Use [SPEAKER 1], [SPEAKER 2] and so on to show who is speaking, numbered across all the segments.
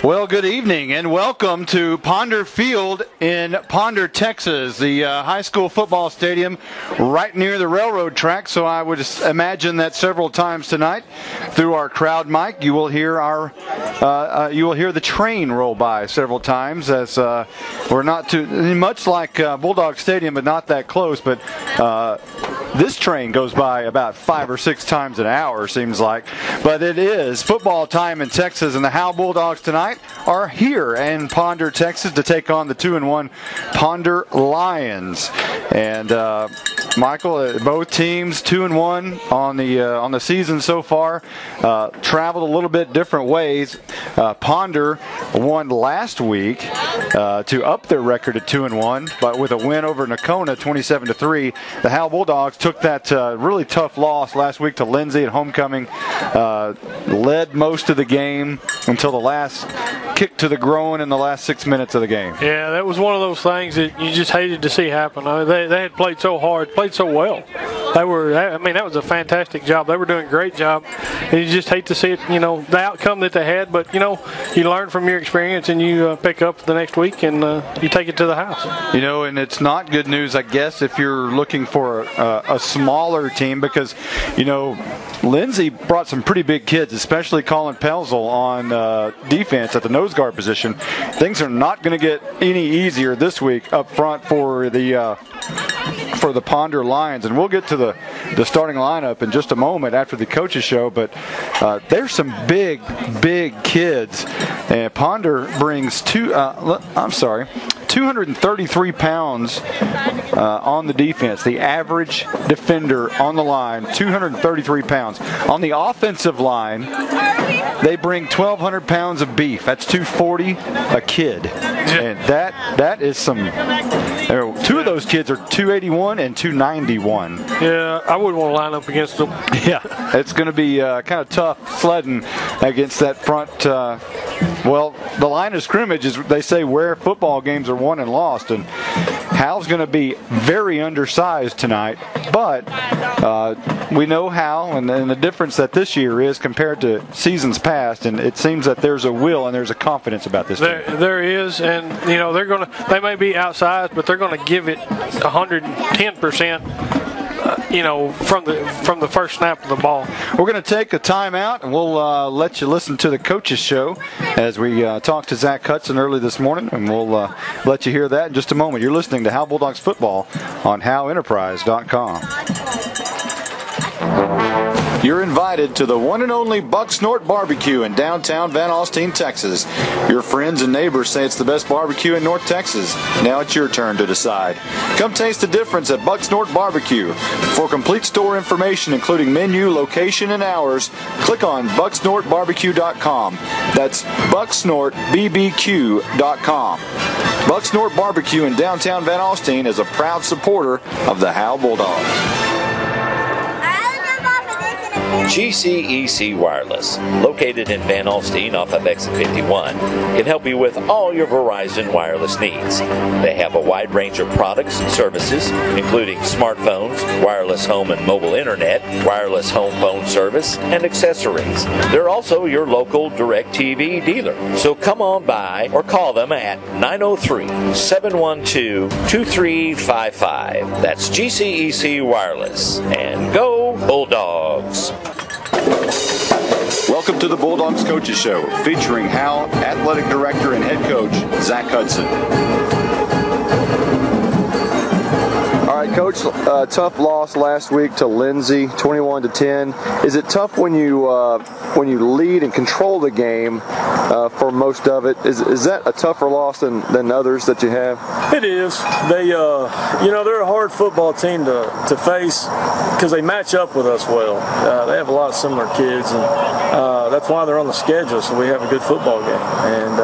[SPEAKER 1] Well, good evening and welcome to Ponder Field in Ponder, Texas, the high school football stadium right near the railroad track. So I would imagine that several times tonight through our crowd mic, you will hear the train roll by several times, as we're not too much like Bulldog Stadium, but not that close. But this train goes by about 5 or 6 times an hour, seems like. But it is football time in Texas, and the Howe Bulldogs tonight are here in Ponder, Texas, to take on the 2-1 Ponder Lions. And Michael, both teams 2-1 on the season so far. Traveled a little bit different ways. Ponder won last week to up their record at 2-1, but with a win over Nakona, 27-3. The Howe Bulldogs took that really tough loss last week to Lindsay at homecoming. Led most of the game until the last kick to the groin in the last 6 minutes of the game.
[SPEAKER 2] Yeah, that was one of those things that you just hated to see happen. I mean, they had played so hard, played so well. That was a fantastic job. They were doing a great job, and you just hate to see it, the outcome that they had. But, you learn from your experience, and you pick up the next week, and you take it to the house.
[SPEAKER 1] And it's not good news, I guess, if you're looking for a smaller team, because, Lindsay brought some pretty big kids, especially Colin Pelzel on defense at the nose guard position. Things are not going to get any easier this week up front for the Ponder Lions, and we'll get to the starting lineup in just a moment after the coaches show. But there's some big kids, and Ponder brings 233 pounds on the defense. The average defender on the line, 233 pounds. On the offensive line, they bring 1,200 pounds of beef. That's 240 a kid. And that is some. Two of those kids are 281 and 291.
[SPEAKER 2] Yeah, I wouldn't want to line up against them.
[SPEAKER 1] Yeah, it's going to be kind of tough sledding against that front. The line of scrimmage is, they say, where football games are won and lost, and Hal's going to be very undersized tonight, but we know Hal and the difference that this year is compared to seasons past, and it seems that there's a will and there's a confidence about this team.
[SPEAKER 2] There is, and they may be outsized, but they're going to give it 110%. From the first snap of the ball.
[SPEAKER 1] We're going to take a timeout, and we'll let you listen to the coaches show as we talked to Zach Hudson early this morning, and we'll let you hear that in just a moment. You're listening to Howe Bulldogs football on HoweEnterprise.com. You're invited to the one and only Buck Snort Barbecue in downtown Van Alstyne, Texas. Your friends and neighbors say it's the best barbecue in North Texas. Now it's your turn to decide. Come taste the difference at Buck Snort Barbecue. For complete store information, including menu, location, and hours, click on bucksnortbarbecue.com. That's bucksnortbbq.com. Buck Snort Barbecue in downtown Van Alstyne is a proud supporter of the Howe Bulldogs.
[SPEAKER 3] GCEC Wireless, located in Van Alstyne off of Exit 51, can help you with all your Verizon wireless needs. They have a wide range of products and services, including smartphones, wireless home and mobile internet, wireless home phone service, and accessories. They're also your local DirecTV dealer. So come on by or call them at 903-712-2355. That's GCEC Wireless. And go Bulldogs!
[SPEAKER 1] Welcome to the Bulldogs Coaches Show, featuring Howe Athletic Director and Head Coach Zach Hudson. All right, Coach, tough loss last week to Lindsay, 21-10. Is it tough when you lead and control the game for most of it? Is that a tougher loss than others that you have?
[SPEAKER 4] It is. They, they're a hard football team to face because they match up with us well. They have a lot of similar kids, and that's why they're on the schedule, so we have a good football game. And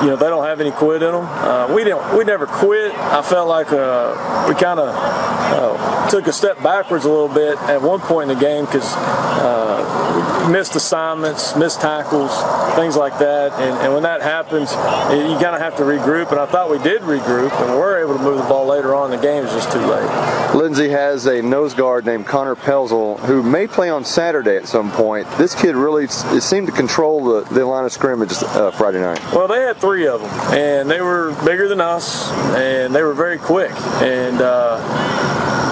[SPEAKER 4] they don't have any quit in them. We never quit. I felt like we kind of took a step backwards a little bit at one point in the game because missed assignments, missed tackles, things like that. And when that happens, you kind of have to regroup. And I thought we did regroup, and we're able to move the ball later on. The game is just too late.
[SPEAKER 5] Lindsay has a nose guard named Connor Pelzel who may play on Saturday at some point. This kid really seemed to control the line of scrimmage Friday night.
[SPEAKER 4] Well, they had 3 of them, and they were bigger than us, and they were very quick. And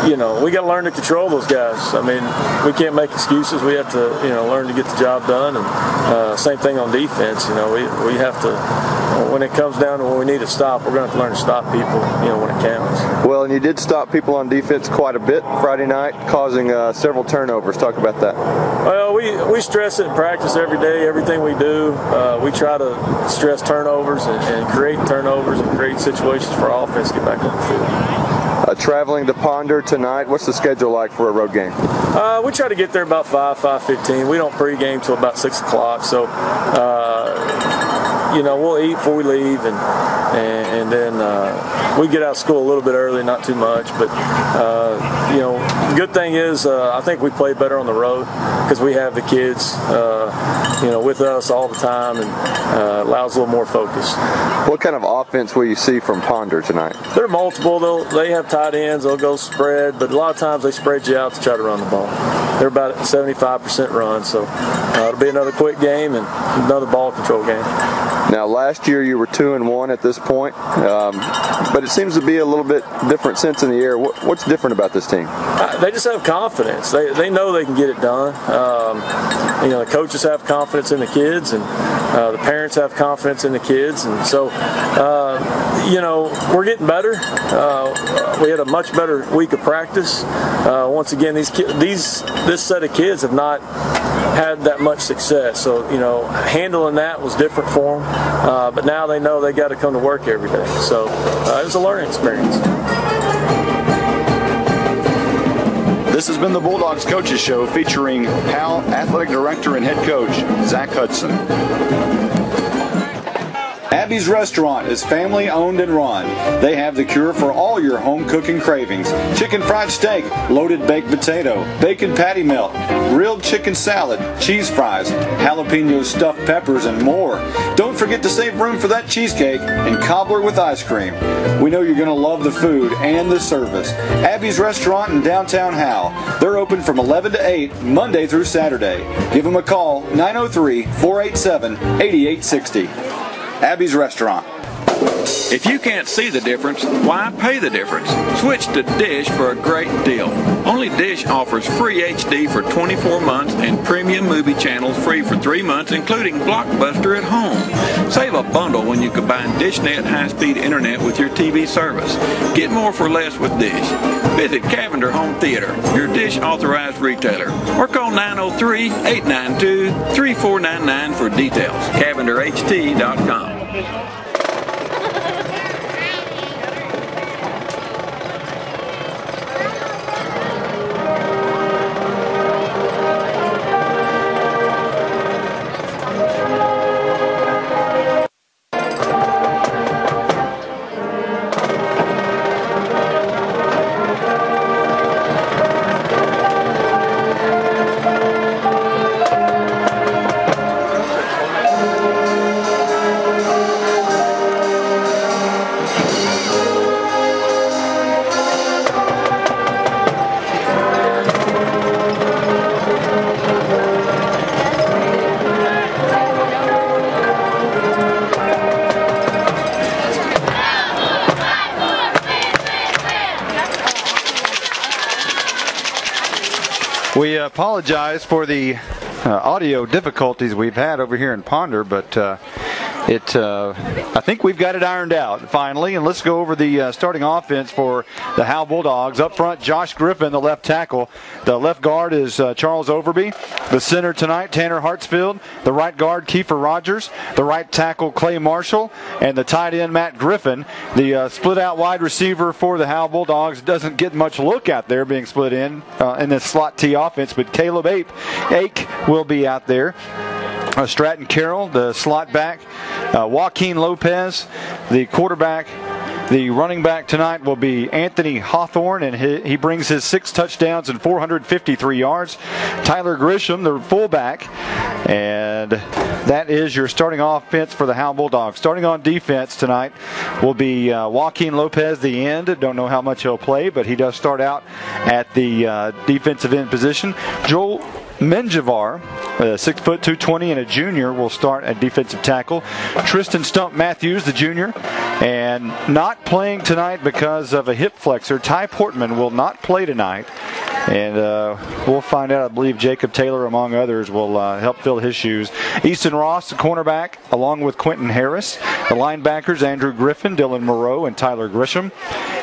[SPEAKER 4] you know, we got to learn to control those guys. I mean, we can't make excuses. We have to, you know, learn to get the job done. And same thing on defense. You know, we have to, when it comes down to when we need to stop, we're going to have to learn to stop people, you know, when it counts.
[SPEAKER 5] Well, and you did stop people on defense quite a bit Friday night, causing several turnovers. Talk about that.
[SPEAKER 4] Well, we stress it in practice every day. Everything we do, we try to stress turnovers and create turnovers and create situations for our offense to get back on the field.
[SPEAKER 5] Traveling to Ponder tonight, what's the schedule like for a road game?
[SPEAKER 4] We try to get there about 5:15. We don't pregame till about 6 o'clock, so you know, we'll eat before we leave, and then we get out of school a little bit early, not too much. But you know, the good thing is I think we play better on the road because we have the kids, you know, with us all the time, and allows a little more focus.
[SPEAKER 5] What kind of offense will you see from Ponder tonight?
[SPEAKER 4] They're multiple. They have tight ends. They'll go spread, but a lot of times they spread you out to try to run the ball. They're about 75% run, so it'll be another quick game and another ball control game.
[SPEAKER 5] Now, last year you were 2-1 at this point, but it seems to be a little bit different since in the air. What's different about this team?
[SPEAKER 4] They just have confidence. They know they can get it done. You know, the coaches have confidence in the kids, and the parents have confidence in the kids, and so you know, we're getting better. We had a much better week of practice. Once again, this set of kids have not had that much success, so you know, handling that was different for them. But now they know they got to come to work every day. So it was a learning experience.
[SPEAKER 1] This has been the Bulldogs Coaches Show featuring Howe Athletic Director and Head Coach Zach Hudson. Abby's Restaurant is family owned and run. They have the cure for all your home cooking cravings. Chicken fried steak, loaded baked potato, bacon patty melt, grilled chicken salad, cheese fries, jalapeno stuffed peppers, and more. Don't forget to save room for that cheesecake and cobbler with ice cream. We know you're going to love the food and the service. Abby's Restaurant in downtown Howe. They're open from 11 to 8, Monday through Saturday. Give them a call, 903-487-8860. Abby's Restaurant.
[SPEAKER 6] If you can't see the difference, why pay the difference? Switch to Dish for a great deal. Only Dish offers free HD for 24 months and premium movie channels free for 3 months, including Blockbuster at home. Save a bundle when you combine DishNet high-speed internet with your TV service. Get more for less with Dish. Visit Cavender Home Theater, your Dish authorized retailer, or call 903-892-3499 for details. CavenderHT.com.
[SPEAKER 1] We apologize for the audio difficulties we've had over here in Ponder, but I think we've got it ironed out finally. And let's go over the starting offense for the Howe Bulldogs. Up front, Josh Griffin, the left tackle. The left guard is Charles Overby. The center tonight, Tanner Hartsfield. The right guard, Kiefer Rogers. The right tackle, Clay Marshall. And the tight end, Matt Griffin. The split-out wide receiver for the Howe Bulldogs doesn't get much look out there being split in this slot T offense, but Caleb Ake will be out there. Stratton Carroll, the slot back. Joaquin Lopez, the quarterback. The running back tonight will be Anthony Hawthorne, and he brings his 6 touchdowns and 453 yards. Tyler Grisham, the fullback, and that is your starting offense for the Howe Bulldogs. Starting on defense tonight will be Joaquin Lopez, the end. Don't know how much he'll play, but he does start out at the defensive end position. Joel Menjivar, 6 foot 220 and a junior, will start at defensive tackle. Tristan Stump Matthews, the junior, and not playing tonight because of a hip flexor. Ty Portman will not play tonight, and we'll find out. I believe Jacob Taylor, among others, will help fill his shoes. Easton Ross, the cornerback, along with Quentin Harris. The linebackers, Andrew Griffin, Dylan Moreau, and Tyler Grisham.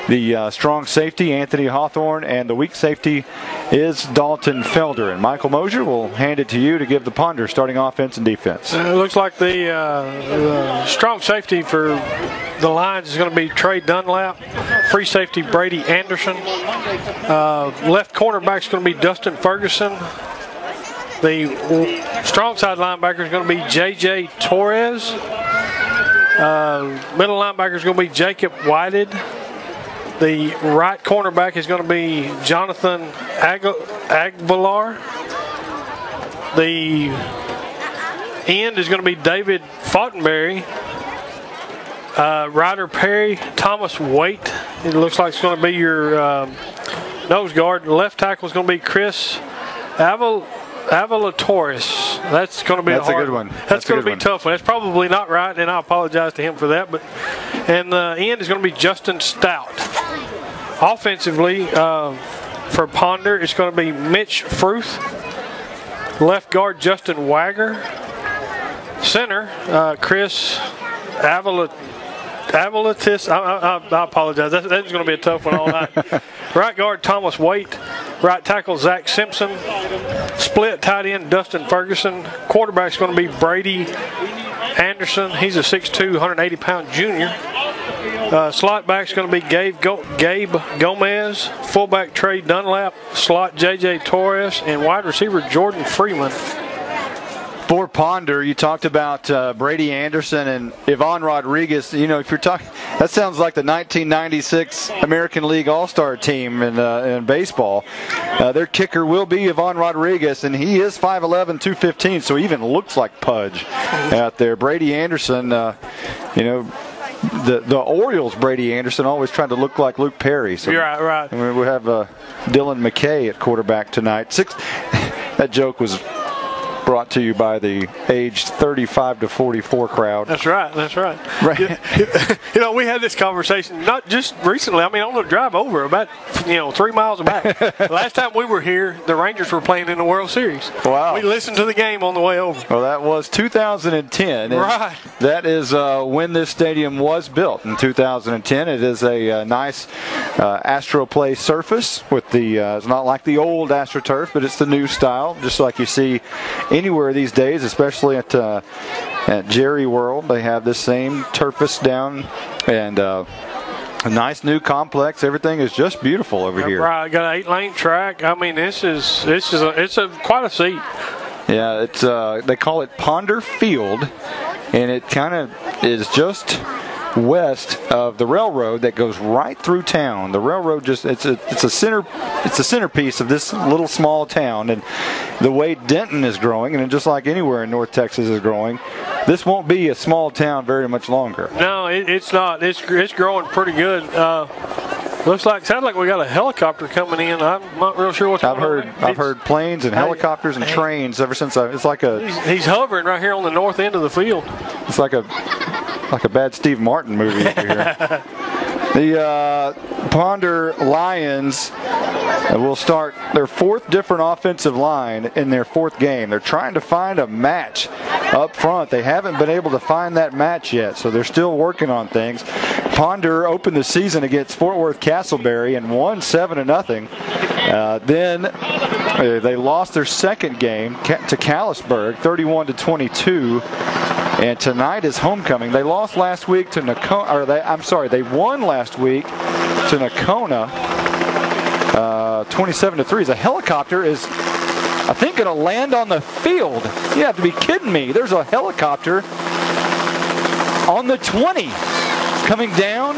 [SPEAKER 1] The strong safety, Anthony Hawthorne, and the weak safety is Dalton Felder. And Michael Mosier will hand it to you to give the Ponder starting offense and defense.
[SPEAKER 2] It looks like the strong safety for the Lions is going to be Trey Dunlap. Free safety, Brady Anderson. Left cornerback is going to be Dustin Ferguson. The strong side linebacker is going to be J.J. Torres. Middle linebacker is going to be Jacob Whited. The right cornerback is going to be Jonathan Aguilar. The end is going to be David Fortenberry. Ryder Perry, Thomas Waite. It looks like it's going to be your nose guard. The left tackle is going to be Chris Avalatoris. That's going to be
[SPEAKER 1] a good one.
[SPEAKER 2] That's going to be a tough one. That's probably not right, and I apologize to him for that. And the end is going to be Justin Stout. Offensively, for Ponder, it's going to be Mitch Fruth. Left guard, Justin Wagger. Center, Chris Avalatis. I apologize. That's going to be a tough one all night. Right guard, Thomas Waite. Right tackle, Zach Simpson. Split tight end, Dustin Ferguson. Quarterback's going to be Brady Anderson. He's a 6'2", 180-pound junior. Slot back's going to be Gabe Gomez. Fullback, Trey Dunlap. Slot, J.J. Torres. And wide receiver, Jordan Freeman.
[SPEAKER 1] For Ponder, you talked about Brady Anderson and Yvonne Rodriguez. You know, if you're talking, that sounds like the 1996 American League All-Star team in baseball. Their kicker will be Yvonne Rodriguez, and he is 5'11", 215, so he even looks like Pudge out there. Brady Anderson, you know, the Orioles' Brady Anderson always trying to look like Luke Perry. So
[SPEAKER 2] you're right.
[SPEAKER 1] I mean, we have Dylan McKay at quarterback tonight. That joke was brought to you by the aged 35 to 44 crowd.
[SPEAKER 2] That's right.
[SPEAKER 1] Right.
[SPEAKER 2] You know, we had this conversation not just recently. I mean, on the drive over, about 3 miles back. Last time we were here, the Rangers were playing in the World Series.
[SPEAKER 1] Wow.
[SPEAKER 2] We listened to the game on the way over.
[SPEAKER 1] Well, that was 2010.
[SPEAKER 2] Right.
[SPEAKER 1] That is when this stadium was built in 2010. It is a nice AstroPlay surface with the. It's not like the old AstroTurf, but it's the new style, just like you see anywhere these days, especially at Jerry World. They have this same turfus down, and a nice new complex. Everything is just beautiful over here.
[SPEAKER 2] Right, got an 8-lane track. I mean, it's quite a seat.
[SPEAKER 1] Yeah, it's they call it Ponder Field, and it kind of is just west of the railroad that goes right through town. The railroad it's a centerpiece of this little small town, and the way Denton is growing, and just like anywhere in North Texas is growing, this won't be a small town very much longer.
[SPEAKER 2] No, it's not. It's growing pretty good. Sounds like we got a helicopter coming in. I'm not real sure what's going on.
[SPEAKER 1] I've heard planes and helicopters and trains ever since. It's like
[SPEAKER 2] he's hovering right here on the north end of the field.
[SPEAKER 1] It's like a bad Steve Martin movie over here. The Ponder Lions will start their 4th different offensive line in their 4th game. They're trying to find a match up front. They haven't been able to find that match yet, so they're still working on things. Ponder opened the season against Fort Worth Castleberry and won 7-0. Then they lost their second game to Callisburg, 31-22. And tonight is homecoming. They lost last week to Nakona. They won last week to Nakona, 27-3. The helicopter is, I think, going to land on the field. You have to be kidding me. There's a helicopter on the 20 coming down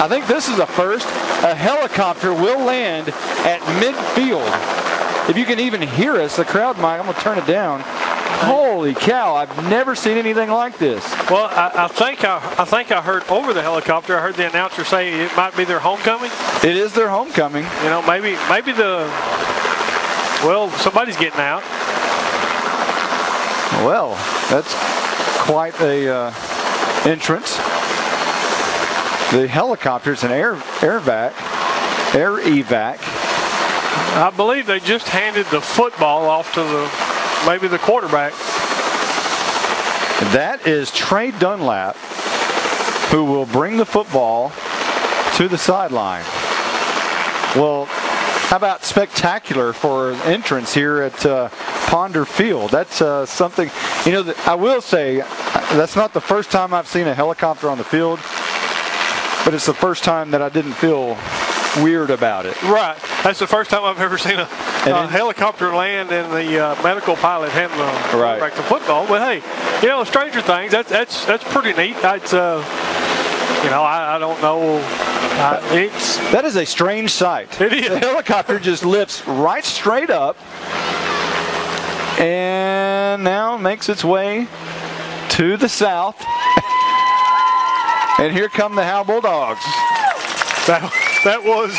[SPEAKER 1] I think this is a first. A helicopter will land at midfield. If you can even hear us, the crowd might. I'm going to turn it down. Holy cow, I've never seen anything like this.
[SPEAKER 2] Well, I think I heard over the helicopter, I heard the announcer say it might be their homecoming.
[SPEAKER 1] It is their homecoming.
[SPEAKER 2] You know, maybe somebody's getting out.
[SPEAKER 1] Well, that's quite a entrance. The helicopter's an air evac.
[SPEAKER 2] I believe they just handed the football off to maybe the quarterback.
[SPEAKER 1] That is Trey Dunlap, who will bring the football to the sideline. Well, how about spectacular for an entrance here at Ponder Field? That's something, you know, I will say that's not the first time I've seen a helicopter on the field, but it's the first time that I didn't feel weird about it.
[SPEAKER 2] Right. That's the first time I've ever seen a helicopter land and the medical pilot hand the football. But hey, you know, Stranger Things. That's pretty neat. That's I don't know.
[SPEAKER 1] That is a strange sight.
[SPEAKER 2] It is.
[SPEAKER 1] The helicopter just lifts right straight up and now makes its way to the south. And here come the Howe Bulldogs.
[SPEAKER 2] That was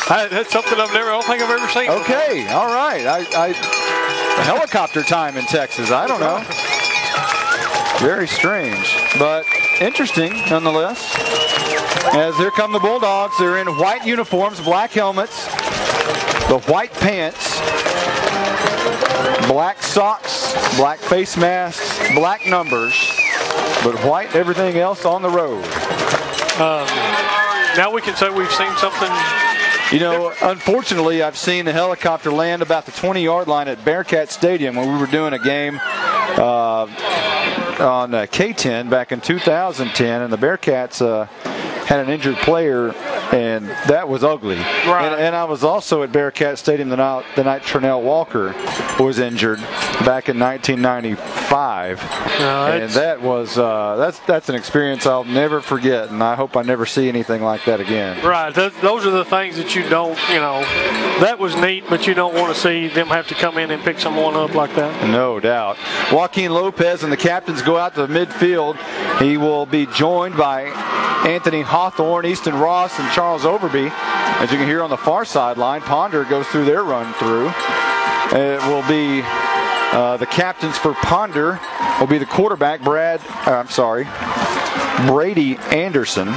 [SPEAKER 2] that's something I don't think I've ever seen.
[SPEAKER 1] Okay, all right. Helicopter time in Texas. I don't know. Very strange, but interesting nonetheless. As here come the Bulldogs. They're in white uniforms, black helmets, the white pants, black socks, black face masks, black numbers, but white everything else on the road.
[SPEAKER 2] Now we can say we've seen something.
[SPEAKER 1] You know, unfortunately, I've seen the helicopter land about the 20-yard line at Bearcat Stadium when we were doing a game on K10 back in 2010, and the Bearcats had an injured player, and that was ugly.
[SPEAKER 2] Right.
[SPEAKER 1] And I was also at Bearcat Stadium the night Ternell Walker was injured back in 1995, and that was that's an experience I'll never forget, and I hope I never see anything like that again.
[SPEAKER 2] Right. Those are the things that you don't, that was neat, but you don't want to see them have to come in and pick someone up like that.
[SPEAKER 1] No doubt. Joaquin Lopez and the captains go out to the midfield. He will be joined by Anthony Hawthorne, Easton Ross, and Charles Overby. As you can hear on the far sideline, Ponder goes through their run through. It will be the captains for Ponder will be the quarterback, Brady Anderson.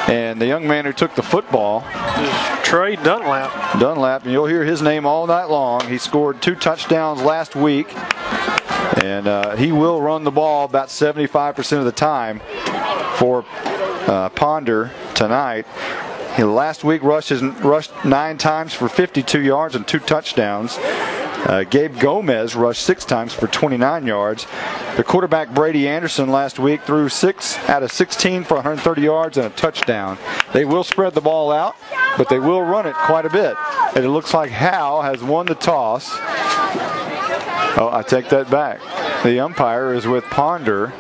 [SPEAKER 1] And the young man who took the football
[SPEAKER 2] is Trey Dunlap.
[SPEAKER 1] And you'll hear his name all night long. He scored 2 touchdowns last week. And he will run the ball about 75% of the time for Ponder tonight. Last week rushed 9 times for 52 yards and 2 touchdowns. Gabe Gomez rushed 6 times for 29 yards. The quarterback Brady Anderson last week threw 6 out of 16 for 130 yards and a touchdown. They will spread the ball out, but they will run it quite a bit. And it looks like Howe has won the toss. Oh, I take that back. The umpire is with Ponder,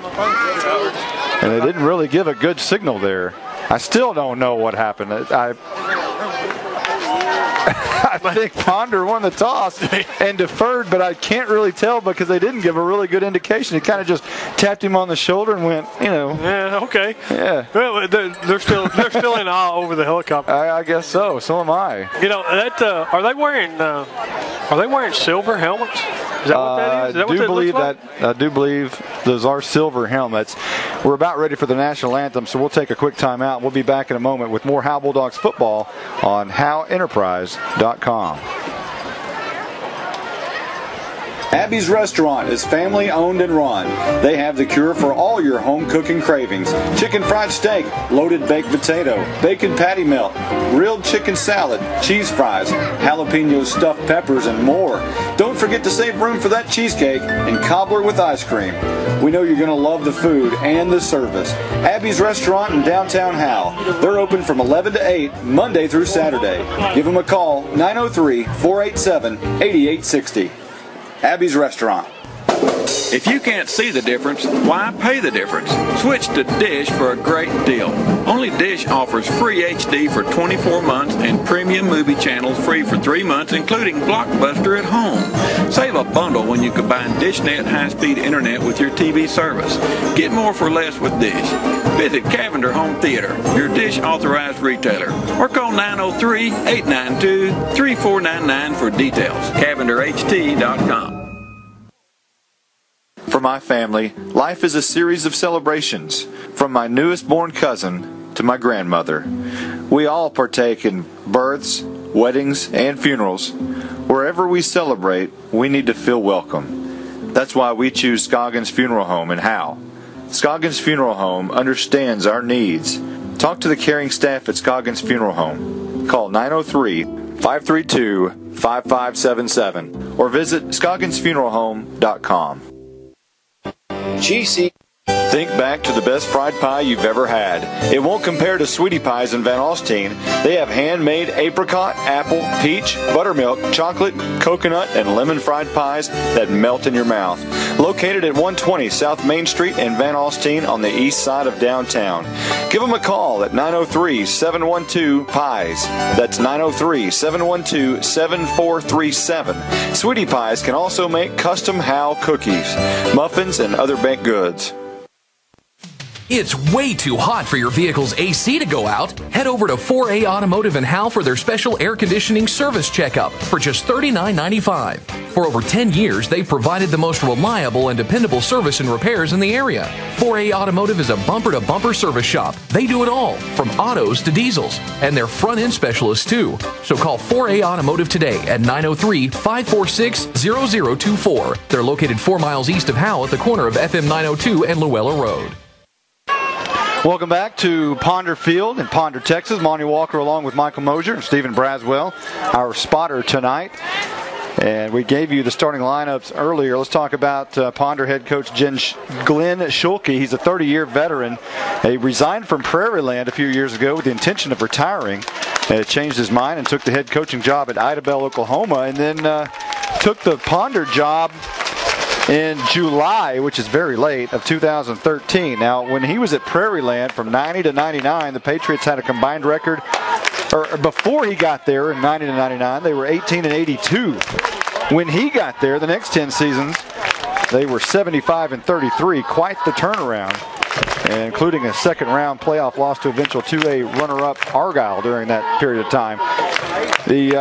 [SPEAKER 1] and they didn't really give a good signal there. I still don't know what happened. I think Ponder won the toss and deferred, but I can't really tell because they didn't give a really good indication. He kind of just tapped him on the shoulder and went,
[SPEAKER 2] Yeah, okay.
[SPEAKER 1] Yeah.
[SPEAKER 2] Well, they're still in awe over the helicopter.
[SPEAKER 1] I guess so. So am I.
[SPEAKER 2] Are they wearing silver helmets? Is that what that is? Is that what that looks like?
[SPEAKER 1] I do believe those are silver helmets. We're about ready for the national anthem, so we'll take a quick time out. We'll be back in a moment with more Howe Bulldogs football on HoweEnterprise.com.
[SPEAKER 7] Abby's Restaurant is family owned and run. They have the cure for all your home cooking cravings. Chicken fried steak, loaded baked potato, bacon patty melt, grilled chicken salad, cheese fries, jalapeno stuffed peppers, and more. Don't forget to save room for that cheesecake and cobbler with ice cream. We know you're going to love the food and the service. Abby's Restaurant in downtown Howe. They're open from 11 to 8, Monday through Saturday. Give them a call, 903-487-8860. Abby's Restaurant.
[SPEAKER 6] If you can't see the difference, why pay the difference? Switch to Dish for a great deal. Only Only Dish offers free HD for 24 months and premium movie channels free for 3 months, including Blockbuster at home. Save a bundle when you combine DishNet high-speed internet with your TV service. Get more for less with Dish. Visit Cavender Home Theater, your Dish authorized retailer, or call 903-892-3499 for details. CavenderHT.com.
[SPEAKER 8] For my family, life is a series of celebrations, from my newest born cousin to my grandmother. We all partake in births, weddings, and funerals. Wherever we celebrate, we need to feel welcome. That's why we choose Scoggins Funeral Home in Howe. Scoggins Funeral Home understands our needs. Talk to the caring staff at Scoggins Funeral Home. Call 903-532-5577 or visit scogginsfuneralhome.com.
[SPEAKER 5] GC.
[SPEAKER 8] Think back to the best fried pie you've ever had. It won't compare to Sweetie Pies in Van Alstyne. They have handmade apricot, apple, peach, buttermilk, chocolate, coconut, and lemon fried pies that melt in your mouth. Located at 120 South Main Street in Van Alstyne on the east side of downtown. Give them a call at 903-712-PIES. That's 903-712-7437. Sweetie Pies can also make custom Howe cookies, muffins, and other baked goods.
[SPEAKER 9] It's way too hot for your vehicle's AC to go out. Head over to 4A Automotive in Howe for their special air conditioning service checkup for just $39.95. For over 10 years, they've provided the most reliable and dependable service and repairs in the area. 4A Automotive is a bumper-to-bumper service shop. They do it all, from autos to diesels, and they're front-end specialists too. So call 4A Automotive today at 903-546-0024. They're located 4 miles east of Howe at the corner of FM 902 and Luella Road.
[SPEAKER 1] Welcome back to Ponder Field in Ponder, Texas. Monty Walker along with Michael Mosier and Stephen Braswell, our spotter tonight. And we gave you the starting lineups earlier. Let's talk about Ponder head coach Glenn Schulke. He's a 30-year veteran. He resigned from Prairie Land a few years ago with the intention of retiring. And changed his mind and took the head coaching job at Idabel, Oklahoma, and then took the Ponder job in July, which is very late, of 2013. Now, when he was at Prairie Land from 90 to 99, the Patriots had a combined record, or before he got there in 90 to 99, they were 18 and 82. When he got there, the next 10 seasons, they were 75 and 33, quite the turnaround, including a second-round playoff loss to eventual 2A runner-up Argyle during that period of time. The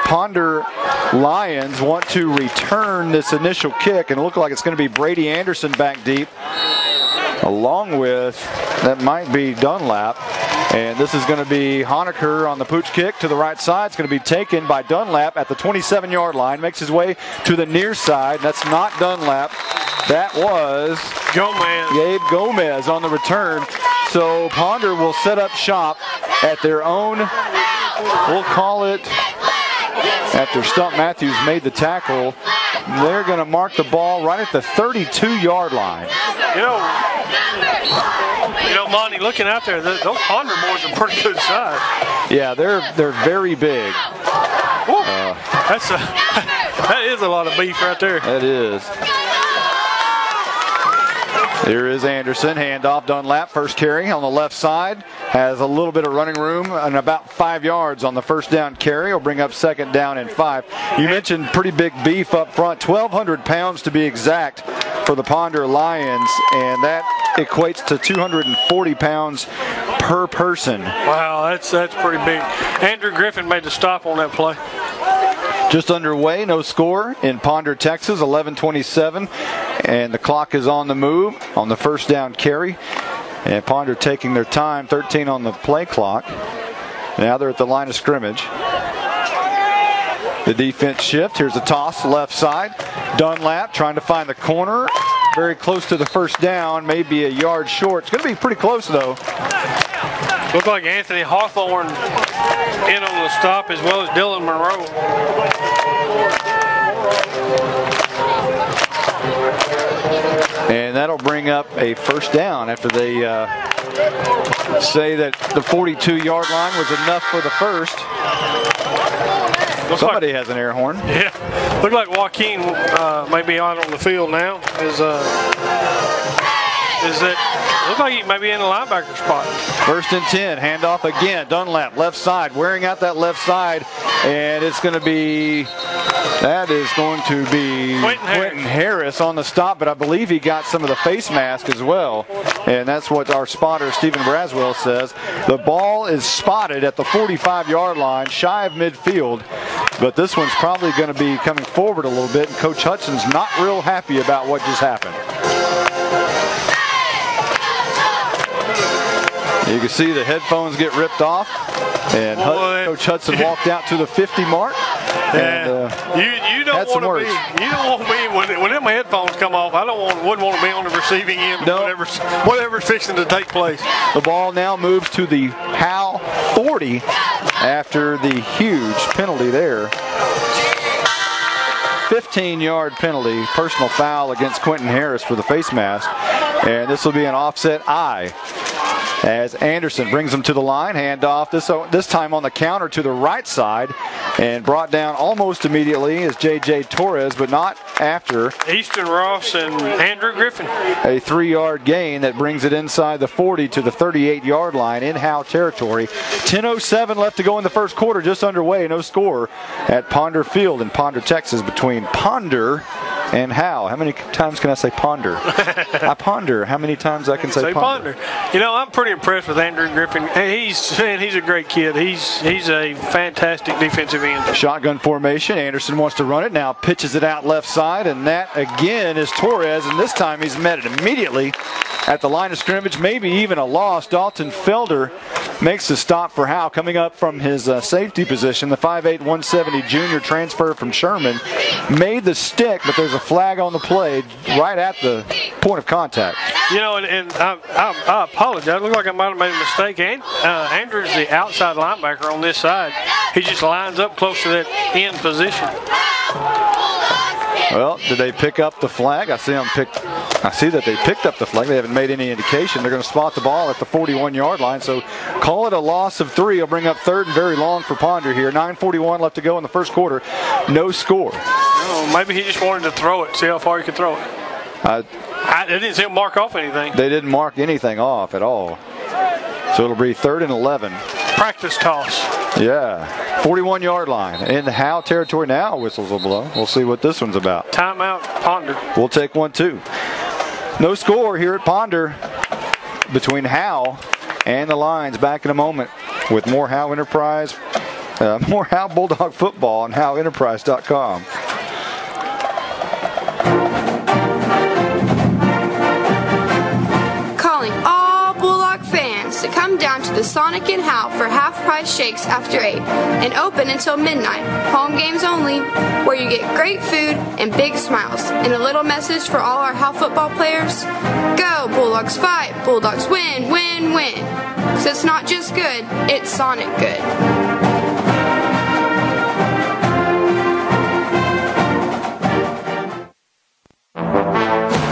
[SPEAKER 1] Ponder Lions want to return this initial kick, and it looks like it's going to be Brady Anderson back deep, along with, that might be Dunlap. And this is going to be Honecker on the pooch kick to the right side. It's going to be taken by Dunlap at the 27-yard line. Makes his way to the near side. That's not Dunlap. That was Gabe Gomez on the return. So Ponder will set up shop at their own, we'll call it, after Stump Matthews made the tackle. They're going to mark the ball right at the 32-yard line.
[SPEAKER 2] You know, Monty, looking out there, those Ponder boys are pretty good size.
[SPEAKER 1] Yeah, they're very big.
[SPEAKER 2] That is a lot of beef right there.
[SPEAKER 1] That is. Here is Anderson, handoff Dunlap, first carry on the left side. Has a little bit of running room and about 5 yards on the first down carry. Will bring up second down and 5. You mentioned pretty big beef up front, 1,200 pounds to be exact for the Ponder Lions, and that equates to 240 pounds per person.
[SPEAKER 2] Wow, that's pretty big. Andrew Griffin made the stop on that play.
[SPEAKER 1] Just underway, no score in Ponder, Texas, 11:27, and the clock is on the move on the first down carry. And Ponder taking their time, 13 on the play clock. Now they're at the line of scrimmage. The defense shift. Here's a toss left side. Dunlap trying to find the corner. Very close to the first down, maybe a yard short. It's going to be pretty close, though.
[SPEAKER 2] Looked like Anthony Hawthorne in on the stop, as well as Dylan Monroe.
[SPEAKER 1] And that'll bring up a first down after they say that the 42-yard line was enough for the first. Somebody has an air horn.
[SPEAKER 2] Yeah. Looked like Joaquin may be out on the field now. Looks Looks like he may be in the linebacker spot.
[SPEAKER 1] 1st and 10, handoff again. Dunlap, left side, wearing out that left side, and it's going to be, that is going to be Quentin Harris on the stop, but I believe he got some of the face mask as well, and that's what our spotter, Stephen Braswell, says. The ball is spotted at the 45-yard line, shy of midfield, but this one's probably going to be coming forward a little bit, and Coach Hudson's not real happy about what just happened. You can see the headphones get ripped off, and Coach Hudson walked out to the 50 mark. And,
[SPEAKER 2] you don't want to be. You don't want to be when them headphones come off. Wouldn't want to be on the receiving end of whatever's fixing to take place.
[SPEAKER 1] The ball now moves to the Howe 40 after the huge penalty there. 15-yard penalty, personal foul against Quentin Harris for the face mask, and this will be an offset eye. As Anderson brings him to the line, handoff this time on the counter to the right side, and brought down almost immediately is J.J. Torres, but not after.
[SPEAKER 2] Easton Ross and Andrew Griffin.
[SPEAKER 1] A 3-yard gain that brings it inside the 40 to the 38-yard line in Howe territory. 10:07 left to go in the first quarter, just underway, no score at Ponder Field in Ponder, Texas, between Ponder and Howe. How many times can I say ponder? I ponder how many times I can say ponder.
[SPEAKER 2] You know, I'm pretty impressed with Andrew Griffin. He's a great kid. He's a fantastic defensive end.
[SPEAKER 1] Shotgun formation. Anderson wants to run it. Now pitches it out left side, and that again is Torres, and this time he's met it immediately at the line of scrimmage, maybe even a loss. Dalton Felder makes the stop for Howe, coming up from his safety position. The 5'8", 170 junior transfer from Sherman made the stick, but there's a flag on the play right at the point of contact.
[SPEAKER 2] You know, and I apologize. It looked like I might have made a mistake. Andrew's the outside linebacker on this side. He just lines up close to that end position.
[SPEAKER 1] Well, did they pick up the flag? I see that they picked up the flag. They haven't made any indication. They're going to spot the ball at the 41-yard line. So call it a loss of 3. It'll bring up 3rd and very long for Ponder here. 9:41 left to go in the first quarter. No score.
[SPEAKER 2] Oh, maybe he just wanted to throw it, see how far he could throw it. I didn't see him mark off anything.
[SPEAKER 1] They didn't mark anything off at all. So it'll be 3rd and 11.
[SPEAKER 2] Practice toss.
[SPEAKER 1] Yeah. 41-yard line. In the Howe territory now, whistles will blow. We'll see what this one's about.
[SPEAKER 2] Timeout, Ponder.
[SPEAKER 1] We'll take one, too. No score here at Ponder between Howe and the Lions. Back in a moment with more Howe Enterprise, more Howe Bulldog football on HoweEnterprise.com.
[SPEAKER 10] Calling all Bulldog fans to come down to the Sonic in Howe for half-price shakes after 8 and open until midnight. Home games only, where you get great food and big smiles. And a little message for all our Howe football players: go Bulldogs, fight, Bulldogs win, win, win. 'Cause it's not just good, it's Sonic good.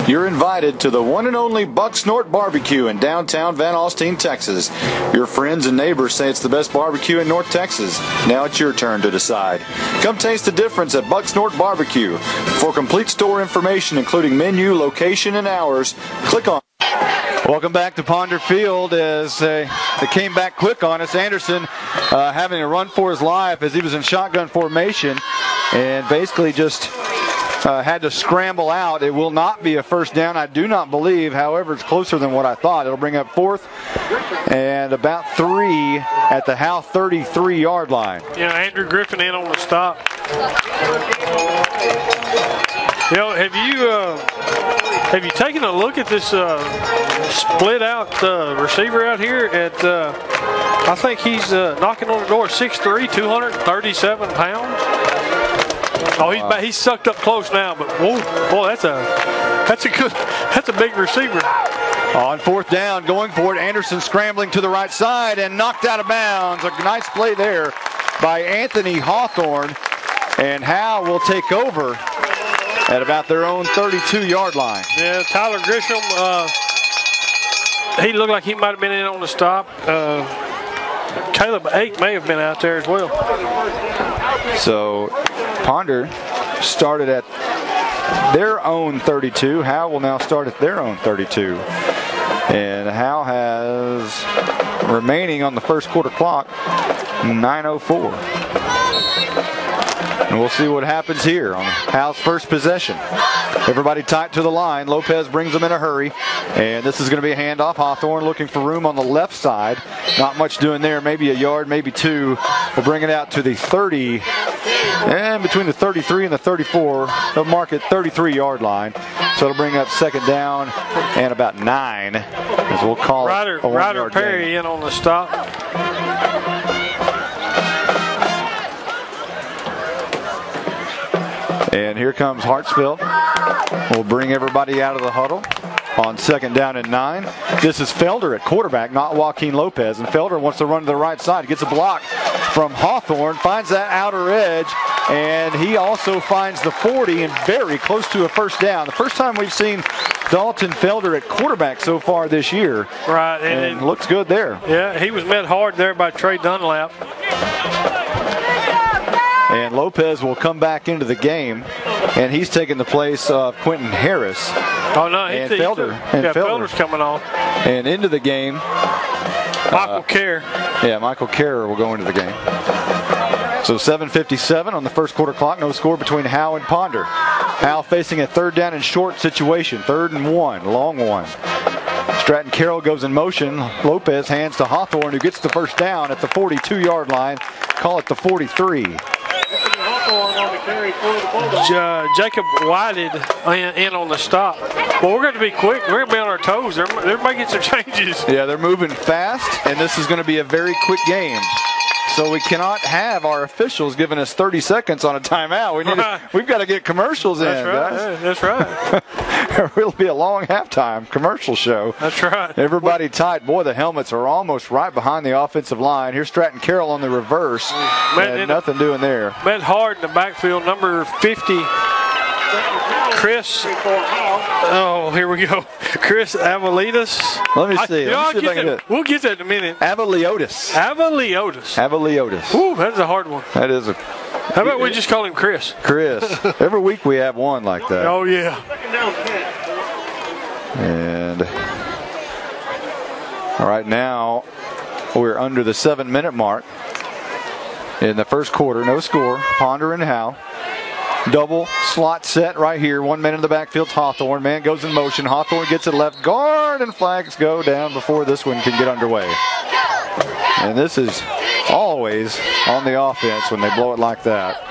[SPEAKER 8] You're invited to the one and only Buck Snort Barbecue in downtown Van Alstyne, Texas. Your friends and neighbors say it's the best barbecue in North Texas. Now it's your turn to decide. Come taste the difference at Buck Snort Barbecue. For complete store information, including menu, location, and hours, click on.
[SPEAKER 1] Welcome back to Ponder Field as they came back quick on us. Anderson having to run for his life as he was in shotgun formation and basically just had to scramble out. It will not be a first down, I do not believe. However, it's closer than what I thought. It'll bring up 4th and about 3 at the Howe 33-yard line.
[SPEAKER 2] Yeah, Andrew Griffin in on the stop. You know, have you taken a look at this split out receiver out here? I think he's knocking on the door, 6'3", 237 pounds. Oh, he's sucked up close now, but whoa, boy, that's a big receiver.
[SPEAKER 1] On 4th down, going for it, Anderson scrambling to the right side and knocked out of bounds. A nice play there by Anthony Hawthorne, and Howe will take over at about their own 32-yard line.
[SPEAKER 2] Yeah, Tyler Grisham, he looked like he might have been in on the stop. Caleb Ake may have been out there as well.
[SPEAKER 1] So Ponder started at their own 32. Howe will now start at their own 32. And Howe has remaining on the first quarter clock 9:04. And we'll see what happens here on Howe's first possession. Everybody tight to the line. Lopez brings them in a hurry. And this is going to be a handoff. Hawthorne looking for room on the left side. Not much doing there. Maybe a yard, maybe two. We'll bring it out to the 30. And between the 33 and the 34, they'll mark it 33-yard line. So it'll bring up second down and about 9, as we'll call it a 1-yard
[SPEAKER 2] Perry
[SPEAKER 1] gain.
[SPEAKER 2] in on the stop.
[SPEAKER 1] And here comes Hartsfield. We'll bring everybody out of the huddle on second down and 9. This is Felder at quarterback, not Joaquin Lopez. And Felder wants to run to the right side. Gets a block from Hawthorne, finds that outer edge, and he also finds the 40 and very close to a first down. The first time we've seen Dalton Felder at quarterback so far this year.
[SPEAKER 2] Right.
[SPEAKER 1] And looks good there.
[SPEAKER 2] Yeah, he was met hard there by Trey Dunlap.
[SPEAKER 1] And Lopez will come back into the game, and he's taking the place of Quentin Harris.
[SPEAKER 2] Oh, no,
[SPEAKER 1] Felder's
[SPEAKER 2] coming on.
[SPEAKER 1] And into the game,
[SPEAKER 2] Michael Kerr.
[SPEAKER 1] Yeah, Michael Kerr will go into the game. So 7:57 on the first quarter clock. No score between Howe and Ponder. Howe facing a third down and short situation. 3rd and 1, long one. Stratton Carroll goes in motion. Lopez hands to Hawthorne, who gets the first down at the 42-yard line. Call it the 43.
[SPEAKER 2] Jacob Whited in on the stop. Well, we're going to be quick. We're going to be on our toes. They're making some changes.
[SPEAKER 1] Yeah, they're moving fast, and this is going to be a very quick game. So we cannot have our officials giving us 30 seconds on a timeout. We've got to get commercials in, guys.
[SPEAKER 2] That's right.
[SPEAKER 1] There will be a long halftime commercial show.
[SPEAKER 2] That's right.
[SPEAKER 1] Everybody tight. Boy, the helmets are almost right behind the offensive line. Here's Stratton Carroll on the reverse. And nothing doing there.
[SPEAKER 2] Met hard in the backfield, number 50. Chris, oh, here we go. Chris Avalitas.
[SPEAKER 1] Let me see.
[SPEAKER 2] We'll get that in a minute.
[SPEAKER 1] Avaliotis.
[SPEAKER 2] Ooh, that's a hard one.
[SPEAKER 1] That is a.
[SPEAKER 2] How about we just call him Chris?
[SPEAKER 1] Chris. Every week we have one like that.
[SPEAKER 2] Oh, yeah.
[SPEAKER 1] And right now we're under the 7-minute mark in the first quarter. No score. Ponder and Howe. Double slot set right here. 1 man in the backfield. Hawthorne. Man goes in motion. Hawthorne gets it left guard, and flags go down before this one can get underway. And this is always on the offense when they blow it like that.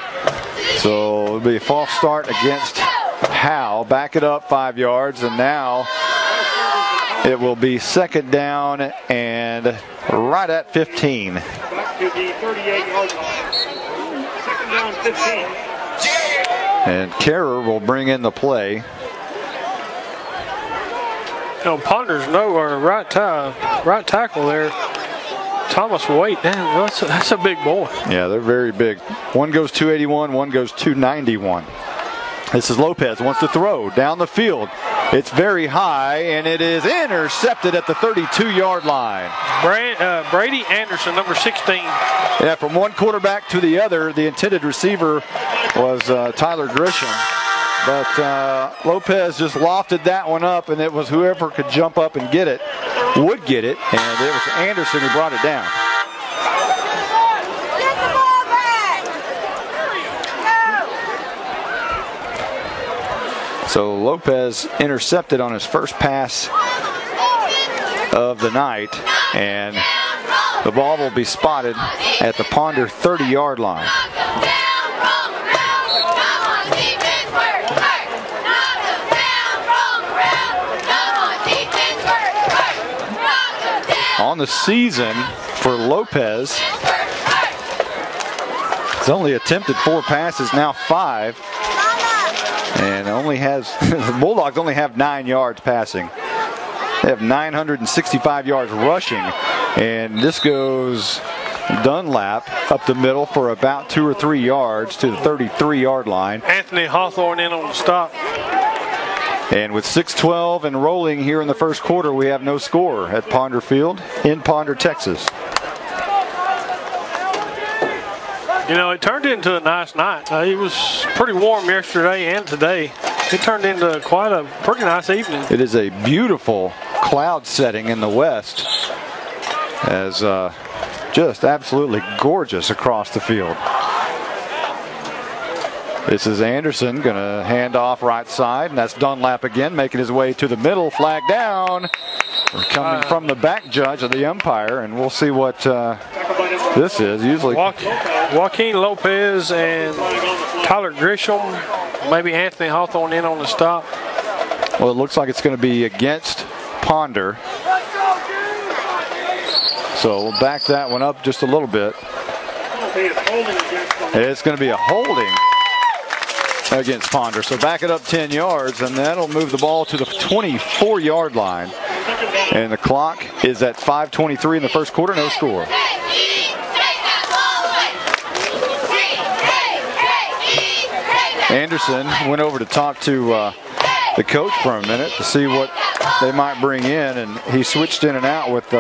[SPEAKER 1] So it'll be a false start against Howe. Back it up 5 yards, and now it will be second down and right at 15.
[SPEAKER 11] Back to the 38-yard line. Second down, 15.
[SPEAKER 1] And Kerr will bring in the play.
[SPEAKER 2] Ponder's right tackle there. Thomas Waite, damn, that's a big boy.
[SPEAKER 1] Yeah, they're very big. One goes 281, one goes 291. This is Lopez, wants to throw down the field. It's very high, and it is intercepted at the 32-yard line.
[SPEAKER 2] Brady Anderson, number 16.
[SPEAKER 1] Yeah, from one quarterback to the other, the intended receiver was Tyler Grisham. But Lopez just lofted that one up, and it was whoever could jump up and get it would get it, and it was Anderson who brought it down. So Lopez intercepted on his first pass of the night, and the ball will be spotted at the Ponder 30-yard line. On the season for Lopez, he's only attempted 4 passes, now 5. And the Bulldogs only have 9 yards passing. They have 965 yards rushing. And this goes Dunlap up the middle for about 2 or 3 yards to the 33-yard line.
[SPEAKER 2] Anthony Hawthorne in on the stop.
[SPEAKER 1] And with 6:12 and rolling here in the first quarter, we have no score at Ponder Field in Ponder, Texas.
[SPEAKER 2] You know, it turned into a nice night. It was pretty warm yesterday and today. It turned into quite a pretty nice evening.
[SPEAKER 1] It is a beautiful cloud setting in the west as just absolutely gorgeous across the field. This is Anderson going to hand off right side, and that's Dunlap again making his way to the middle. Flag down. We're coming from the back judge of the umpire, and we'll see what this is. Usually
[SPEAKER 2] Joaquin Lopez and Tyler Grisham, maybe Anthony Hawthorne in on the stop.
[SPEAKER 1] Well, it looks like it's going to be against Ponder. So we'll back that one up just a little bit. It's going to be a holding against Ponder. So back it up 10 yards, and that'll move the ball to the 24-yard line. And the clock is at 5:23 in the first quarter, no score. Anderson went over to talk to the coach for a minute to see what they might bring in, and he switched in and out with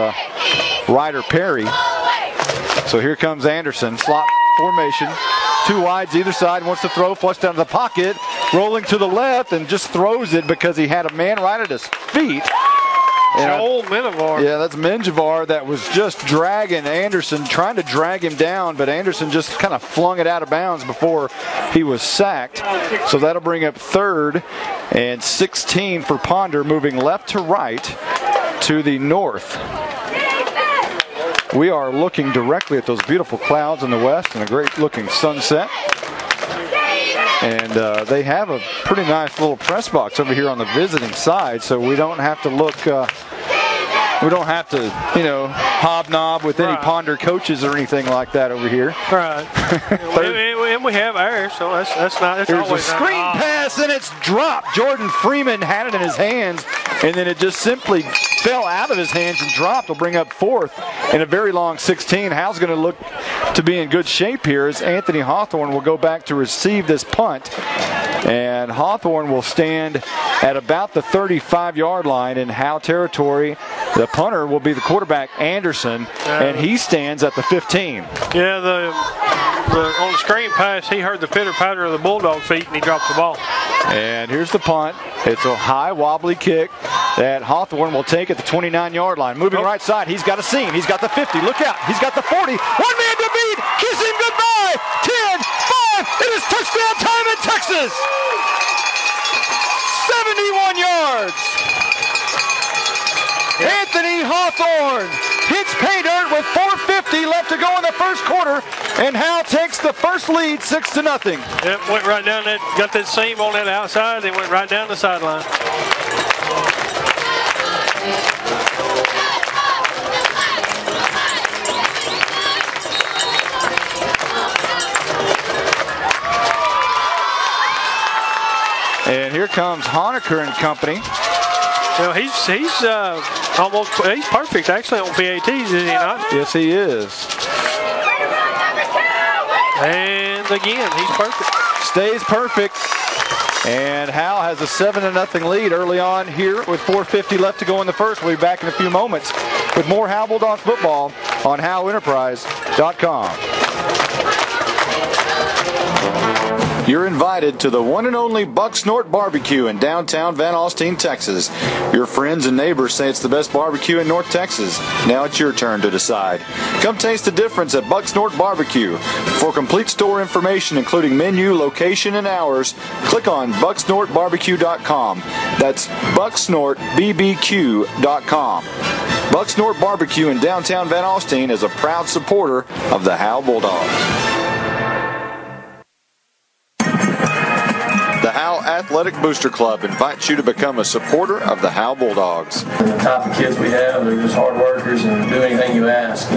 [SPEAKER 1] Ryder Perry. So here comes Anderson, slot formation, two wides either side, wants to throw, flush down to the pocket, rolling to the left, and just throws it because he had a man right at his feet.
[SPEAKER 2] Joel Menjivar.
[SPEAKER 1] Yeah, that's Menjivar that was just dragging Anderson, trying to drag him down, but Anderson just kind of flung it out of bounds before he was sacked. So that'll bring up 3rd and 16 for Ponder, moving left to right to the north. We are looking directly at those beautiful clouds in the west and a great looking sunset. And they have a pretty nice little press box over here on the visiting side, so we don't have to look, we don't have to, you know, hobnob with any Ponder coaches or anything like that over here.
[SPEAKER 2] Right. And we have ours, so that's not. It's
[SPEAKER 1] There's
[SPEAKER 2] always
[SPEAKER 1] a screen pass, and it's dropped. Jordan Freeman had it in his hands, and then it just simply fell out of his hands and dropped. Will bring up 4th and a very long 16. Howe's going to look to be in good shape here as Anthony Hawthorne will go back to receive this punt. And Hawthorne will stand at about the 35-yard line in Howe territory. The punter will be the quarterback, Anderson, and he stands at the 15.
[SPEAKER 2] Yeah, on the screen pass, he heard the pitter-patter of the Bulldog feet, and he dropped the ball.
[SPEAKER 1] And here's the punt. It's a high, wobbly kick that Hawthorne will take at the 29-yard line. Moving right side, he's got a seam. He's got the 50. Look out. He's got the 40. One man to beat. Kiss him goodbye. 10, 5. It is touchdown time in Texas. 71 yards. Anthony Hawthorne hits pay dirt with 4:50 left to go in the first quarter, and Howe takes the first lead 6-0.
[SPEAKER 2] Yep, went right down that, got that seam on that outside, and went right down the sideline.
[SPEAKER 1] And here comes Honecker and company.
[SPEAKER 2] You know, he's perfect actually on PATs, is he not?
[SPEAKER 1] Yes, he is.
[SPEAKER 2] And again, he's perfect.
[SPEAKER 1] Stays perfect. And Howe has a 7-0 lead early on here with 4:50 left to go in the first. We'll be back in a few moments with more Howe Bulldogs football on HoweEnterprise.com.
[SPEAKER 8] You're invited to the one and only Buck Snort Barbecue in downtown Van Alstyne, Texas. Your friends and neighbors say it's the best barbecue in North Texas. Now it's your turn to decide. Come taste the difference at Buck Snort Barbecue. For complete store information, including menu, location, and hours, click on bucksnortbarbecue.com. That's bucksnortbbq.com. Buck Snort Barbecue in downtown Van Alstyne is a proud supporter of the Howe Bulldogs. The Howe Athletic Booster Club invites you to become a supporter of the Howe Bulldogs.
[SPEAKER 4] The type of kids we have, they're just hard workers and do anything you ask.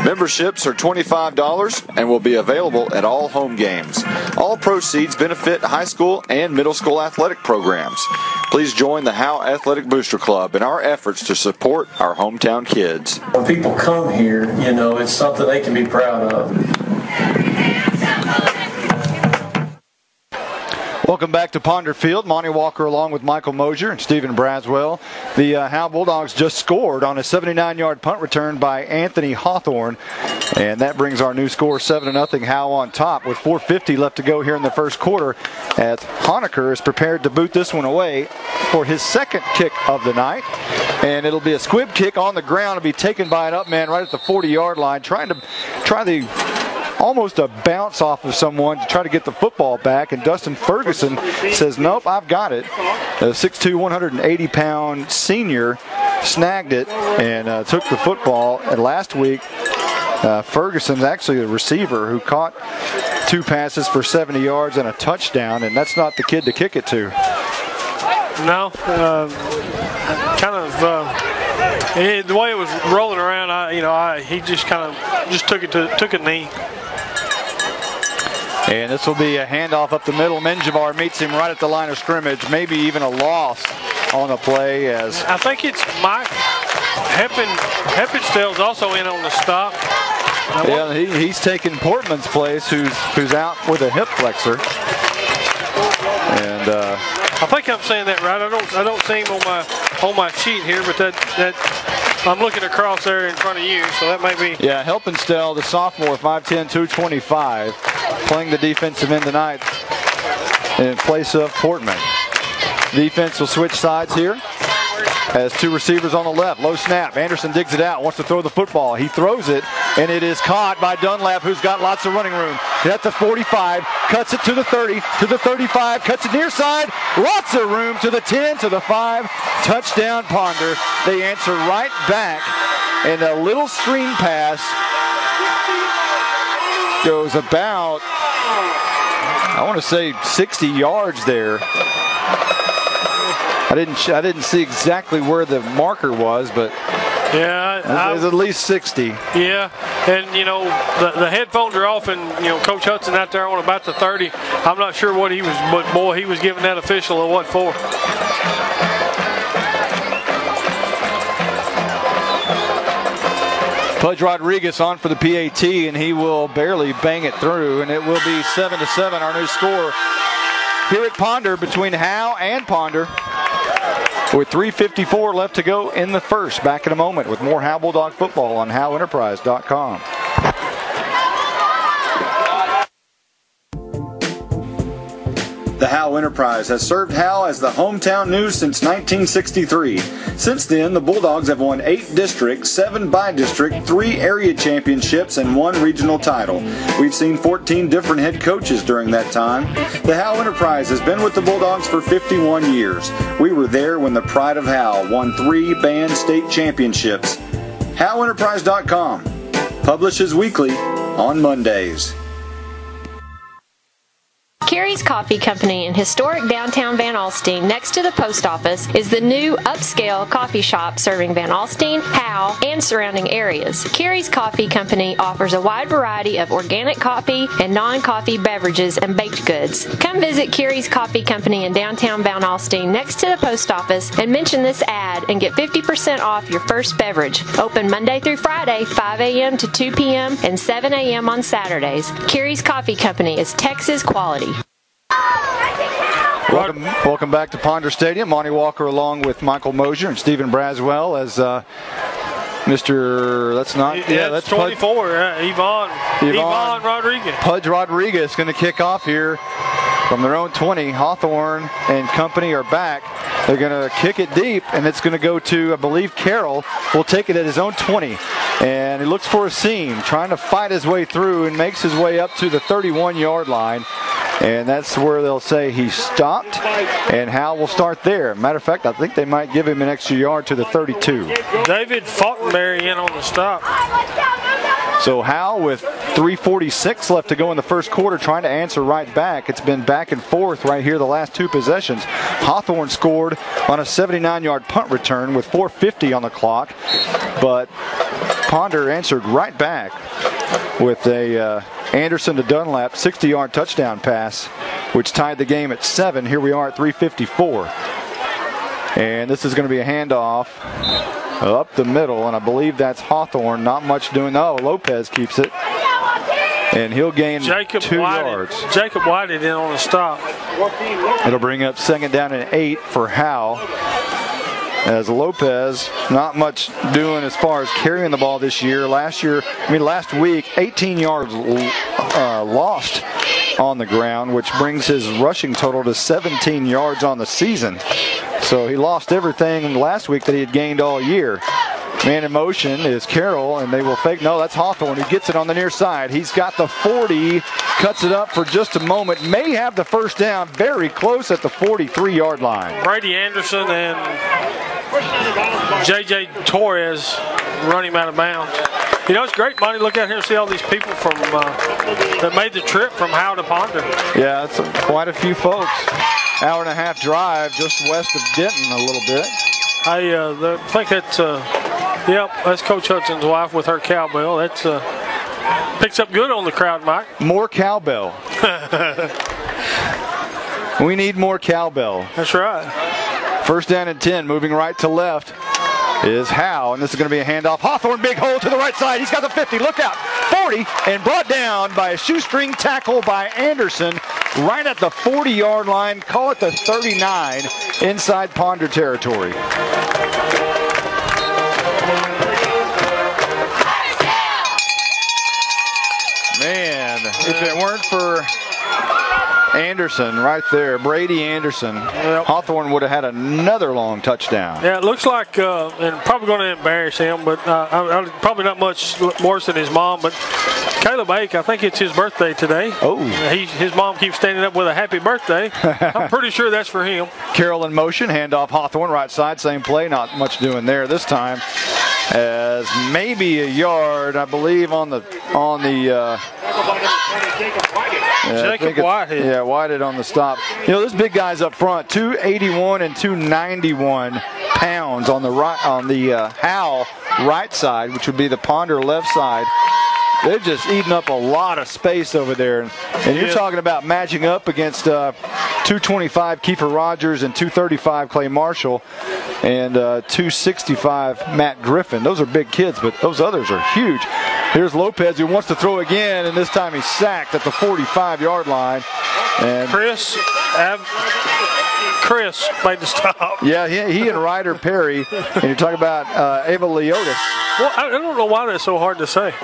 [SPEAKER 8] Memberships are $25 and will be available at all home games. All proceeds benefit high school and middle school athletic programs. Please join the Howe Athletic Booster Club in our efforts to support our hometown kids.
[SPEAKER 4] When people come here, you know, it's something they can be proud of.
[SPEAKER 1] Welcome back to Ponder Field. Monty Walker along with Michael Mosier and Stephen Braswell. The Howe Bulldogs just scored on a 79-yard punt return by Anthony Hawthorne. And that brings our new score 7-0. Howe on top with 4:50 left to go here in the first quarter as Honecker is prepared to boot this one away for his second kick of the night. And it'll be a squib kick on the ground. It'll be taken by an up man right at the 40-yard line, trying to almost a bounce off of someone to try to get the football back. And Dustin Ferguson says, nope, I've got it. The 6'2", 180-pound senior snagged it and took the football. And last week, Ferguson's actually a receiver who caught 2 passes for 70 yards and a touchdown, and that's not the kid to kick it to.
[SPEAKER 2] No, the way it was rolling around, he just took a knee.
[SPEAKER 1] And this will be a handoff up the middle. Menjivar meets him right at the line of scrimmage, maybe even a loss on the play. As
[SPEAKER 2] I think it's Mike Heppenstell's also in on the stop.
[SPEAKER 1] Yeah, he's taking Portman's place, who's out with a hip flexor. And
[SPEAKER 2] I think I'm saying that right. I don't see him on my sheet here, but that I'm looking across there in front of you, so that may be.
[SPEAKER 1] Yeah, Helpenstell, the sophomore, 5'10", 225, playing the defensive end tonight in place of Portman. Defense will switch sides here. Has 2 receivers on the left. Low snap. Anderson digs it out. Wants to throw the football. He throws it, and it is caught by Dunlap, who's got lots of running room. At the 45, cuts it to the 30, to the 35, cuts it near side. Lots of room to the 10, to the 5. Touchdown Ponder. They answer right back, and a little screen pass goes about, I want to say 60 yards there. I didn't see exactly where the marker was, but
[SPEAKER 2] yeah,
[SPEAKER 1] it was at least 60.
[SPEAKER 2] Yeah, and the headphones are off, and Coach Hudson out there on about the 30. I'm not sure what he was, but boy, he was giving that official a what for.
[SPEAKER 1] Pudge Rodriguez on for the PAT, and he will barely bang it through, and it will be 7-7, our new score here at Ponder between Howe and Ponder. With 3:54 left to go in the first. Back in a moment with more Howe Bulldog football on HoweEnterprise.com.
[SPEAKER 7] The Howe Enterprise has served Howe as the hometown news since 1963. Since then, the Bulldogs have won 8 district, 7 by-district, 3 area championships, and 1 regional title. We've seen 14 different head coaches during that time. The Howe Enterprise has been with the Bulldogs for 51 years. We were there when the Pride of Howe won 3 band state championships. HoweEnterprise.com publishes weekly on Mondays.
[SPEAKER 12] Carrie's Coffee Company in historic downtown Van Alstyne, next to the post office, is the new upscale coffee shop serving Van Alstyne, Howe, and surrounding areas. Carrie's Coffee Company offers a wide variety of organic coffee and non-coffee beverages and baked goods. Come visit Carrie's Coffee Company in downtown Van Alstyne, next to the post office, and mention this ad and get 50% off your first beverage. Open Monday through Friday, 5 a.m. to 2 p.m. and 7 a.m. on Saturdays. Carrie's Coffee Company is Texas quality.
[SPEAKER 1] Welcome back to Ponder Stadium. Monty Walker along with Michael Mosier and Stephen Braswell as Mr. That's
[SPEAKER 2] 24. Yvonne Rodriguez.
[SPEAKER 1] Pudge Rodriguez going to kick off here from their own 20. Hawthorne and company are back. They're going to kick it deep, and it's going to go to, I believe, Carroll will take it at his own 20. And he looks for a seam, trying to fight his way through and makes his way up to the 31-yard line. And that's where they'll say he stopped, and Howe will start there. Matter of fact, I think they might give him an extra yard to the 32.
[SPEAKER 2] David Falkenberry in on the stop.
[SPEAKER 1] So Howe with 3:46 left to go in the first quarter, trying to answer right back. It's been back and forth right here the last 2 possessions. Hawthorne scored on a 79-yard punt return with 4:50 on the clock, but Ponder answered right back with a Anderson to Dunlap 60-yard touchdown pass, which tied the game at 7. Here we are at 3:54. And this is going to be a handoff up the middle, and I believe that's Hawthorne. Not much doing. Oh, Lopez keeps it. And he'll gain 2 yards.
[SPEAKER 2] Jacob Whited in on the stop.
[SPEAKER 1] It'll bring up 2nd down and 8 for Howe. As Lopez, not much doing as far as carrying the ball this year. Last week, 18 yards lost on the ground, which brings his rushing total to 17 yards on the season. So he lost everything last week that he had gained all year. Man in motion is Carroll, and they will fake. No, that's Hawthorne who gets it on the near side. He's got the 40, cuts it up for just a moment, may have the first down, very close at the 43-yard line.
[SPEAKER 2] Brady Anderson and J.J. Torres run him out of bounds. You know, it's great, Monty. Look out here and see all these people from that made the trip from Howe to Ponder.
[SPEAKER 1] Yeah, it's quite a few folks. Hour and a half drive just west of Denton a little bit.
[SPEAKER 2] I think that's, yep, that's Coach Hudson's wife with her cowbell. That's picks up good on the crowd, Mike.
[SPEAKER 1] More cowbell. We need more cowbell.
[SPEAKER 2] That's right.
[SPEAKER 1] First down and 10, moving right to left is Howe, and this is going to be a handoff. Hawthorne, big hole to the right side. He's got the 50. Look out. 40, and brought down by a shoestring tackle by Anderson right at the 40-yard line. Call it the 39 inside Ponder territory. Man, if it weren't for Anderson right there, Brady Anderson,
[SPEAKER 2] yep,
[SPEAKER 1] Hawthorne would have had another long touchdown.
[SPEAKER 2] Yeah, it looks like, and probably going to embarrass him, but probably not much worse than his mom, but Caleb Ake, I think it's his birthday today.
[SPEAKER 1] Oh.
[SPEAKER 2] His mom keeps standing up with a happy birthday. I'm pretty sure that's for him.
[SPEAKER 1] Carroll in motion, handoff Hawthorne, right side, same play, not much doing there this time. As maybe a yard, I believe, on the
[SPEAKER 2] Jacob Whitehead.
[SPEAKER 1] Yeah, Whitehead on the stop. You know, those big guys up front, 281 and 291 pounds on the right, on the Howe right side, which would be the Ponder left side. They've just eaten up a lot of space over there. And you're talking about matching up against 225 Kiefer Rogers and 235 Clay Marshall and 265 Matt Griffin. Those are big kids, but those others are huge. Here's Lopez, who wants to throw again, and this time he's sacked at the 45-yard line. And
[SPEAKER 2] Chris made the stop.
[SPEAKER 1] Yeah, he and Ryder Perry, and you're talking about Ava Leotis.
[SPEAKER 2] Well, I don't know why that's so hard to say.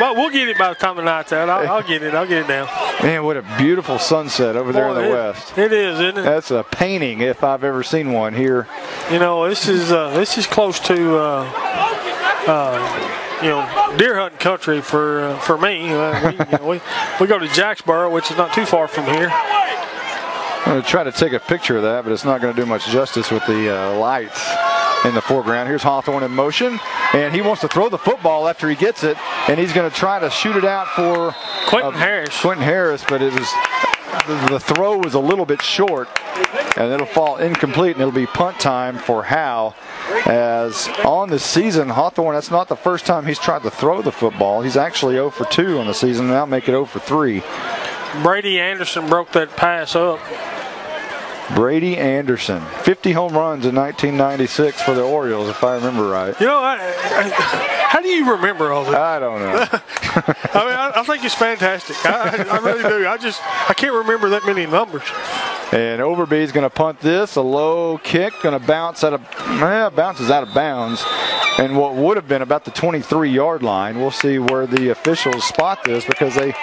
[SPEAKER 2] but we'll get it by the time the night's out. I'll get it. I'll get it down.
[SPEAKER 1] Man, what a beautiful sunset over there in the west.
[SPEAKER 2] It is, isn't it?
[SPEAKER 1] That's a painting if I've ever seen one here.
[SPEAKER 2] You know, this is close to deer hunting country for me. We go to Jacksboro, which is not too far from here.
[SPEAKER 1] I'm going to try to take a picture of that, but it's not going to do much justice with the lights in the foreground. Here's Hawthorne in motion, and he wants to throw the football after he gets it, and he's going to try to shoot it out for
[SPEAKER 2] Quentin Harris,
[SPEAKER 1] but the throw was a little bit short, and it'll fall incomplete, and it'll be punt time for Howe. As on the season, Hawthorne, that's not the first time he's tried to throw the football. He's actually 0 for 2 on the season, and that'll make it 0 for 3.
[SPEAKER 2] Brady Anderson broke that pass up.
[SPEAKER 1] Brady Anderson, 50 home runs in 1996 for the Orioles, if I remember right.
[SPEAKER 2] You know, how do you remember all that?
[SPEAKER 1] I don't know.
[SPEAKER 2] I think it's fantastic. I really do. I can't remember that many numbers.
[SPEAKER 1] And Overby's going to punt this. A low kick, going to bounces out of bounds. And what would have been about the 23-yard line. We'll see where the officials spot this, because they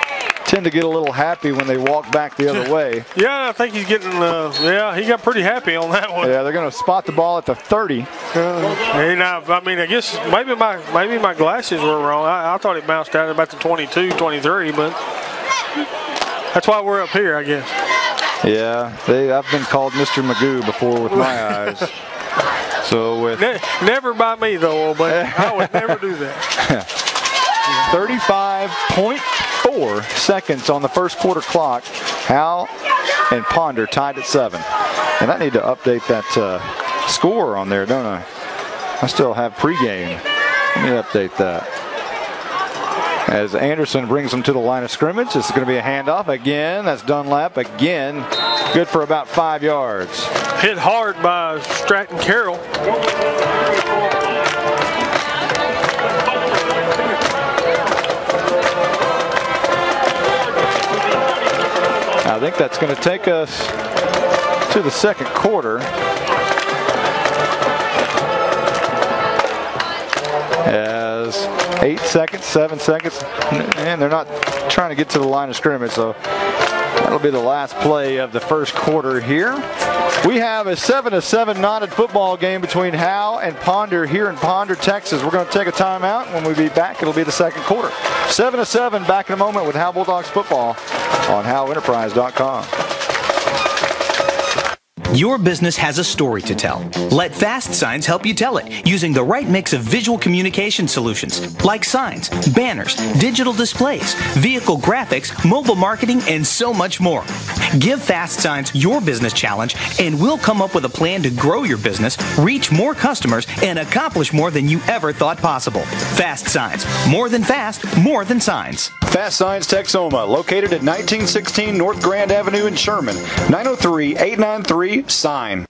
[SPEAKER 1] tend to get a little happy when they walk back the other way.
[SPEAKER 2] Yeah, I think he's getting, he got pretty happy on that one.
[SPEAKER 1] Yeah, they're going to spot the ball at the 30.
[SPEAKER 2] I guess maybe my glasses were wrong. I thought it bounced out at about the 22, 23, but that's why we're up here, I guess.
[SPEAKER 1] Yeah, I've been called Mr. Magoo before with my eyes. So with
[SPEAKER 2] never by me though, old buddy. I would never do that.
[SPEAKER 1] 35.4 seconds on the first quarter clock. Howe and Ponder tied at 7. And I need to update that score on there, don't I? I still have pregame. Let me update that. As Anderson brings them to the line of scrimmage, this is going to be a handoff again. That's Dunlap again. Good for about 5 yards.
[SPEAKER 2] Hit hard by Stratton Carroll.
[SPEAKER 1] I think that's going to take us to the second quarter. As 8 seconds, 7 seconds, and they're not trying to get to the line of scrimmage, so that'll be the last play of the first quarter here. We have a 7-7 knotted football game between Howe and Ponder here in Ponder, Texas. We're going to take a timeout. When we be back, it'll be the second quarter. 7-7, back in a moment with Howe Bulldogs football on HoweEnterprise.com.
[SPEAKER 13] Your business has a story to tell. Let Fast Signs help you tell it using the right mix of visual communication solutions like signs, banners, digital displays, vehicle graphics, mobile marketing, and so much more. Give Fast Signs your business challenge and we'll come up with a plan to grow your business, reach more customers, and accomplish more than you ever thought possible. Fast Signs. More than fast, more than signs.
[SPEAKER 7] Fast Signs Texoma, located at 1916 North Grand Avenue in Sherman. 903-893-SIGN.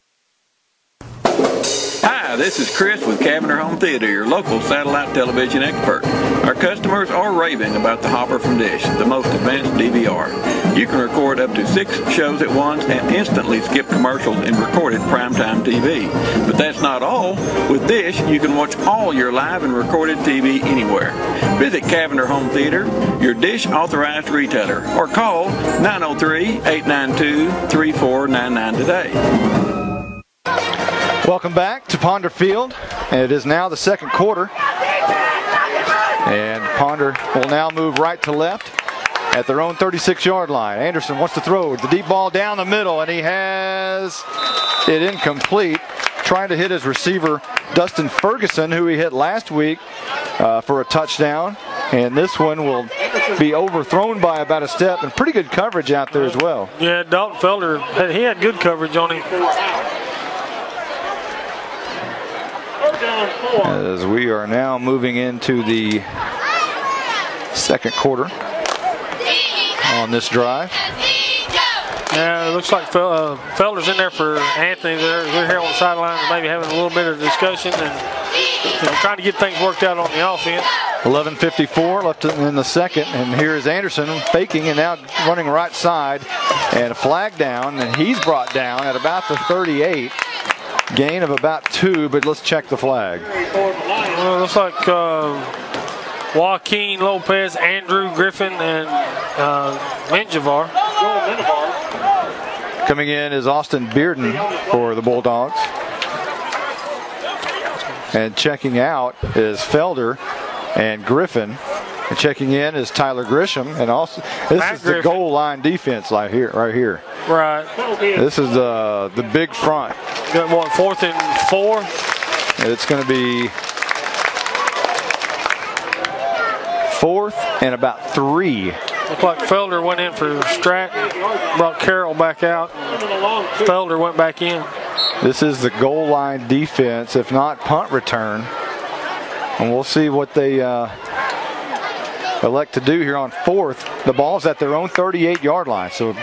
[SPEAKER 6] Hi, this is Chris with Cavender Home Theater, your local satellite television expert. Our customers are raving about the Hopper from Dish, the most advanced DVR. You can record up to 6 shows at once and instantly skip commercials in recorded primetime TV. But that's not all. With Dish, you can watch all your live and recorded TV anywhere. Visit Cavender Home Theater, your Dish authorized retailer, or call 903-892-3499 today.
[SPEAKER 1] Welcome back to Ponder Field, and it is now the second quarter. And Ponder will now move right to left at their own 36-yard line. Anderson wants to throw the deep ball down the middle, and he has it incomplete. Trying to hit his receiver, Dustin Ferguson, who he hit last week for a touchdown. And this one will be overthrown by about a step, and pretty good coverage out there as well.
[SPEAKER 2] Yeah, Dalton Felder, he had good coverage on him.
[SPEAKER 1] As we are now moving into the second quarter on this drive.
[SPEAKER 2] Yeah, it looks like Felder's in there for Anthony. They're here on the sidelines, maybe having a little bit of discussion and trying to get things worked out on the offense.
[SPEAKER 1] 11:54 left in the second, and here is Anderson faking and now running right side, and a flag down, and he's brought down at about the 38. Gain of about 2, but let's check the flag.
[SPEAKER 2] Well, it looks like Joaquin Lopez, Andrew Griffin, and Menjivar.
[SPEAKER 1] Coming in is Austin Bearden for the Bulldogs. And checking out is Felder and Griffin. And checking in is Tyler Grisham. And also, this is the goal line defense right here.
[SPEAKER 2] Right.
[SPEAKER 1] This is the big front.
[SPEAKER 2] Got what, 4th and 4?
[SPEAKER 1] It's going to be 4th and about 3.
[SPEAKER 2] Looked like Felder went in for Stratton, brought Carroll back out. Felder went back in.
[SPEAKER 1] This is the goal line defense, if not punt return. And we'll see what they elect to do here on 4th. The ball's at their own 38-yard line. So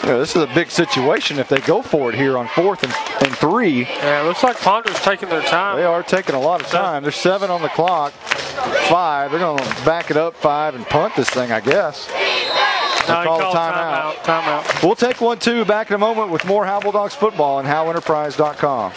[SPEAKER 1] this is a big situation if they go for it here on 4th and 3.
[SPEAKER 2] Yeah, it looks like Ponder's taking their time.
[SPEAKER 1] They are taking a lot of time. There's 7 on the clock. 5. They're going to back it up 5 and punt this thing, I guess.
[SPEAKER 2] No, he called timeout.
[SPEAKER 1] We'll take 1-2 back in a moment with more Howe Bulldogs football on HoweEnterprise.com.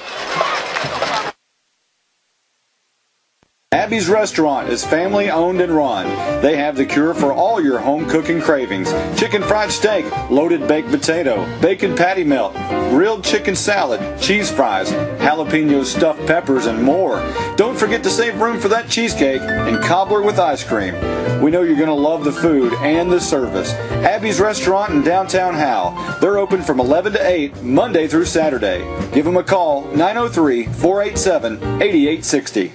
[SPEAKER 7] Abby's Restaurant is family owned and run. They have the cure for all your home cooking cravings. Chicken fried steak, loaded baked potato, bacon patty melt, grilled chicken salad, cheese fries, jalapeno stuffed peppers, and more. Don't forget to save room for that cheesecake and cobbler with ice cream. We know you're going to love the food and the service. Abby's Restaurant in downtown Howe. They're open from 11 to 8, Monday through Saturday. Give them a call, 903-487-8860.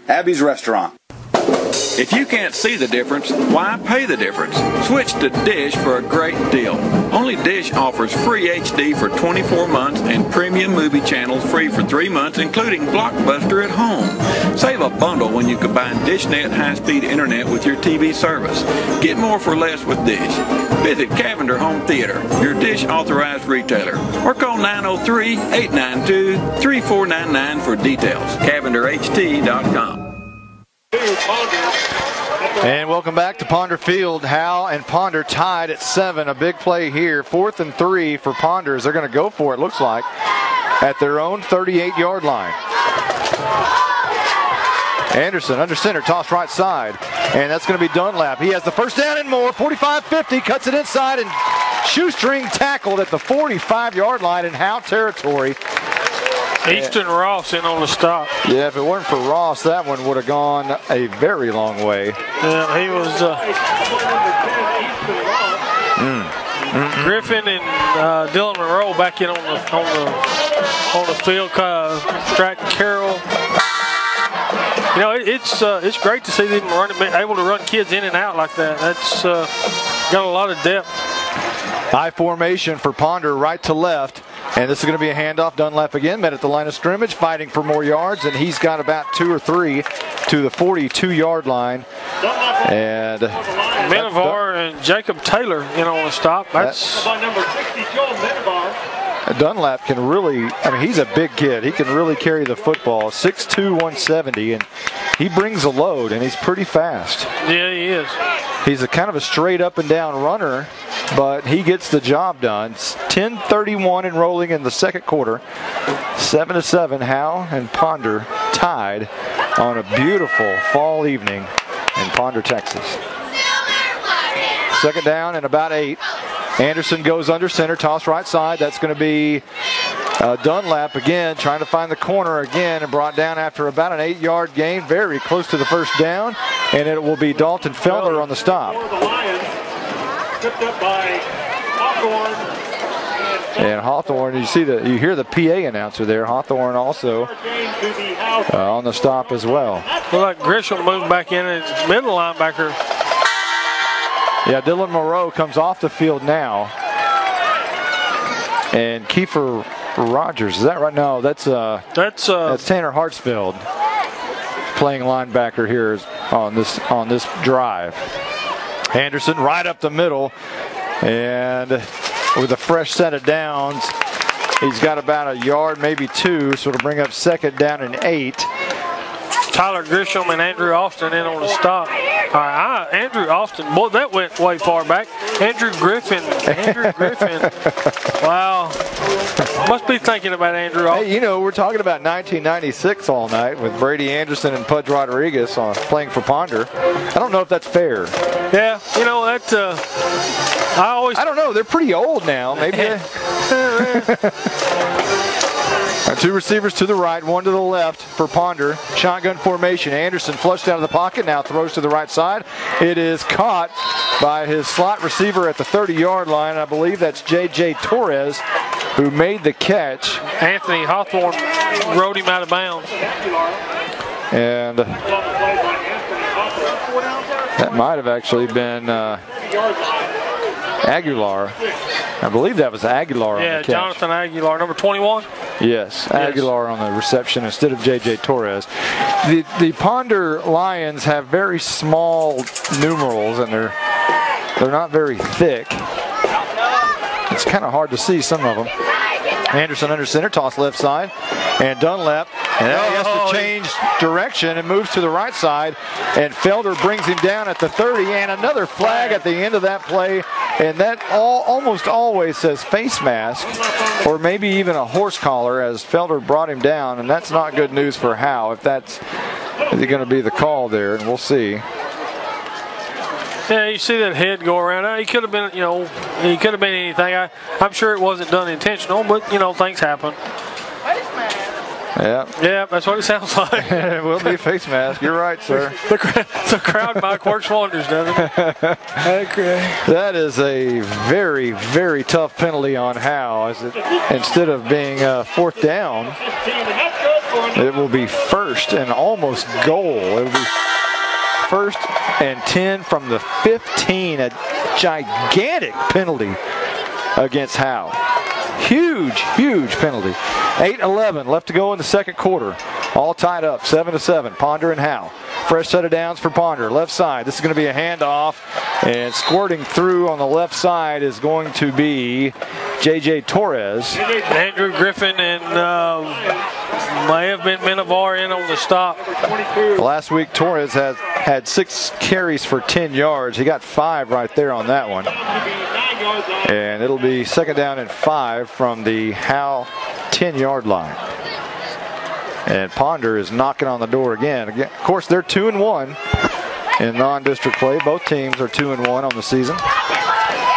[SPEAKER 7] Abby's Restaurant.
[SPEAKER 6] If you can't see the difference, why pay the difference? Switch to Dish for a great deal. Only Dish offers free HD for 24 months and premium movie channels free for 3 months, including Blockbuster at home. Save a bundle when you combine DishNet high-speed internet with your TV service. Get more for less with Dish. Visit Cavender Home Theater, your Dish authorized retailer, or call 903-892-3499 for details. CavenderHT.com.
[SPEAKER 1] And welcome back to Ponder Field. Howe and Ponder tied at 7. A big play here. 4th and 3 for Ponders. They're going to go for it, looks like, at their own 38-yard line. Anderson under center, toss right side, and that's going to be Dunlap. He has the first down and more, 45-50, cuts it inside, and shoestring tackled at the 45-yard line in Howe territory.
[SPEAKER 2] Easton Ross in on the stop.
[SPEAKER 1] Yeah, if it weren't for Ross, that one would have gone a very long way.
[SPEAKER 2] Yeah, he was Griffin and Dylan Monroe back in on the field, distracting Carroll. You know, it's great to see them able to run kids in and out like that. That's got a lot of depth.
[SPEAKER 1] High formation for Ponder, right to left. And this is going to be a handoff. Dunlap again, met at the line of scrimmage, fighting for more yards, and he's got about 2 or 3 to the 42-yard line. And
[SPEAKER 2] Minivar and Jacob Taylor in on the stop. That's
[SPEAKER 11] number 60, Joel Minivar.
[SPEAKER 1] Dunlap can really, I mean, he's a big kid. He can really carry the football. 6'2", 170, and he brings a load, and he's pretty fast.
[SPEAKER 2] Yeah, he is.
[SPEAKER 1] He's a kind of a straight up and down runner, but he gets the job done. It's 10:31 and rolling in the second quarter. 7-7, Howe and Ponder tied on a beautiful fall evening in Ponder, Texas. Second down and about 8. Anderson goes under center, toss right side. That's going to be Dunlap again, trying to find the corner again, and brought down after about an 8-yard gain, very close to the first down, and it will be Dalton Felder on the stop.
[SPEAKER 11] Tripped up by Hawthorne.
[SPEAKER 1] And Hawthorne, you hear the PA announcer there. Hawthorne also on the stop as well.
[SPEAKER 2] Looks like Grisham moved back in as middle linebacker.
[SPEAKER 1] Yeah, Dylan Moreau comes off the field now. And Kiefer Rogers, is that right? No, that's Tanner Hartsfield playing linebacker here on this drive. Anderson right up the middle, and with a fresh set of downs, he's got about a yard, maybe 2, so it'll bring up second down and 8.
[SPEAKER 2] Tyler Grisham and Andrew Austin in on the stop. All right, Andrew Austin, boy, that went way far back. Andrew Griffin. Wow. Must be thinking about Andrew Austin.
[SPEAKER 1] Hey, you know, we're talking about 1996 all night with Brady Anderson and Pudge Rodriguez playing for Ponder. I don't know if that's fair.
[SPEAKER 2] Yeah, you know, that's, I
[SPEAKER 1] don't know, they're pretty old now. Maybe. Our 2 receivers to the right, 1 to the left for Ponder. Shotgun formation. Anderson flushed out of the pocket, now throws to the right side. It is caught by his slot receiver at the 30-yard line. I believe that's J.J. Torres who made the catch.
[SPEAKER 2] Anthony Hawthorne rode him out of bounds.
[SPEAKER 1] And that might have actually been Aguilar. I believe that was Aguilar on the catch.
[SPEAKER 2] Yeah, Jonathan Aguilar, number 21.
[SPEAKER 1] Yes, Aguilar on the reception instead of J.J. Torres. The Ponder Lions have very small numerals, and they're not very thick. It's kind of hard to see some of them. Anderson under center, toss left side, and Dunlap. And now he has to change direction and moves to the right side, and Felder brings him down at the 30, and another flag at the end of that play, and that almost always says face mask or maybe even a horse collar as Felder brought him down, and that's not good news for Howe if that's going to be the call there, and we'll see.
[SPEAKER 2] Yeah, you see that head go around. He could have been, he could have been anything. I'm sure it wasn't done intentional, but, things happen.
[SPEAKER 1] Yeah.
[SPEAKER 2] Yeah, that's what it sounds like.
[SPEAKER 1] It will be a face mask. You're right, sir.
[SPEAKER 2] The crowd mic works wonders, doesn't it?
[SPEAKER 1] That is a very, very tough penalty on Howe. Instead of being fourth down, it will be first and almost goal. It will be first and 10 from the 15. A gigantic penalty against Howe. Huge, huge penalty. 8:11 left to go in the second quarter. All tied up, 7-7. Ponder and Howe. Fresh set of downs for Ponder. Left side. This is going to be a handoff. And squirting through on the left side is going to be J.J. Torres.
[SPEAKER 2] Andrew Griffin and may have been Minivar in on the stop.
[SPEAKER 1] Last week, Torres had 6 carries for 10 yards. He got 5 right there on that one. And it'll be second down and 5 from the Howe 10-yard line. And Ponder is knocking on the door again. Of course, they're 2-1 in non-district play. Both teams are 2-1 on the season.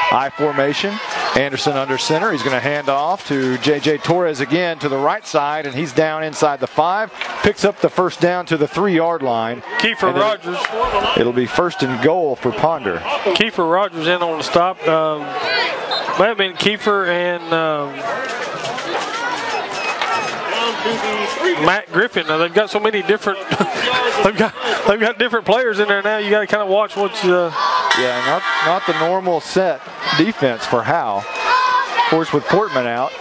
[SPEAKER 1] I formation. Anderson under center. He's going to hand off to J.J. Torres again to the right side, and he's down inside the 5. Picks up the first down to the 3-yard line.
[SPEAKER 2] Kiefer Rogers.
[SPEAKER 1] It'll be first and goal for Ponder.
[SPEAKER 2] Kiefer Rogers in on the stop. Might have been Kiefer and Matt Griffin. Now they've got so many different. they've got different players in there now. You got to kind of watch what's.
[SPEAKER 1] Yeah, not the normal set defense for Howe. Of course, with Portman out.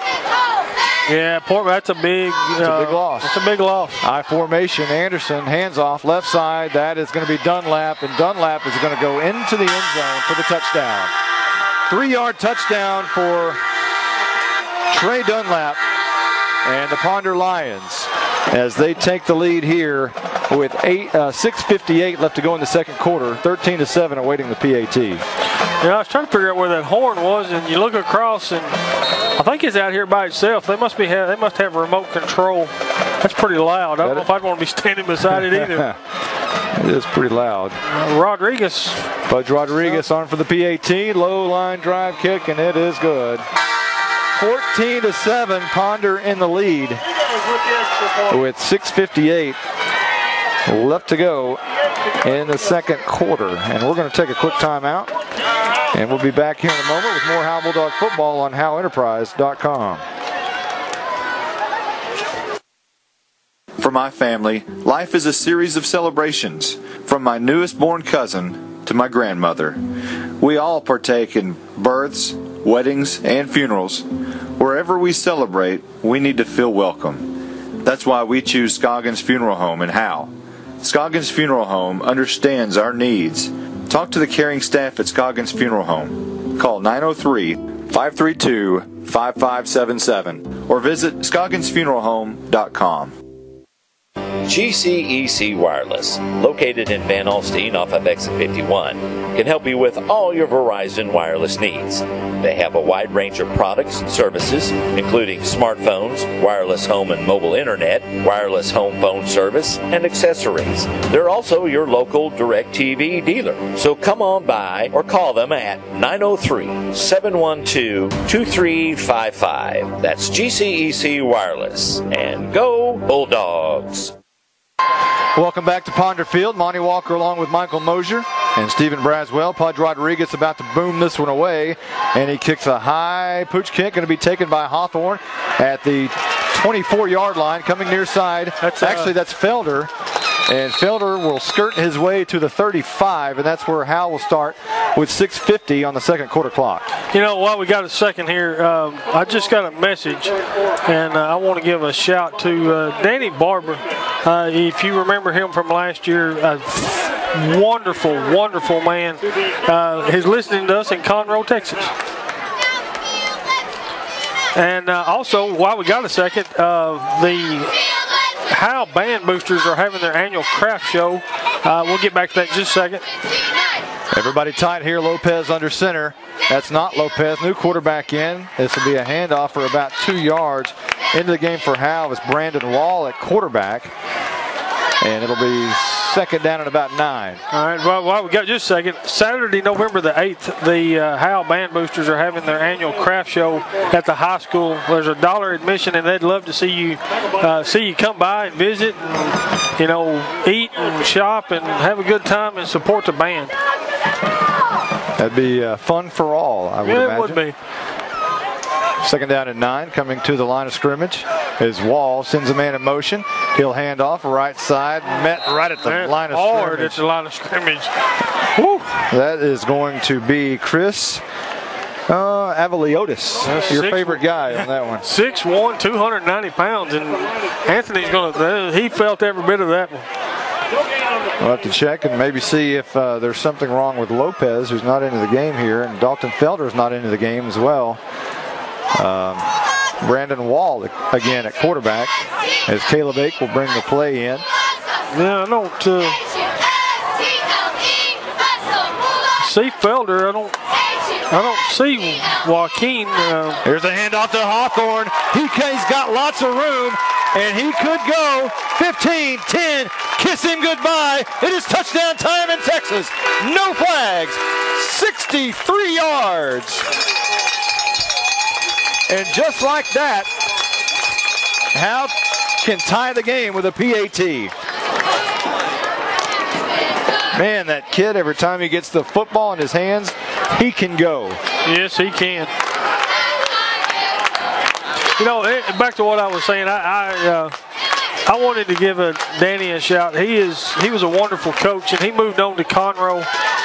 [SPEAKER 2] Yeah, Portman. That's a big
[SPEAKER 1] loss.
[SPEAKER 2] It's a big loss.
[SPEAKER 1] I formation. Anderson hands off left side. That is going to be Dunlap, and Dunlap is going to go into the end zone for the touchdown. 3-yard touchdown for Trey Dunlap and the Ponder Lions as they take the lead here with 6:58 left to go in the second quarter. 13-7 awaiting the PAT.
[SPEAKER 2] Yeah, I was trying to figure out where that horn was, and you look across, and I think it's out here by itself. They must have remote control. That's pretty loud. I don't know if I'd want to be standing beside it either.
[SPEAKER 1] It is pretty loud.
[SPEAKER 2] Rodriguez.
[SPEAKER 1] Fudge Rodriguez on for the PAT. Low line drive kick, and it is good. 14-7, Ponder in the lead with 6:58 left to go in the second quarter. And we're going to take a quick timeout, and we'll be back here in a moment with more Howe Bulldog football on HoweEnterprise.com.
[SPEAKER 8] For my family, life is a series of celebrations, from my newest born cousin to my grandmother. We all partake in births, weddings, and funerals. Wherever we celebrate, we need to feel welcome. That's why we choose Scoggins Funeral Home in Howe. Scoggins Funeral Home understands our needs. Talk to the caring staff at Scoggins Funeral Home. Call 903-532-5577 or visit ScogginsFuneralHome.com.
[SPEAKER 3] GCEC Wireless, located in Van Alstyne off of Exit 51, can help you with all your Verizon wireless needs. They have a wide range of products and services, including smartphones, wireless home and mobile internet, wireless home phone service, and accessories. They're also your local DirecTV dealer. So come on by or call them at 903-712-2355. That's GCEC Wireless. And go Bulldogs!
[SPEAKER 1] Welcome back to Ponder Field. Monty Walker along with Michael Mosier and Stephen Braswell. Pudge Rodriguez about to boom this one away, and he kicks a high pooch kick, going to be taken by Hawthorne at the 24-yard line, coming near side. That's Felder, and Felder will skirt his way to the 35, and that's where Howe will start with 6:50 on the second quarter clock.
[SPEAKER 2] You know, while we got a second here, I just got a message, and I want to give a shout to Danny Barber. If you remember him from last year, a wonderful, wonderful man. He's listening to us in Conroe, Texas. And also, while we got a second, the Howe Band Boosters are having their annual craft show. We'll get back to that in just a second.
[SPEAKER 1] Everybody tight here. Lopez under center. That's not Lopez. New quarterback in. This will be a handoff for about 2 yards. Into the game for Howe is Brandon Wall at quarterback. And it'll be second down at about 9.
[SPEAKER 2] All right, well, we got just a second. Saturday, November the 8th, the Howe Band Boosters are having their annual craft show at the high school. There's $1 admission, and they'd love to see you come by and visit and, you know, eat and shop and have a good time and support the band.
[SPEAKER 1] That'd be fun for all, I would imagine.
[SPEAKER 2] It would be.
[SPEAKER 1] Second down at 9, coming to the line of scrimmage is Wall, sends a man in motion. He'll hand off right side, met right at the line of scrimmage.
[SPEAKER 2] Hard at the line of scrimmage. Woo.
[SPEAKER 1] That is going to be Chris Avaliotis, your favorite guy on that one.
[SPEAKER 2] 6'1", 290 pounds, and Anthony's he felt every bit of that one.
[SPEAKER 1] We'll have to check and maybe see if there's something wrong with Lopez, who's not into the game here, and Dalton Felder's not into the game as well. Brandon Wall again at quarterback as Caleb Ake will bring the play in.
[SPEAKER 2] Yeah, I don't see Felder. I don't see Joaquin.
[SPEAKER 1] Here's a handoff to Hawthorne. He's got lots of room, and he could go 15, 10, kiss him goodbye. It is touchdown time in Texas. No flags, 63 yards. And just like that, Howe can tie the game with a PAT. Man, that kid, every time he gets the football in his hands, he can go.
[SPEAKER 2] Yes, he can. You know, back to what I was saying, I wanted to give Danny a shout. He was a wonderful coach, and he moved on to Conroe.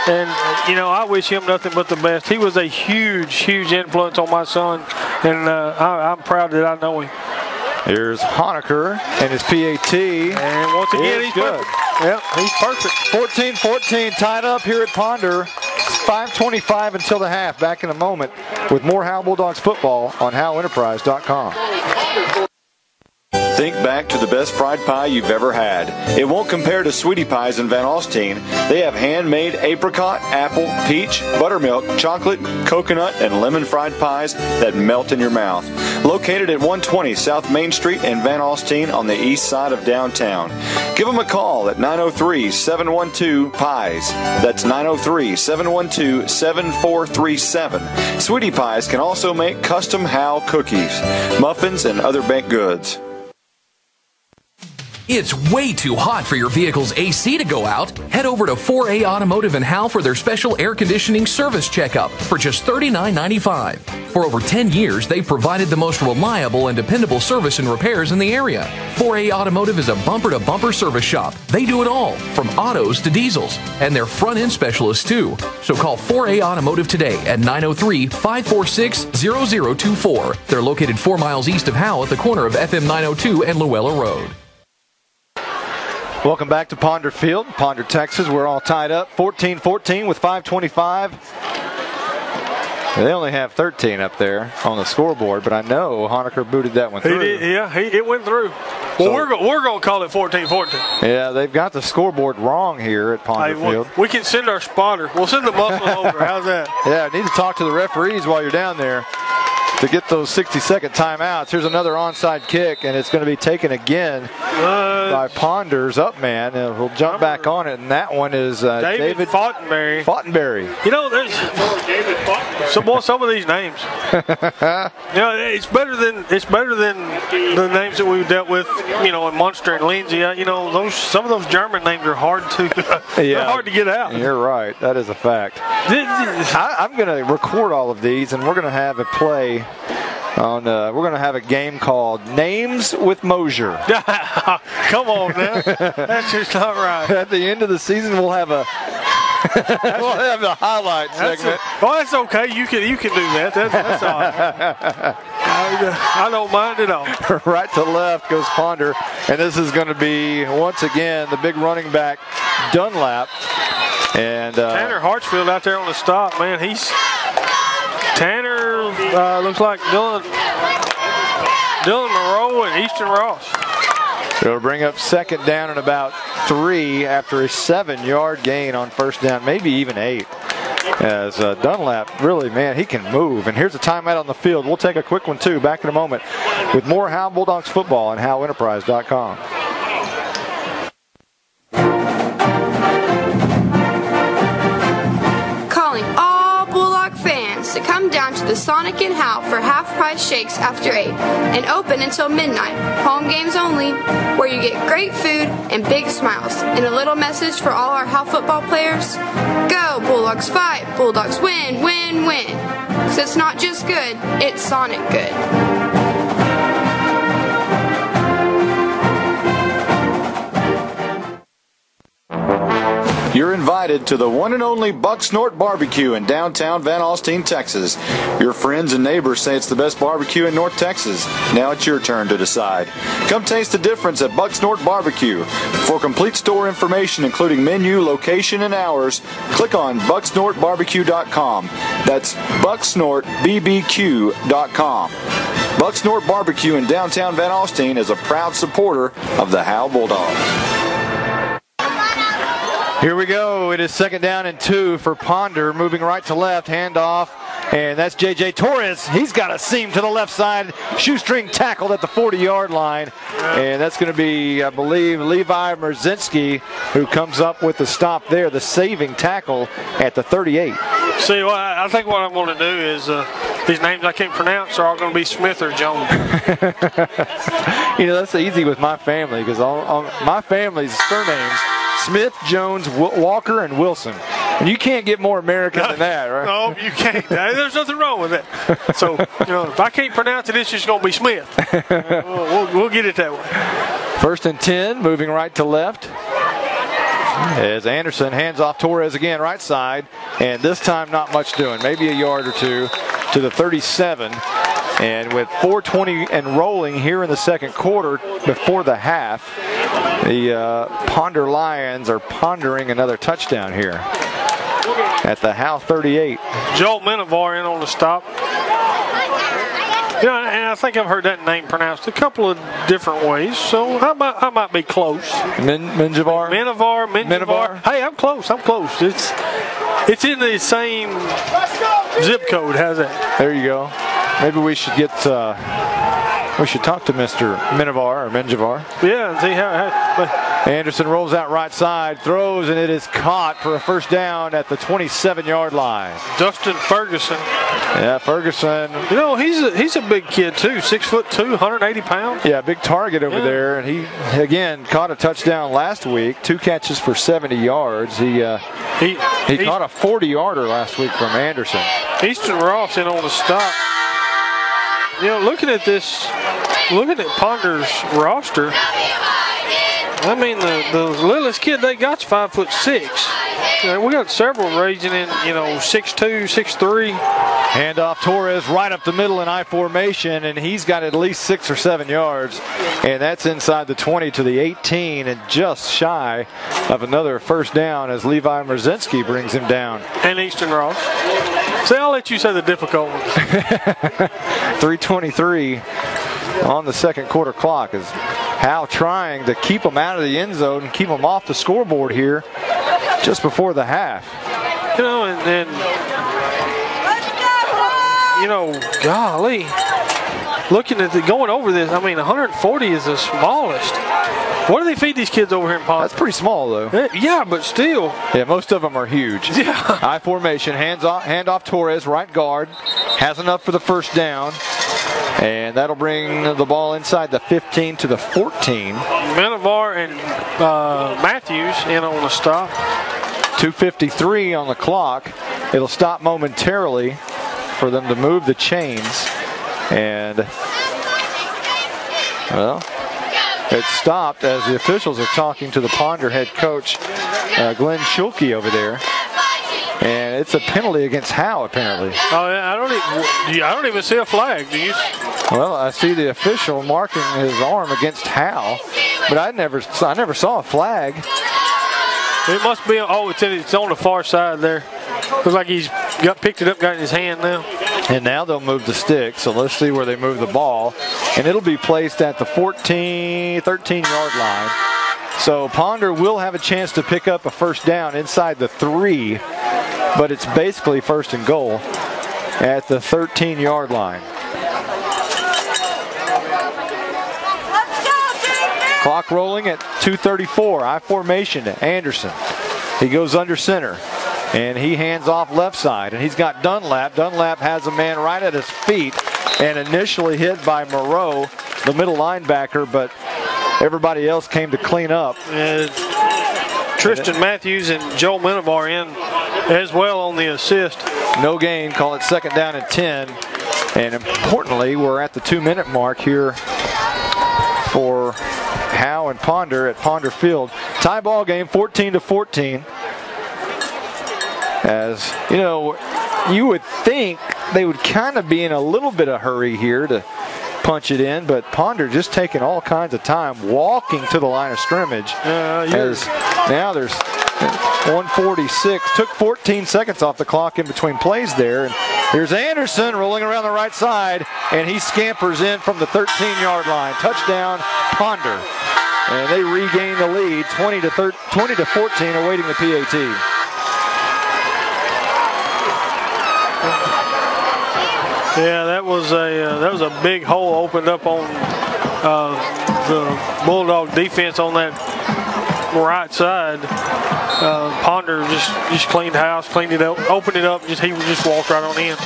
[SPEAKER 2] And, you know, I wish him nothing but the best. He was a huge, huge influence on my son, and I'm proud that I know him.
[SPEAKER 1] Here's Honaker and his PAT.
[SPEAKER 2] And once again, he's
[SPEAKER 1] good.
[SPEAKER 2] Perfect. Yep, he's perfect.
[SPEAKER 1] 14-14 tied up here at Ponder. 5:25 until the half. Back in a moment with more Howe Bulldogs football on HoweEnterprise.com.
[SPEAKER 8] Think back to the best fried pie you've ever had. It won't compare to Sweetie Pies in Van Alstyne. They have handmade apricot, apple, peach, buttermilk, chocolate, coconut, and lemon fried pies that melt in your mouth. Located at 120 South Main Street in Van Alstyne on the east side of downtown. Give them a call at 903-712-PIES. That's 903-712-7437. Sweetie Pies can also make custom Howe cookies, muffins, and other baked goods.
[SPEAKER 9] It's way too hot for your vehicle's AC to go out. Head over to 4A Automotive in Howe for their special air conditioning service checkup for just $39.95. For over 10 years, they've provided the most reliable and dependable service and repairs in the area. 4A Automotive is a bumper-to-bumper service shop. They do it all, from autos to diesels, and they're front-end specialists too. So call 4A Automotive today at 903-546-0024. They're located 4 miles east of Howe at the corner of FM 902 and Luella Road.
[SPEAKER 1] Welcome back to Ponder Field, Ponder, Texas. We're all tied up, 14-14 with 5:25. They only have 13 up there on the scoreboard, but I know Honaker booted that one through.
[SPEAKER 2] He did, yeah, it went through. Well, so, we're going to call it 14-14.
[SPEAKER 1] Yeah, they've got the scoreboard wrong here at Ponder Field.
[SPEAKER 2] We can send our spotter. We'll send the muscle over. How's that?
[SPEAKER 1] Yeah, I need to talk to the referees while you're down there to get those 60-second timeouts. Here's another onside kick, and it's going to be taken again by Ponder's up man. And we'll jump back on it, and that one is David Fottenberry.
[SPEAKER 2] You know, there's some of these names. You know, it's better than the names that we've dealt with. You know, in Munster and Lindsay. You know, some of those German names are hard to they're hard to get out.
[SPEAKER 1] You're right. That is a fact. I'm going to record all of these, and we're going to have a play. We're going to have a game called Names with Mosier.
[SPEAKER 2] Come on now. That's just not right.
[SPEAKER 1] At the end of the season, we'll have a the highlight segment.
[SPEAKER 2] That's okay. You can do that. That's all right. I don't mind at all.
[SPEAKER 1] Right to left goes Ponder, and this is going to be once again the big running back Dunlap and
[SPEAKER 2] Tanner Hartsfield out there on the stop. Man, Tanner looks like Dylan Moreau and Easton Ross.
[SPEAKER 1] It'll bring up second down and about 3 after a 7-yard gain on first down, maybe even 8. As Dunlap, really, man, he can move. And here's a timeout on the field. We'll take a quick one, too, back in a moment with more Howe Bulldogs football on HoweEnterprise.com.
[SPEAKER 10] Calling all Bulldog fans to come down to the Sonic in Howe for half-price shakes after 8 and open until midnight. Home games only, where you get great food and big smiles. And a little message for all our Howe football players: go Bulldogs, fight, Bulldogs win, win, win. 'Cause it's not just good, it's Sonic good.
[SPEAKER 8] You're invited to the one and only Buck Snort Barbecue in downtown Van Alstyne, Texas. Your friends and neighbors say it's the best barbecue in North Texas. Now it's your turn to decide. Come taste the difference at Buck Snort Barbecue. For complete store information, including menu, location, and hours, click on bucksnortbarbecue.com. That's bucksnortbbq.com. Buck Snort Barbecue in downtown Van Alstyne is a proud supporter of the Howe Bulldogs.
[SPEAKER 1] Here we go. It is second down and 2 for Ponder. Moving right to left. Handoff And that's J.J. Torres. He's got a seam to the left side. Shoestring tackled at the 40-yard line. And that's going to be, I believe, Levi Merzinski, who comes up with the stop there, the saving tackle at the 38.
[SPEAKER 2] See, well, I think what I'm going to do is these names I can't pronounce are all going to be Smith or Jones.
[SPEAKER 1] You know, that's easy with my family because all my family's surnames, Smith, Jones, Walker, and Wilson. And you can't get more American than that, right?
[SPEAKER 2] No, you can't. There's nothing wrong with it. So, if I can't pronounce it, it's just going to be Smith. We'll get it that way.
[SPEAKER 1] 1st and 10, moving right to left. As Anderson hands off Torres again, right side. And this time, not much doing. Maybe a yard or two to the 37. And with 4:20 and rolling here in the second quarter before the half, the Ponder Lions are pondering another touchdown here at the Howe 38.
[SPEAKER 2] Joel Minivar in on the stop. And I think I've heard that name pronounced a couple of different ways, so I might be close.
[SPEAKER 1] Minivar.
[SPEAKER 2] Hey, I'm close. It's in the same zip code. How's that?
[SPEAKER 1] There you go. Maybe we should get. We should talk to Mr. Minivar or Menjivar.
[SPEAKER 2] Yeah, see how.
[SPEAKER 1] Anderson rolls out right side, throws, and it is caught for a first down at the 27-yard line.
[SPEAKER 2] Dustin Ferguson.
[SPEAKER 1] Yeah, Ferguson.
[SPEAKER 2] He's a big kid too, 6'2", 180 pounds.
[SPEAKER 1] Yeah, big target over there, and he again caught a touchdown last week. 2 catches for 70 yards. He caught a 40-yarder last week from Anderson.
[SPEAKER 2] Easton Ross in on the stop. Looking at Ponder's roster, I mean, the littlest kid they got's 5'6". We got several ranging in, 6'2", 6'3".
[SPEAKER 1] Handoff Torres right up the middle in I formation, and he's got at least 6 or 7 yards, and that's inside the 20 to the 18, and just shy of another first down as Levi Merzinski brings him down.
[SPEAKER 2] And Easton Ross. See, I'll let you say the difficult ones.
[SPEAKER 1] 3:23 on the second quarter clock as Howe trying to keep them out of the end zone and keep them off the scoreboard here just before the half.
[SPEAKER 2] Golly, looking at going over this, I mean, 140 is the smallest. What do they feed these kids over here in Pond?
[SPEAKER 1] That's pretty small, though.
[SPEAKER 2] Yeah, but still.
[SPEAKER 1] Yeah, most of them are huge.
[SPEAKER 2] Yeah.
[SPEAKER 1] I formation, hand off Torres, right guard, has enough for the first down, and that'll bring the ball inside the 15 to the 14.
[SPEAKER 2] Minivar and Matthews in on the stop.
[SPEAKER 1] 2:53 on the clock. It'll stop momentarily for them to move the chains, and well, it stopped as the officials are talking to the Ponder head coach, Glenn Schulke over there, and it's a penalty against Howe apparently.
[SPEAKER 2] Oh yeah, I don't even see a flag. Do you?
[SPEAKER 1] Well, I see the official marking his arm against Howe, but I never saw a flag.
[SPEAKER 2] It must be. Oh, it's on the far side there. Looks like he's picked it up, got it in his hand now.
[SPEAKER 1] And now they'll move the stick, so let's see where they move the ball. And it'll be placed at the 13-yard line. So Ponder will have a chance to pick up a first down inside the 3, but it's basically first and goal at the 13-yard line. Clock rolling at 2:34. I formation to Anderson. He goes under center, and he hands off left side, and he's got Dunlap. Dunlap has a man right at his feet, and initially hit by Moreau, the middle linebacker, but everybody else came to clean up.
[SPEAKER 2] Tristan Matthews and Joel Minivar in as well on the assist.
[SPEAKER 1] No gain, call it second down and 10. And importantly, we're at the 2-minute mark here for Howe and Ponder at Ponder Field. Tie ball game, 14-14. As, you would think they would kind of be in a little bit of hurry here to punch it in, but Ponder just taking all kinds of time walking to the line of scrimmage. As now there's 146. Took 14 seconds off the clock in between plays there. And here's Anderson rolling around the right side, and he scampers in from the 13-yard line. Touchdown, Ponder. And they regain the lead, 20-14, awaiting the PAT.
[SPEAKER 2] Yeah, that was a big hole opened up on the Bulldog defense on that right side. Ponder just cleaned house, cleaned it up, opened it up. He just walked right on in.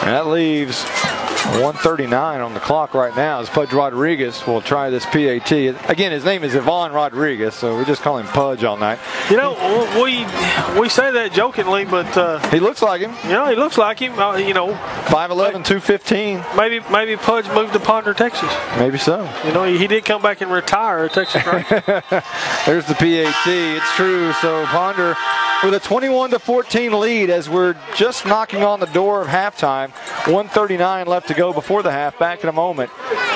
[SPEAKER 1] And that leaves 1:39 on the clock right now as Pudge Rodriguez will try this PAT. Again, his name is Yvonne Rodriguez, so we just call him Pudge all night.
[SPEAKER 2] You know, we say that jokingly, but
[SPEAKER 1] he looks like him.
[SPEAKER 2] You know, he looks like him.
[SPEAKER 1] 5'11", 215.
[SPEAKER 2] Maybe Pudge moved to Ponder, Texas.
[SPEAKER 1] Maybe so.
[SPEAKER 2] You know, he did come back and retire at Texas, right?
[SPEAKER 1] There's the PAT. It's true. So Ponder with a 21-14 lead as we're just knocking on the door of halftime. 1:39 left to go before the half. Back in a moment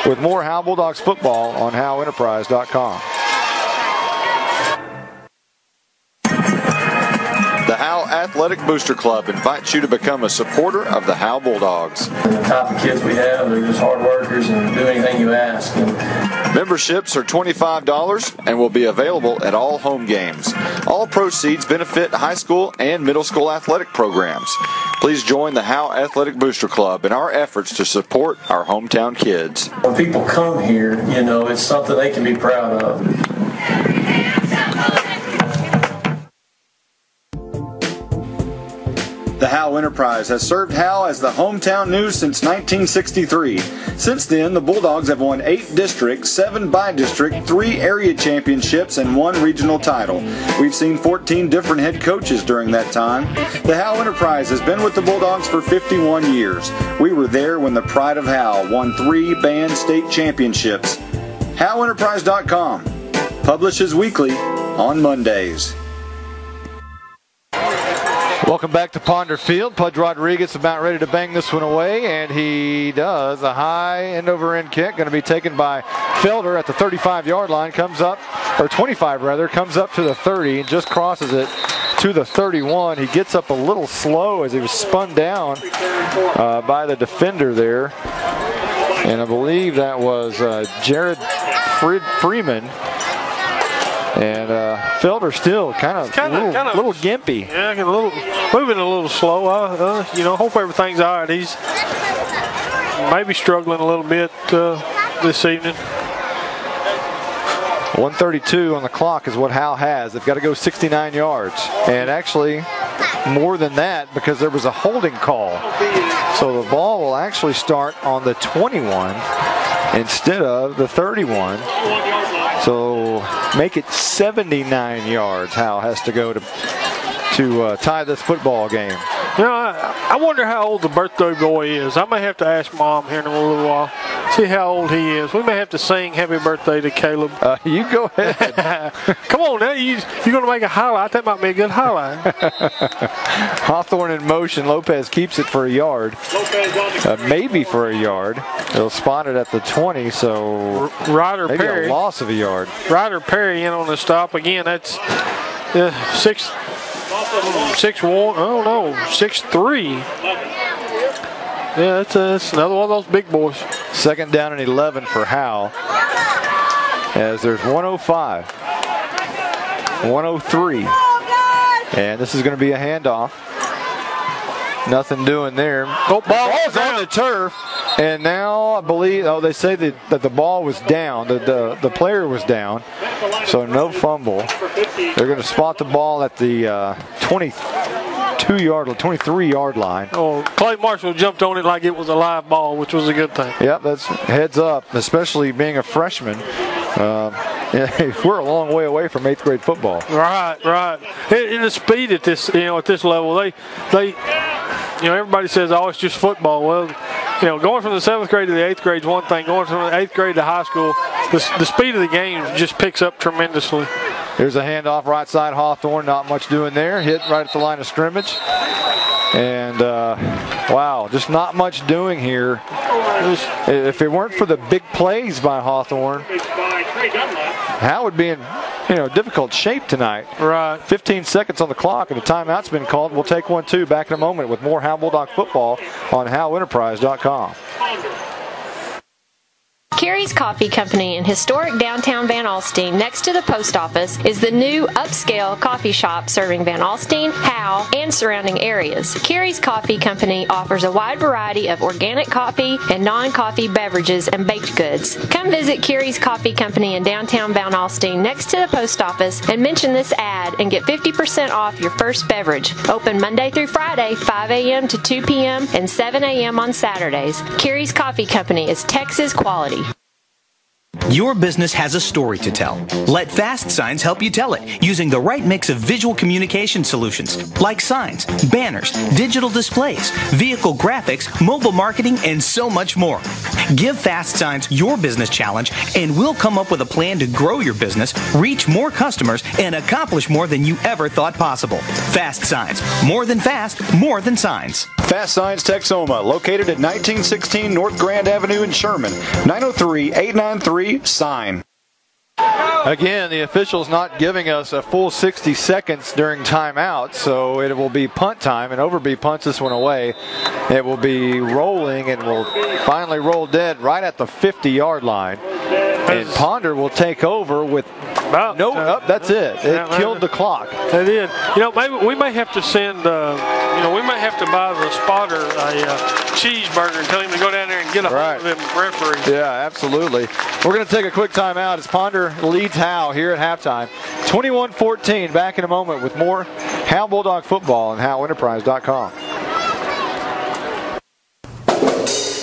[SPEAKER 1] with more Howe Bulldogs football on HoweEnterprise.com.
[SPEAKER 8] The Howe Athletic Booster Club invites you to become a supporter of the Howe Bulldogs.
[SPEAKER 4] The type of kids we have, they're just hard workers and do anything you ask.
[SPEAKER 8] Memberships are $25 and will be available at all home games. All proceeds benefit high school and middle school athletic programs. Please join the Howe Athletic Booster Club in our efforts to support our hometown kids.
[SPEAKER 4] When people come here, it's something they can be proud of.
[SPEAKER 7] The Howe Enterprise has served Howe as the hometown news since 1963. Since then, the Bulldogs have won 8 district, 7 by-district, 3 area championships, and 1 regional title. We've seen 14 different head coaches during that time. The Howe Enterprise has been with the Bulldogs for 51 years. We were there when the Pride of Howe won 3 band state championships. HoweEnterprise.com publishes weekly on Mondays.
[SPEAKER 1] Welcome back to Ponder Field. Pudge Rodriguez about ready to bang this one away, and he does. A high end-over-end kick going to be taken by Felder at the 35-yard line. Comes up, or 25 rather, comes up to the 30 and just crosses it to the 31. He gets up a little slow as he was spun down by the defender there. And I believe that was Jared Freeman. And Felder still kind of a little gimpy.
[SPEAKER 2] Yeah, moving a little slow. Hope everything's all right. He's maybe struggling a little bit this evening.
[SPEAKER 1] 1:32 on the clock is what Howe has. They've got to go 69 yards. And actually, more than that because there was a holding call. So the ball will actually start on the 21 instead of the 31. So make it 79 yards. Howe has to go to tie this football game.
[SPEAKER 2] I wonder how old the birthday boy is. I may have to ask Mom here in a little while. See how old he is. We may have to sing happy birthday to Caleb.
[SPEAKER 1] You go ahead.
[SPEAKER 2] Come on now. You're going to make a highlight. That might be a good highlight.
[SPEAKER 1] Hawthorne in motion. Lopez keeps it for a yard. Maybe for a yard. They'll spot it at the 20, so
[SPEAKER 2] Ryder
[SPEAKER 1] maybe
[SPEAKER 2] Perry.
[SPEAKER 1] a loss of a yard.
[SPEAKER 2] Ryder Perry in on the stop. Again, that's 6'1", oh no, 6'3". Yeah, that's another one of those big boys.
[SPEAKER 1] Second down and 11 for Howe. As there's 105, 103. And this is going to be a handoff. Nothing doing there. Ball's on the turf. And now I believe, they say that the ball was down. The player was down. So no fumble. They're going to spot the ball at the 23-yard line.
[SPEAKER 2] Oh, Clay Marshall jumped on it like it was a live ball, which was a good thing.
[SPEAKER 1] Yep, that's heads up, especially being a freshman. We're a long way away from 8th grade football.
[SPEAKER 2] Right. And the speed at this, at this level, they everybody says, oh, it's just football. Well, going from the 7th grade to the 8th grade is one thing. Going from the 8th grade to high school, the speed of the game just picks up tremendously.
[SPEAKER 1] Here's a handoff right side. Hawthorne, not much doing there. Hit right at the line of scrimmage. And, wow, just not much doing here. If it weren't for the big plays by Hawthorne, Howe would be in difficult shape tonight.
[SPEAKER 2] Right.
[SPEAKER 1] 15 seconds on the clock, and a timeout's been called. We'll take one, too, back in a moment with more Howe Bulldog football on HoweEnterprise.com.
[SPEAKER 12] Carrie's Coffee Company in historic downtown Van Alstyne, next to the post office, is the new upscale coffee shop serving Van Alstyne, Howe, and surrounding areas. Carrie's Coffee Company offers a wide variety of organic coffee and non-coffee beverages and baked goods. Come visit Carrie's Coffee Company in downtown Van Alstyne, next to the post office, and mention this ad and get 50% off your first beverage. Open Monday through Friday, 5 a.m. to 2 p.m. and 7 a.m. on Saturdays. Carrie's Coffee Company is Texas quality.
[SPEAKER 13] Your business has a story to tell. Let Fast Signs help you tell it using the right mix of visual communication solutions like signs, banners, digital displays, vehicle graphics, mobile marketing, and so much more. Give Fast Signs your business challenge and we'll come up with a plan to grow your business, reach more customers, and accomplish more than you ever thought possible. Fast Signs. More than fast, more than signs.
[SPEAKER 7] Fast Signs Texoma, located at 1916 North Grand Avenue in Sherman, 903-893-SIGN.
[SPEAKER 1] Again, the officials not giving us a full 60 seconds during timeout, so it will be punt time, and Overby punts this one away. It will be rolling and will finally roll dead right at the 50-yard line. And Ponder will take over with that's it. It killed the clock.
[SPEAKER 2] It did. You know, maybe we may have to send, we may have to buy the spotter a cheeseburger and tell him to go down there and get a hold of them referees.
[SPEAKER 1] Yeah, absolutely. We're going to take a quick timeout as Ponder leads Howe here at halftime. 21-14. Back in a moment with more Howe Bulldog football on HoweEnterprise.com.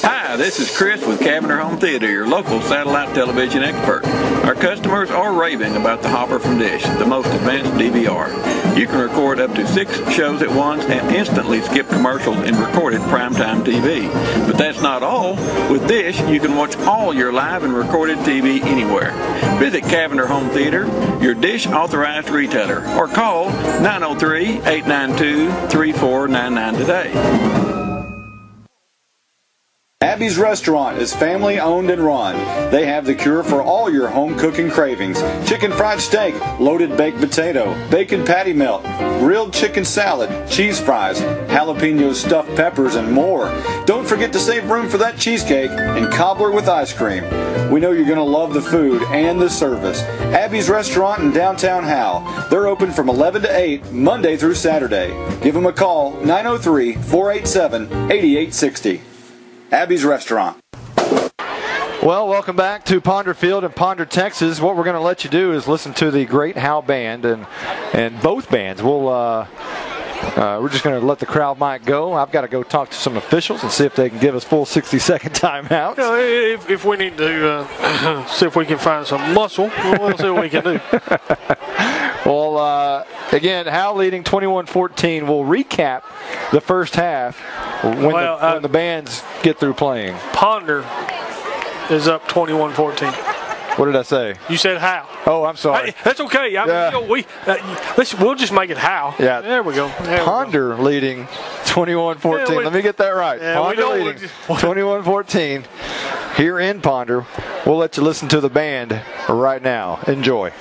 [SPEAKER 6] Hi, this is Chris with Cavender Home Theater, your local satellite television expert. Our customers are raving about the Hopper from Dish, the most advanced DVR. You can record up to 6 shows at once and instantly skip commercials in recorded primetime TV. But that's not all. With Dish, you can watch all your live and recorded TV anywhere. Visit Cavender Home Theater, your Dish authorized retailer, or call 903-892-3499 today.
[SPEAKER 7] Abby's Restaurant is family owned and run. They have the cure for all your home cooking cravings. Chicken fried steak, loaded baked potato, bacon patty melt, grilled chicken salad, cheese fries, jalapeno stuffed peppers, and more. Don't forget to save room for that cheesecake and cobbler with ice cream. We know you're going to love the food and the service. Abby's Restaurant in downtown Howe. They're open from 11 to 8, Monday through Saturday. Give them a call, 903-487-8860. Abby's Restaurant.
[SPEAKER 1] Well, welcome back to Ponder Field in Ponder, Texas. What we're going to let you do is listen to the great Howe Band and both bands. We're just going to let the crowd mic go. I've got to go talk to some officials and see if they can give us full 60-second timeouts.
[SPEAKER 2] You know, if we need to see if we can find some muscle, we'll see what we can do.
[SPEAKER 1] Well, again, Howe leading 21-14. We'll recap the first half when the bands get through playing.
[SPEAKER 2] Ponder is up 21-14.
[SPEAKER 1] What did I say?
[SPEAKER 2] You said Howe.
[SPEAKER 1] Oh, I'm sorry.
[SPEAKER 2] Hey, that's okay. We'll just make it Howe.
[SPEAKER 1] Yeah.
[SPEAKER 2] There we go.
[SPEAKER 1] Ponder leading 21-14.
[SPEAKER 2] Yeah,
[SPEAKER 1] let me get that right.
[SPEAKER 2] Yeah,
[SPEAKER 1] Ponder leading 21-14 here in Ponder. We'll let you listen to the band right now. Enjoy.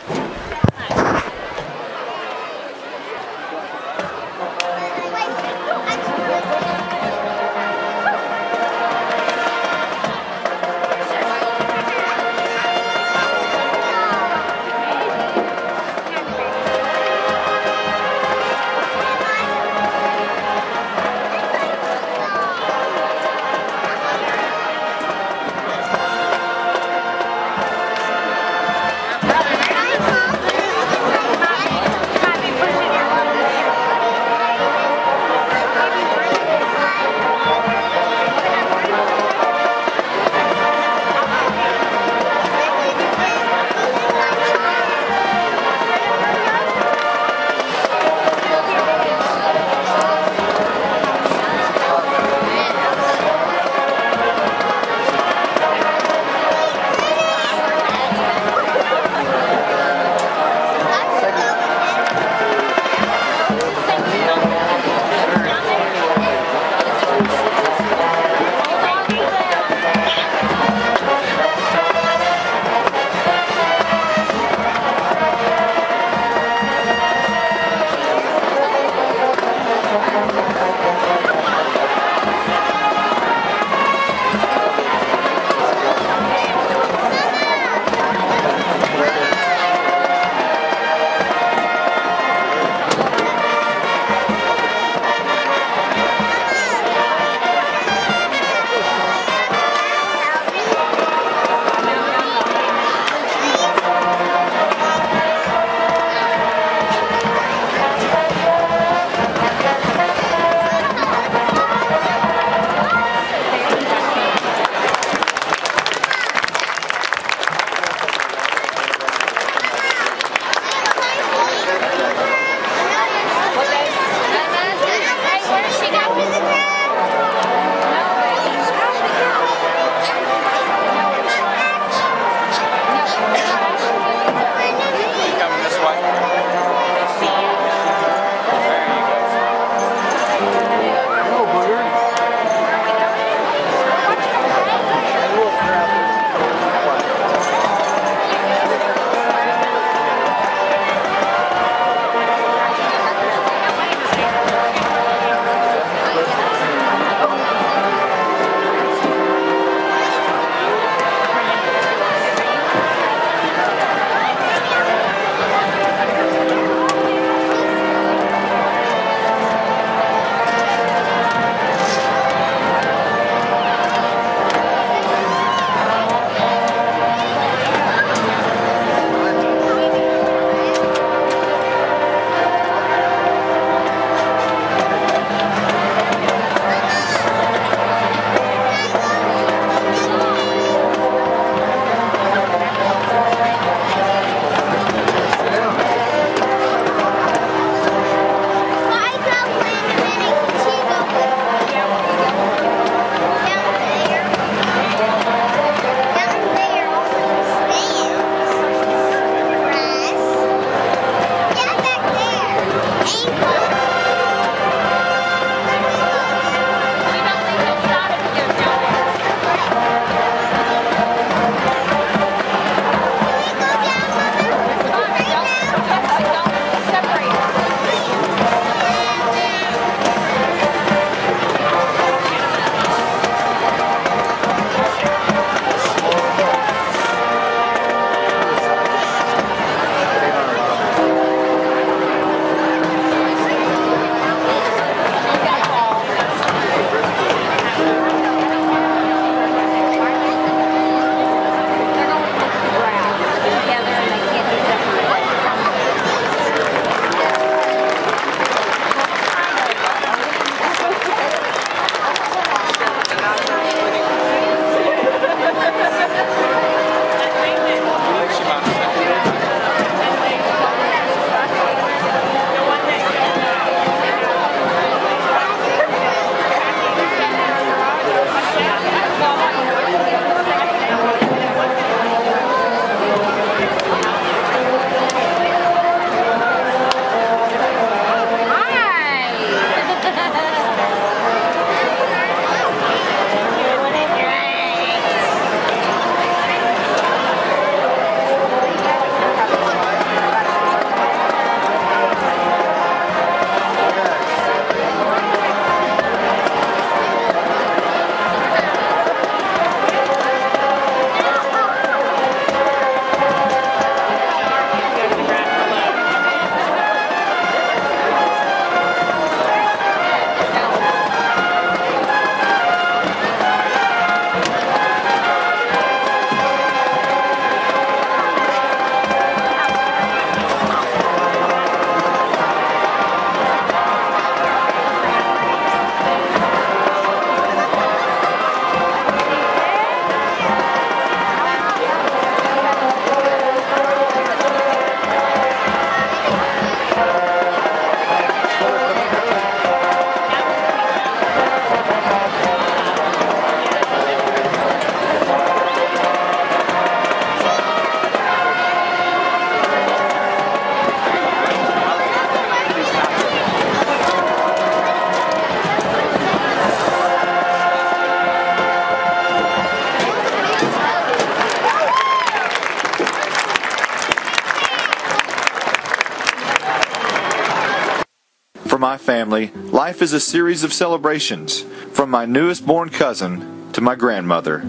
[SPEAKER 8] my family, life is a series of celebrations, from my newest born cousin to my grandmother.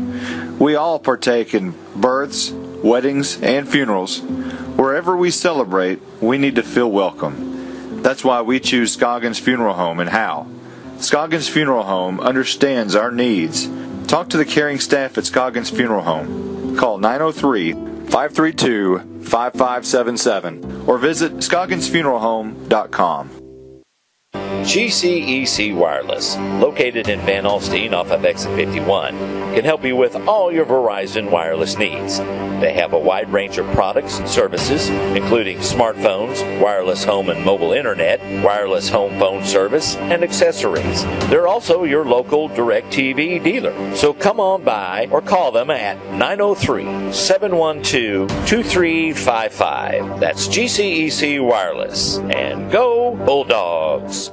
[SPEAKER 8] We all partake in births, weddings, and funerals. Wherever we celebrate, we need to feel welcome. That's why we choose Scoggins Funeral Home in Howe. Scoggins Funeral Home understands our needs. Talk to the caring staff at Scoggins Funeral Home. Call 903-532-5577 or visit scogginsfuneralhome.com.
[SPEAKER 3] GCEC Wireless, located in Van Alstyne off of Exit 51, can help you with all your Verizon wireless needs. They have a wide range of products and services, including smartphones, wireless home and mobile internet, wireless home phone service, and accessories. They're also your local DirecTV dealer. So come on by or call them at 903-712-2355. That's GCEC Wireless. And go Bulldogs!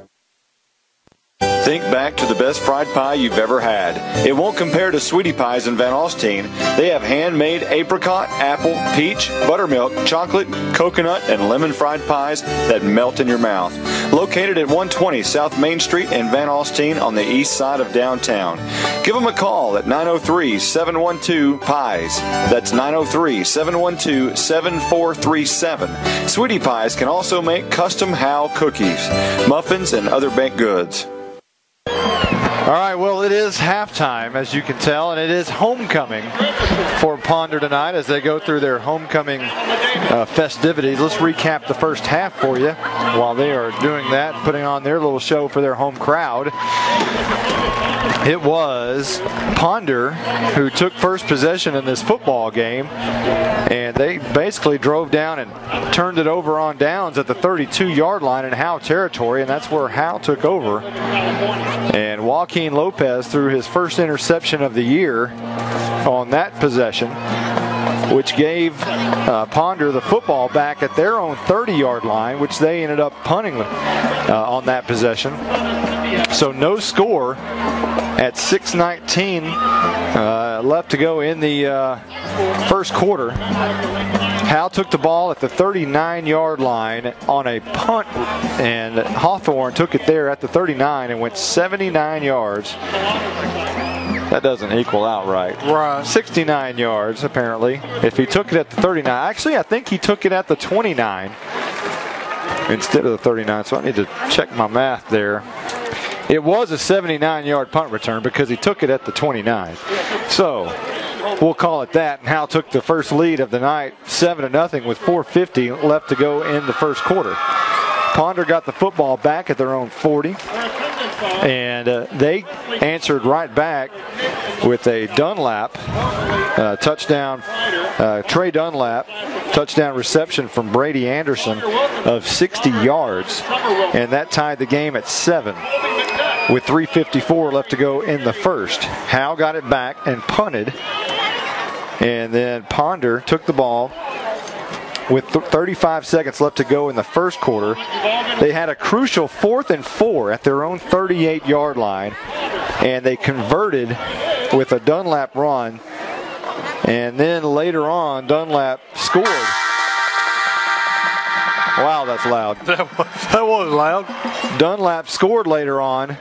[SPEAKER 8] Think back to the best fried pie you've ever had. It won't compare to Sweetie Pies in Van Alstyne. They have handmade apricot, apple, peach, buttermilk, chocolate, coconut, and lemon fried pies that melt in your mouth. Located at 120 South Main Street in Van Alstyne on the east side of downtown. Give them a call at 903-712-PIES. That's 903-712-7437. Sweetie Pies can also make custom Howe cookies, muffins, and other baked goods.
[SPEAKER 1] All right, well, it is halftime, as you can tell, and it is homecoming for Ponder tonight as they go through their homecoming festivities. Let's recap the first half for you while they are doing that, putting on their little show for their home crowd. It was Ponder who took first possession in this football game, and they basically drove down and turned it over on downs at the 32-yard line in Howe territory, and that's where Howe took over. And Joaquin Lopez threw his first interception of the year on that possession, which gave Ponder the football back at their own 30-yard line, which they ended up punting on that possession. So no score at 6:19 left to go in the first quarter. Howe took the ball at the 39-yard line on a punt, and Hawthorne took it there at the 39 and went 79 yards. That doesn't equal out right.
[SPEAKER 2] Right.
[SPEAKER 1] 69 yards, apparently. If he took it at the 39. Actually, I think he took it at the 29 instead of the 39, so I need to check my math there. It was a 79-yard punt return because he took it at the 29. So we'll call it that. And Howe took the first lead of the night, 7-0, with 4:50 left to go in the first quarter. Ponder got the football back at their own 40, and they answered right back with a Dunlap touchdown, Trey Dunlap touchdown reception from Brady Anderson of 60 yards, and that tied the game at 7 with 3:54 left to go in the first. Howe got it back and punted, and then Ponder took the ball with 35 seconds left to go in the first quarter. They had a crucial 4th and 4 at their own 38-yard line, and they converted with a Dunlap run, and then later on Dunlap scored. Wow, that's loud.
[SPEAKER 2] That was loud.
[SPEAKER 1] Dunlap scored later on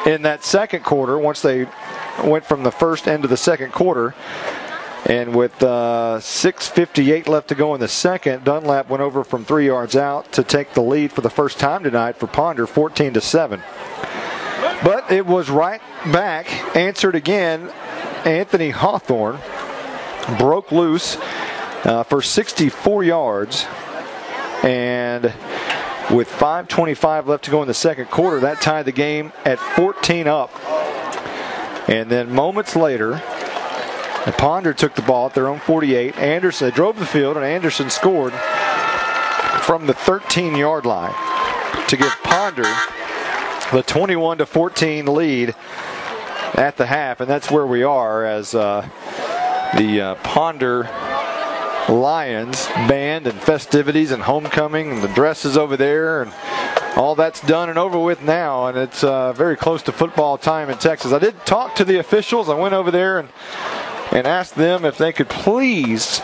[SPEAKER 1] in that second quarter once they went from the first end of the second quarter. And with 6:58 left to go in the second, Dunlap went over from 3 yards out to take the lead for the first time tonight for Ponder, 14-7. But it was right back, answered again. Anthony Hawthorne broke loose for 64 yards. And with 5:25 left to go in the second quarter, that tied the game at 14 up. And then moments later, Ponder took the ball at their own 48. Anderson, they drove the field, and Anderson scored from the 13-yard line to give Ponder the 21-14 lead at the half. And that's where we are as the Ponder Lions band and festivities and homecoming and the dresses over there, and all that's done and over with now, and it's very close to football time in Texas. I did talk to the officials. I went over there and
[SPEAKER 5] and ask them if they could please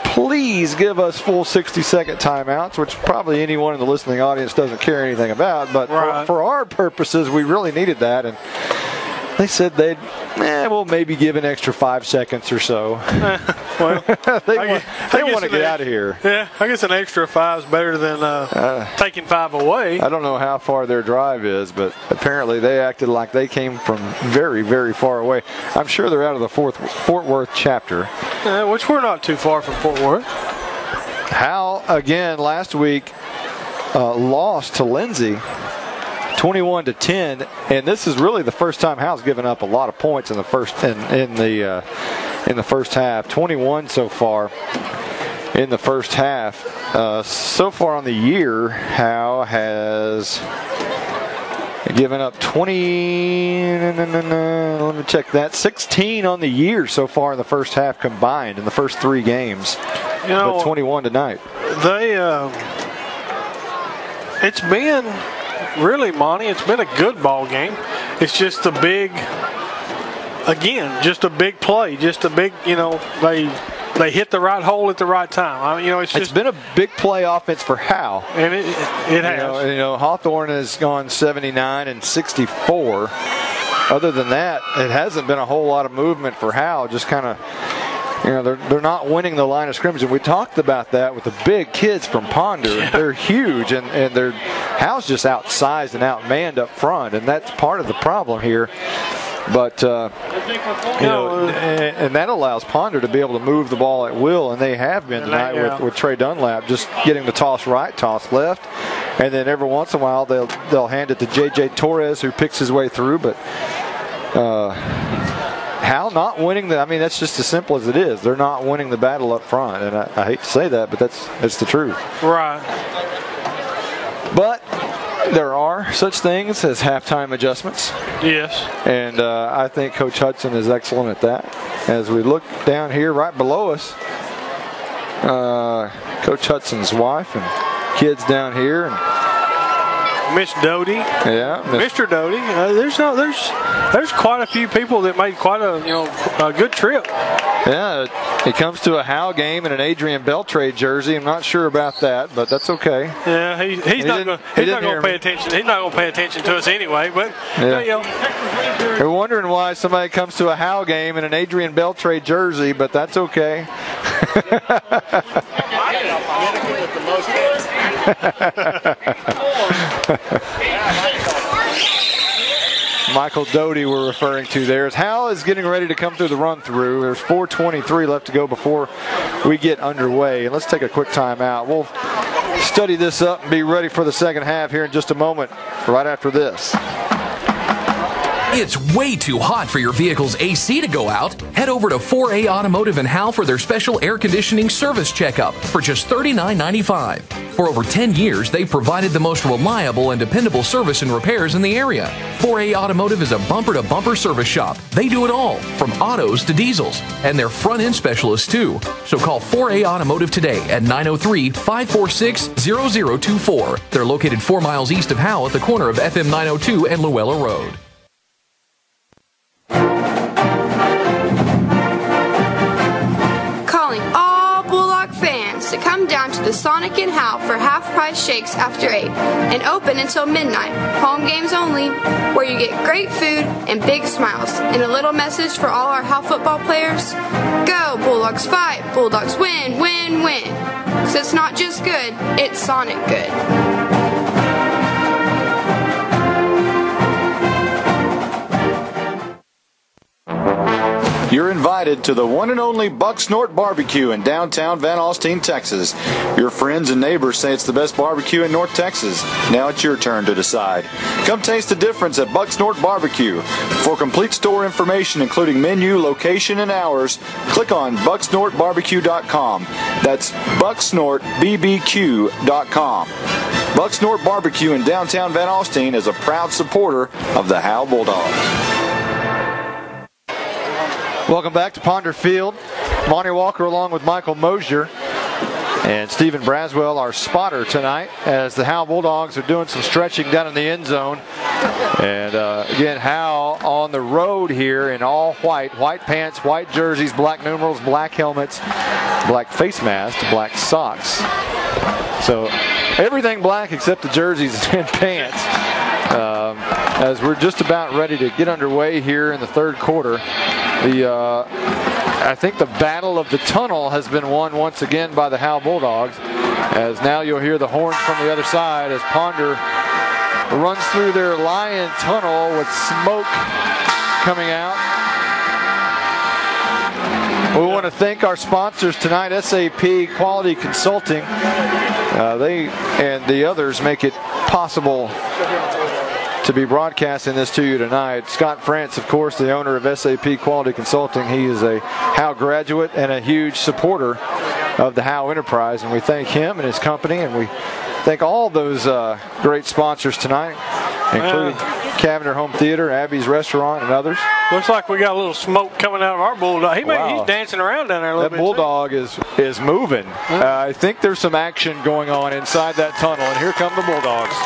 [SPEAKER 5] give us full 60-second timeouts, which probably anyone in the listening audience doesn't care anything about. But for our purposes, we really needed that. And they said we'll maybe give an extra 5 seconds or so.
[SPEAKER 2] Well,
[SPEAKER 5] they want to get out of here.
[SPEAKER 2] Yeah, I guess an extra 5 is better than taking 5 away.
[SPEAKER 5] I don't know how far their drive is, but apparently they acted like they came from very, very far away. I'm sure they're out of the Fort Worth chapter.
[SPEAKER 2] Which we're not too far from Fort Worth.
[SPEAKER 5] Howe, again, last week lost to Lindsay 21-10, and this is really the first time Howe's given up a lot of points in the first in the first half. 21 so far in the first half. So far on the year, Howe has given up 20. Let me check that. 16 on the year so far in the first half combined in the first 3 games. But 21 tonight.
[SPEAKER 2] It's been. Really, Monty, it's been a good ball game. It's just a big play, just a big, they hit the right hole at the right time. I mean, it's
[SPEAKER 5] been a big play offense for Howe,
[SPEAKER 2] and it has.
[SPEAKER 5] Hawthorne has gone 79 and 64. Other than that, it hasn't been a whole lot of movement for Howe. Just kind of. They're not winning the line of scrimmage, and we talked about that with the big kids from Ponder. Yeah. They're huge, and Howe's just outsized and outmanned up front, and that's part of the problem here. But and that allows Ponder to be able to move the ball at will, and they have been tonight with Trey Dunlap just getting the toss right, toss left, and then every once in a while they'll hand it to J.J. Torres, who picks his way through, but. Howe not winning that's just as simple as it is. They're not winning the battle up front, and I hate to say that, but that's the truth.
[SPEAKER 2] Right.
[SPEAKER 5] But there are such things as halftime adjustments.
[SPEAKER 2] Yes.
[SPEAKER 5] And I think Coach Hudson is excellent at that. As we look down here right below us, Coach Hudson's wife and kids down here, and
[SPEAKER 2] Miss Doty.
[SPEAKER 5] Yeah,
[SPEAKER 2] Mr. Doty. There's quite a few people that made quite a good trip.
[SPEAKER 5] Yeah, he comes to a Howe game in an Adrian Beltre jersey. I'm not sure about that, but that's okay.
[SPEAKER 2] Yeah, he's not going to pay attention. He's not going to pay attention to us anyway. But
[SPEAKER 5] We're wondering why somebody comes to a Howe game in an Adrian Beltre jersey, but that's okay. Michael Doty we're referring to there. As Howe is getting ready to come through the run-through. There's 4:23 left to go before we get underway. And let's take a quick timeout. We'll study this up and be ready for the second half here in just a moment, right after this.
[SPEAKER 9] It's way too hot for your vehicle's AC to go out. Head over to 4A Automotive in Howe for their special air conditioning service checkup for just $39.95. For over 10 years, they've provided the most reliable and dependable service and repairs in the area. 4A Automotive is a bumper-to-bumper service shop. They do it all, from autos to diesels, and they're front-end specialists too. So call 4A Automotive today at 903-546-0024. They're located 4 miles east of Howe at the corner of FM 902 and Luella Road.
[SPEAKER 10] Calling all Bulldog fans to come down to the Sonic in Howe for half-price shakes after 8 and open until midnight. Home games only, where you get great food and big smiles. And a little message for all our Howe football players: go Bulldogs, fight, Bulldogs win, win, win. Because it's not just good, it's Sonic good.
[SPEAKER 8] You're invited to the one and only Buck Snort Barbecue in downtown Van Alstyne, Texas. Your friends and neighbors say it's the best barbecue in North Texas. Now it's your turn to decide. Come taste the difference at Buck Snort Barbecue. For complete store information, including menu, location, and hours, click on bucksnortbarbecue.com. That's bucksnortbbq.com. Buck Snort Barbecue in downtown Van Alstyne is a proud supporter of the Howe Bulldogs.
[SPEAKER 5] Welcome back to Ponder Field. Monty Walker along with Michael Mosier. And Stephen Braswell, our spotter tonight, as the Howe Bulldogs are doing some stretching down in the end zone. And again, Howe on the road here in all white pants, white jerseys, black numerals, black helmets, black face mask, black socks. So everything black except the jerseys and pants. As we're just about ready to get underway here in the third quarter, I think the battle of the tunnel has been won once again by the Howe Bulldogs, as now you'll hear the horns from the other side as Ponder runs through their lion tunnel with smoke coming out. We want to thank our sponsors tonight, SAP Quality Consulting. They and the others make it possible to be broadcasting this to you tonight. Scott France, of course, the owner of SAP Quality Consulting. He is a Howe graduate and a huge supporter of the Howe enterprise, and we thank him and his company, and we thank all those great sponsors tonight, including Cavender Home Theater, Abby's Restaurant, and others.
[SPEAKER 2] Looks like we got a little smoke coming out of our Bulldog. He's dancing around down there a little bit.
[SPEAKER 5] That Bulldog is moving. I think there's some action going on inside that tunnel, and here come the Bulldogs.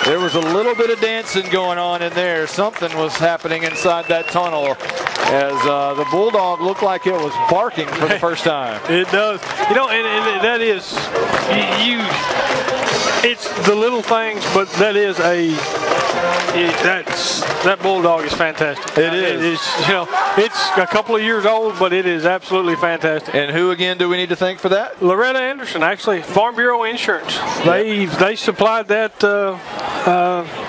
[SPEAKER 5] There was a little bit of dancing going on in there. Something was happening inside that tunnel as the Bulldog looked like it was barking for the first time.
[SPEAKER 2] It does. You know, and that is, it's the little things, but that is that Bulldog is fantastic.
[SPEAKER 5] It is.
[SPEAKER 2] It's a couple of years old, but it is absolutely fantastic.
[SPEAKER 5] And who again do we need to thank for that?
[SPEAKER 2] Loretta Anderson, actually, Farm Bureau Insurance. They supplied that a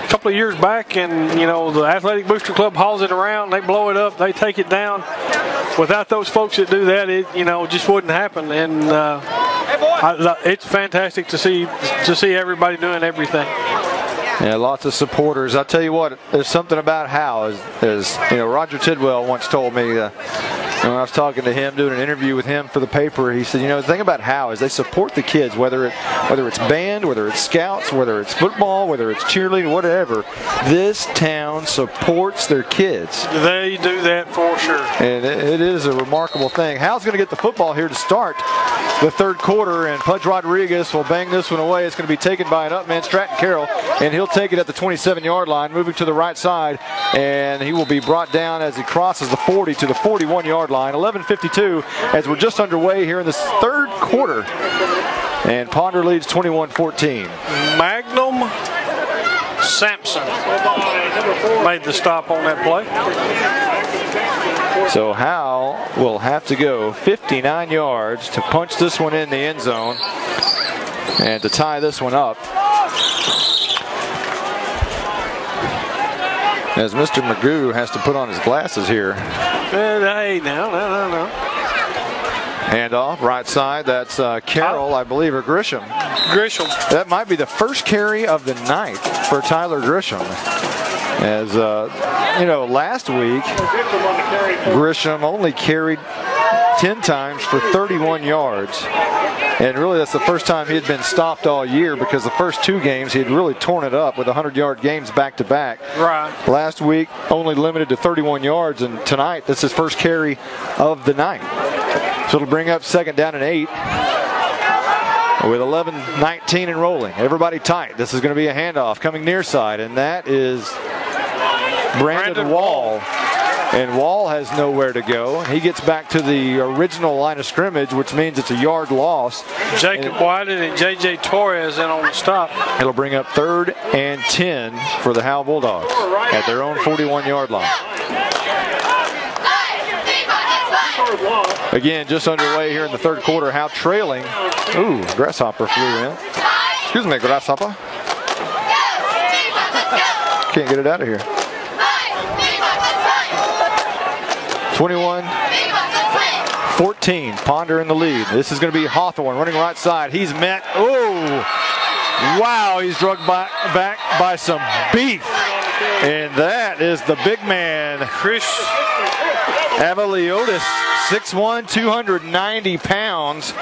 [SPEAKER 2] couple of years back, and the Athletic Booster Club hauls it around. They blow it up. They take it down. Without those folks that do that, it just wouldn't happen. And it's fantastic to see everybody doing everything.
[SPEAKER 5] Yeah, lots of supporters. I'll tell you what, there's something about Howe, as Roger Tidwell once told me when I was talking to him, doing an interview with him for the paper. He said, the thing about Howe is they support the kids, whether it's band, whether it's scouts, whether it's football, whether it's cheerleading, whatever. This town supports their kids.
[SPEAKER 2] They do that for sure.
[SPEAKER 5] And it is a remarkable thing. Howe's going to get the football here to start the third quarter, and Pudge Rodriguez will bang this one away. It's going to be taken by an up man, Stratton Carroll, and he'll take it at the 27-yard line, moving to the right side, and he will be brought down as he crosses the 40 to the 41-yard line. 11:52 as we're just underway here in this third quarter, and Ponder leads 21-14.
[SPEAKER 2] Magnum Sampson made the stop on that play.
[SPEAKER 5] So Howe will have to go 59 yards to punch this one in the end zone and to tie this one up. As Mr. Magoo has to put on his glasses here.
[SPEAKER 2] Hey, no.
[SPEAKER 5] Handoff, right side. That's Carroll, I believe, or Grisham.
[SPEAKER 2] Grisham.
[SPEAKER 5] That might be the first carry of the night for Tyler Grisham. As, last week, Grisham only carried 10 times for 31 yards. And really, that's the first time he had been stopped all year, because the first two games he had really torn it up with 100-yard games back-to-back.
[SPEAKER 2] Right.
[SPEAKER 5] Last week, only limited to 31 yards, and tonight, this is his first carry of the night. So it'll bring up 2nd down and 8 with 11:19 and rolling. Everybody tight. This is going to be a handoff coming near side, and that is Brandon Wall. And Wall has nowhere to go. He gets back to the original line of scrimmage, which means it's a yard loss.
[SPEAKER 2] Jacob Whiten and J.J. Torres in on the stop.
[SPEAKER 5] It'll bring up 3rd and 10 for the Howe Bulldogs at their own 41-yard line. Again, just underway here in the third quarter. Howe trailing. Ooh, grasshopper flew in. Excuse me, grasshopper. Can't get it out of here. 21-14, Ponder in the lead. This is going to be Hawthorne running right side. He's met. Oh, wow, he's drugged back by some beef. And that is the big man, Chris Avaliotis, 6'1", 290 pounds.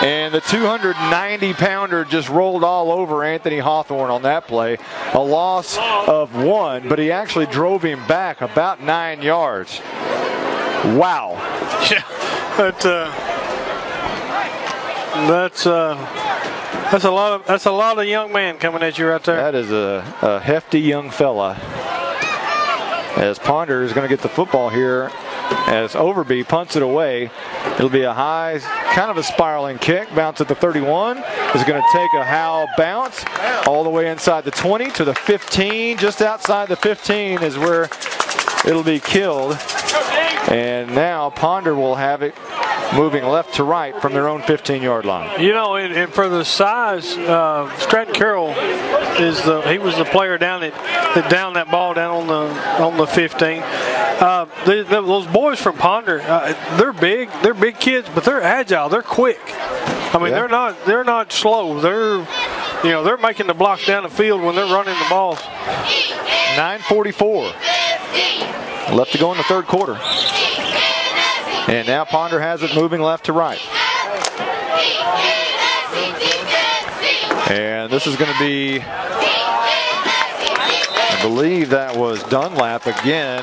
[SPEAKER 5] And the 290-pounder just rolled all over Anthony Hawthorne on that play. A loss of 1, but he actually drove him back about 9 yards. Wow.
[SPEAKER 2] Yeah, that's a lot of young men coming at you right there.
[SPEAKER 5] That is a hefty young fella. As Ponder is going to get the football here, as Overby punts it away. It'll be a high, kind of a spiraling kick. Bounce at the 31. Is going to take a Howe bounce all the way inside the 20 to the 15. Just outside the 15 is where it'll be killed. And now Ponder will have it moving left to right from their own 15-yard line.
[SPEAKER 2] You know, and for the size, Stratton Carroll he was the player down that downed that ball down on the 15. Those boys from Ponder, they're big kids, but they're agile, they're quick. I mean, they're not slow. They're making the blocks down the field when they're running the balls.
[SPEAKER 5] 9:44 left to go in the third quarter. And now Ponder has it moving left to right. And this is going to be, I believe that was Dunlap again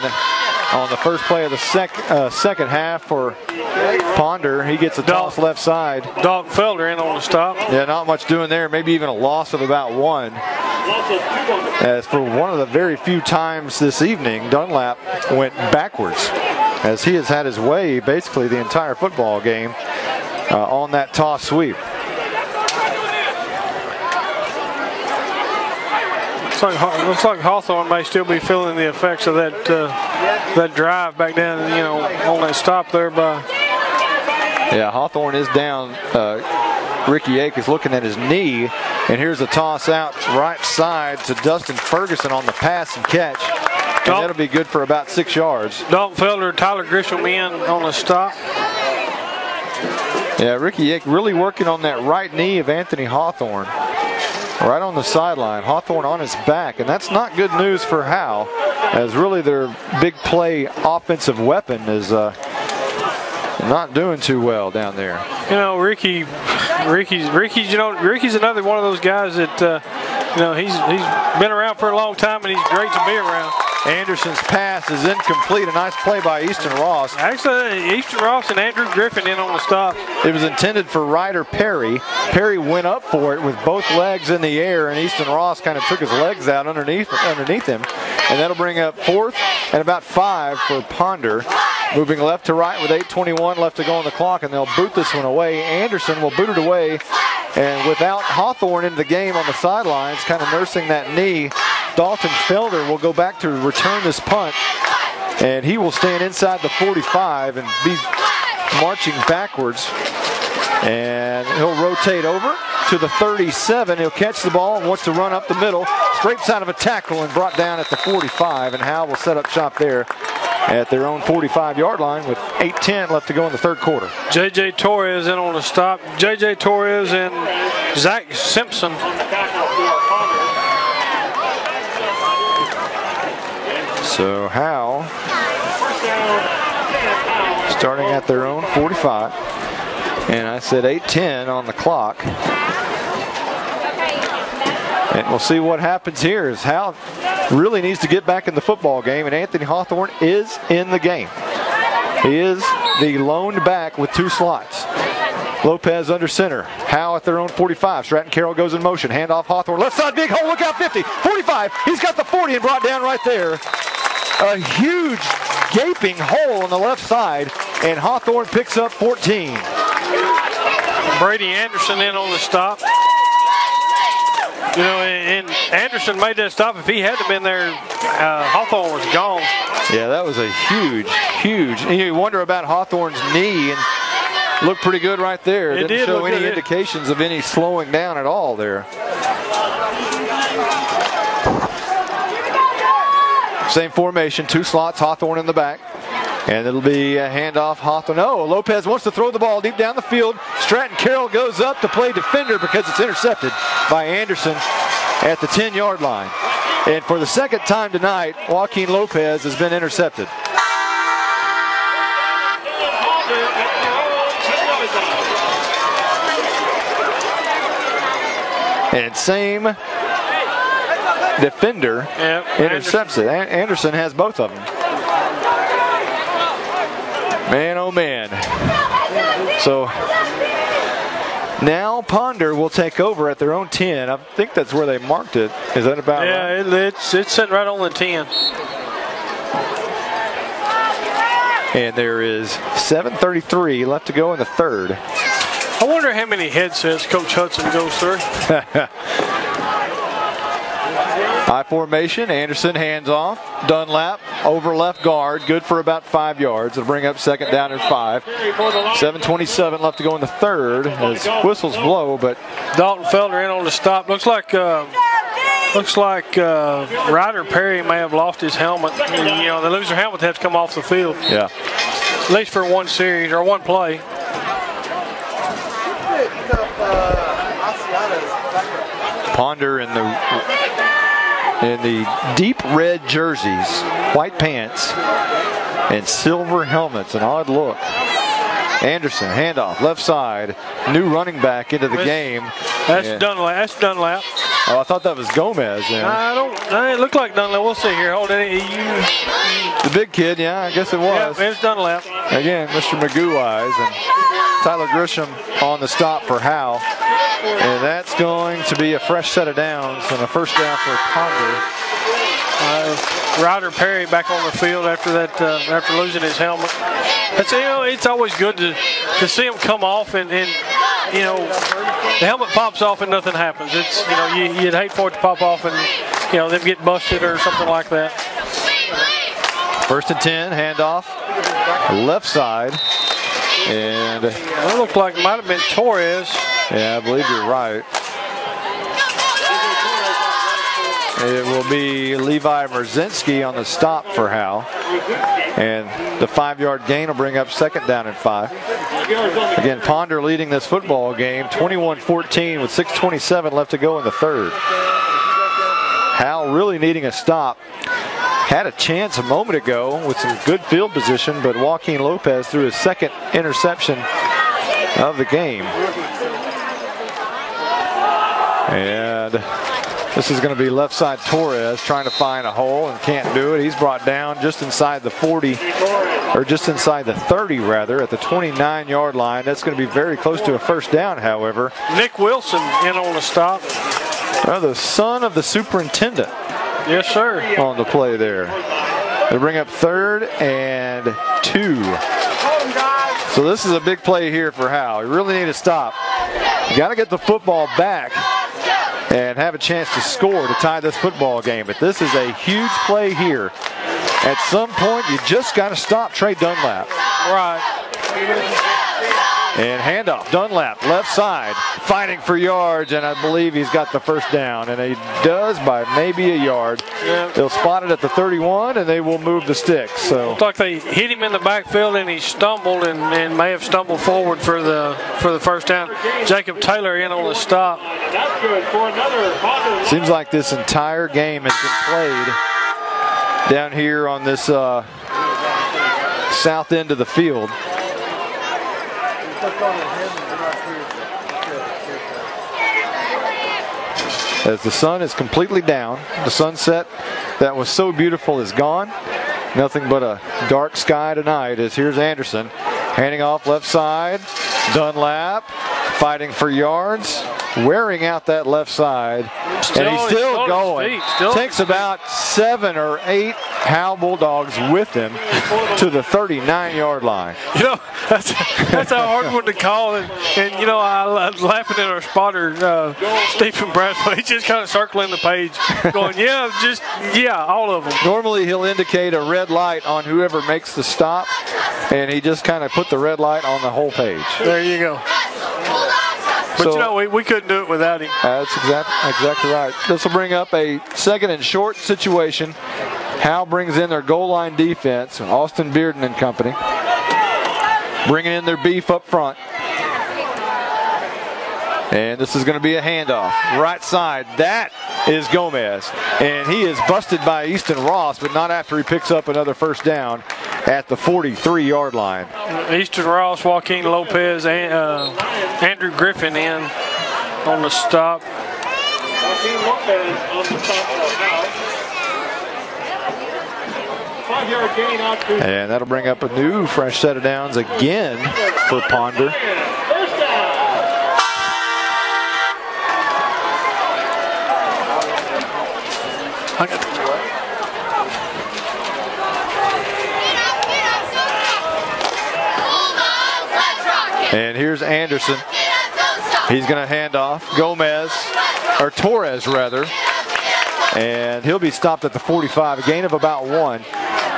[SPEAKER 5] on the first play of the second half for Ponder. He gets a toss left side.
[SPEAKER 2] Dalton Felder in on the stop.
[SPEAKER 5] Yeah, not much doing there. Maybe even a loss of about 1. As for one of the very few times this evening, Dunlap went backwards, as he has had his way basically the entire football game on that toss sweep.
[SPEAKER 2] Looks like Hawthorne may still be feeling the effects of that drive back down, on that stop there by.
[SPEAKER 5] Yeah, Hawthorne is down. Ricky Ake is looking at his knee, and here's a toss out right side to Dustin Ferguson on the pass and catch. And that'll be good for about 6 yards.
[SPEAKER 2] Dalton Felder, Tyler Grisham in on the stop.
[SPEAKER 5] Yeah, Ricky Ake really working on that right knee of Anthony Hawthorne. Right on the sideline. Hawthorne on his back, and that's not good news for Howe, as really their big play offensive weapon is not doing too well down there.
[SPEAKER 2] Ricky's another one of those guys that he's been around for a long time, and he's great to be around.
[SPEAKER 5] Anderson's pass is incomplete. A nice play by Easton Ross.
[SPEAKER 2] Actually, Easton Ross and Andrew Griffin in on the stop.
[SPEAKER 5] It was intended for Ryder Perry. Perry went up for it with both legs in the air, and Easton Ross kind of took his legs out underneath him. And that'll bring up 4th and about 5 for Ponder. Moving left to right with 8:21 left to go on the clock, and they'll boot this one away. Anderson will boot it away. And without Hawthorne in the game on the sidelines, kind of nursing that knee, Dalton Felder will go back to return this punt. And he will stand inside the 45 and be marching backwards. And he'll rotate over to the 37. He'll catch the ball and wants to run up the middle. Scrapes out of a tackle and brought down at the 45. And Howe will set up shop there at their own 45-yard line with 8:10 left to go in the third quarter.
[SPEAKER 2] J.J. Torres in on the stop. J.J. Torres and Zach Simpson.
[SPEAKER 5] So Howe starting at their own 45. And I said 8:10 on the clock. And we'll see what happens here, as Howe really needs to get back in the football game, and Anthony Hawthorne is in the game. He is the lone back with 2 slots. Lopez under center. Howe at their own 45. Stratton Carroll goes in motion. Handoff Hawthorne. Left side, big hole. Look out, 50. 45. He's got the 40 and brought down right there. A huge gaping hole on the left side, and Hawthorne picks up 14.
[SPEAKER 2] Brady Anderson in on the stop. And Anderson made that stop. If he hadn't been there, Hawthorne was gone.
[SPEAKER 5] Yeah, that was a huge. You wonder about Hawthorne's knee, and looked pretty good right there. It didn't show any indications of any slowing down at all there. Same formation, 2 slots, Hawthorne in the back. And it'll be a handoff. Hawthorne. Oh, Lopez wants to throw the ball deep down the field. Stratton Carroll goes up to play defender because it's intercepted by Anderson at the 10-yard line. And for the second time tonight, Joaquin Lopez has been intercepted. And same defender intercepts it. Anderson has both of them. Man, oh man. So now Ponder will take over at their own 10. I think that's where they marked it. Is that about right?
[SPEAKER 2] Yeah, it's sitting right on the 10.
[SPEAKER 5] And there is 7:33 left to go in the third.
[SPEAKER 2] I wonder how many headsets Coach Hudson goes through.
[SPEAKER 5] High formation, Anderson hands off. Dunlap over left guard, good for about 5 yards. It'll bring up second down and 5. 7:27 left to go in the third as whistles blow, but
[SPEAKER 2] Dalton Felder in on the stop. Looks like Ryder Perry may have lost his helmet. You know, they lose their helmet, they have to come off the field.
[SPEAKER 5] Yeah.
[SPEAKER 2] At least for one series or one play.
[SPEAKER 5] Ponder in the deep red jerseys, white pants, and silver helmets. An odd look. Anderson, handoff, left side. New running back into the game.
[SPEAKER 2] That's Dunlap. That's Dunlap.
[SPEAKER 5] Oh, I thought that was Gomez.
[SPEAKER 2] It looked like Dunlap. We'll see here. Hold it.
[SPEAKER 5] The big kid, yeah, I guess it was.
[SPEAKER 2] Yeah, it's Dunlap.
[SPEAKER 5] Again, Mr. Magoo eyes, and Tyler Grisham on the stop for Howe. And that's going to be a fresh set of downs and a first down for Ponder.
[SPEAKER 2] Ryder Perry back on the field after that, after losing his helmet. It's always good to see him come off and the helmet pops off and nothing happens. It's you'd hate for it to pop off and them get busted or something like that.
[SPEAKER 5] First and 10, handoff, left side, and
[SPEAKER 2] it looked like it might have been Torres.
[SPEAKER 5] Yeah, I believe you're right. It will be Levi Merzinski on the stop for Howe. And the 5-yard gain will bring up second down and 5. Again, Ponder leading this football game 21-14 with 6:27 left to go in the third. Howe really needing a stop. Had a chance a moment ago with some good field position, but Joaquin Lopez threw his second interception of the game. And this is going to be left side Torres trying to find a hole and can't do it. He's brought down just inside the 40, or just inside the 30 rather, at the 29-yard line. That's going to be very close to a first down, however.
[SPEAKER 2] Nick Wilson in on the stop.
[SPEAKER 5] Well, the son of the superintendent.
[SPEAKER 2] Yes, sir.
[SPEAKER 5] On the play there. They bring up 3rd and 2. So this is a big play here for Howe. You really need to stop. You got to get the football back and have a chance to score to tie this football game. But this is a huge play here. At some point, you just got to stop Trey Dunlap.
[SPEAKER 2] Right.
[SPEAKER 5] And handoff, Dunlap, left side, fighting for yards, and I believe he's got the first down, and he does by maybe a yard.
[SPEAKER 2] Yeah.
[SPEAKER 5] They'll spot it at the 31, and they will move the sticks. So
[SPEAKER 2] looked like they hit him in the backfield, and he stumbled and may have stumbled forward for the first down. Jacob Taylor in on the stop.
[SPEAKER 11] That's good for another.
[SPEAKER 5] Seems like this entire game has been played down here on this south end of the field. As the sun is completely down, the sunset that was so beautiful is gone. Nothing but a dark sky tonight. As here's Anderson handing off left side. Dunlap fighting for yards, wearing out that left side, and he's still going. Takes about 7 or 8 Howe Bulldogs with him to the 39-yard line.
[SPEAKER 2] That's a hard one to call, and I was laughing at our spotter, Stephen Bradford. He's just kind of circling the page, going, all of them.
[SPEAKER 5] Normally he'll indicate a red light on whoever makes the stop, and he just kind of put the red light on the whole page.
[SPEAKER 2] There you go. But we couldn't do it without him.
[SPEAKER 5] That's exactly right. This will bring up a second and short situation. Howe brings in their goal line defense, Austin Bearden and company, bringing in their beef up front. And this is going to be a handoff. Right side. That is Gomez. And he is busted by Easton Ross, but not after he picks up another first down at the 43-yard line.
[SPEAKER 2] Easton Ross, Joaquin Lopez, and Andrew Griffin in on the stop.
[SPEAKER 11] Joaquin Lopez on the stop for Howe. 5-yard gain out to.
[SPEAKER 5] And that'll bring up a new fresh set of downs again for Ponder.
[SPEAKER 11] First down.
[SPEAKER 5] And here's Anderson. He's going to hand off Gomez, or Torres rather, and he'll be stopped at the 45, a gain of about 1.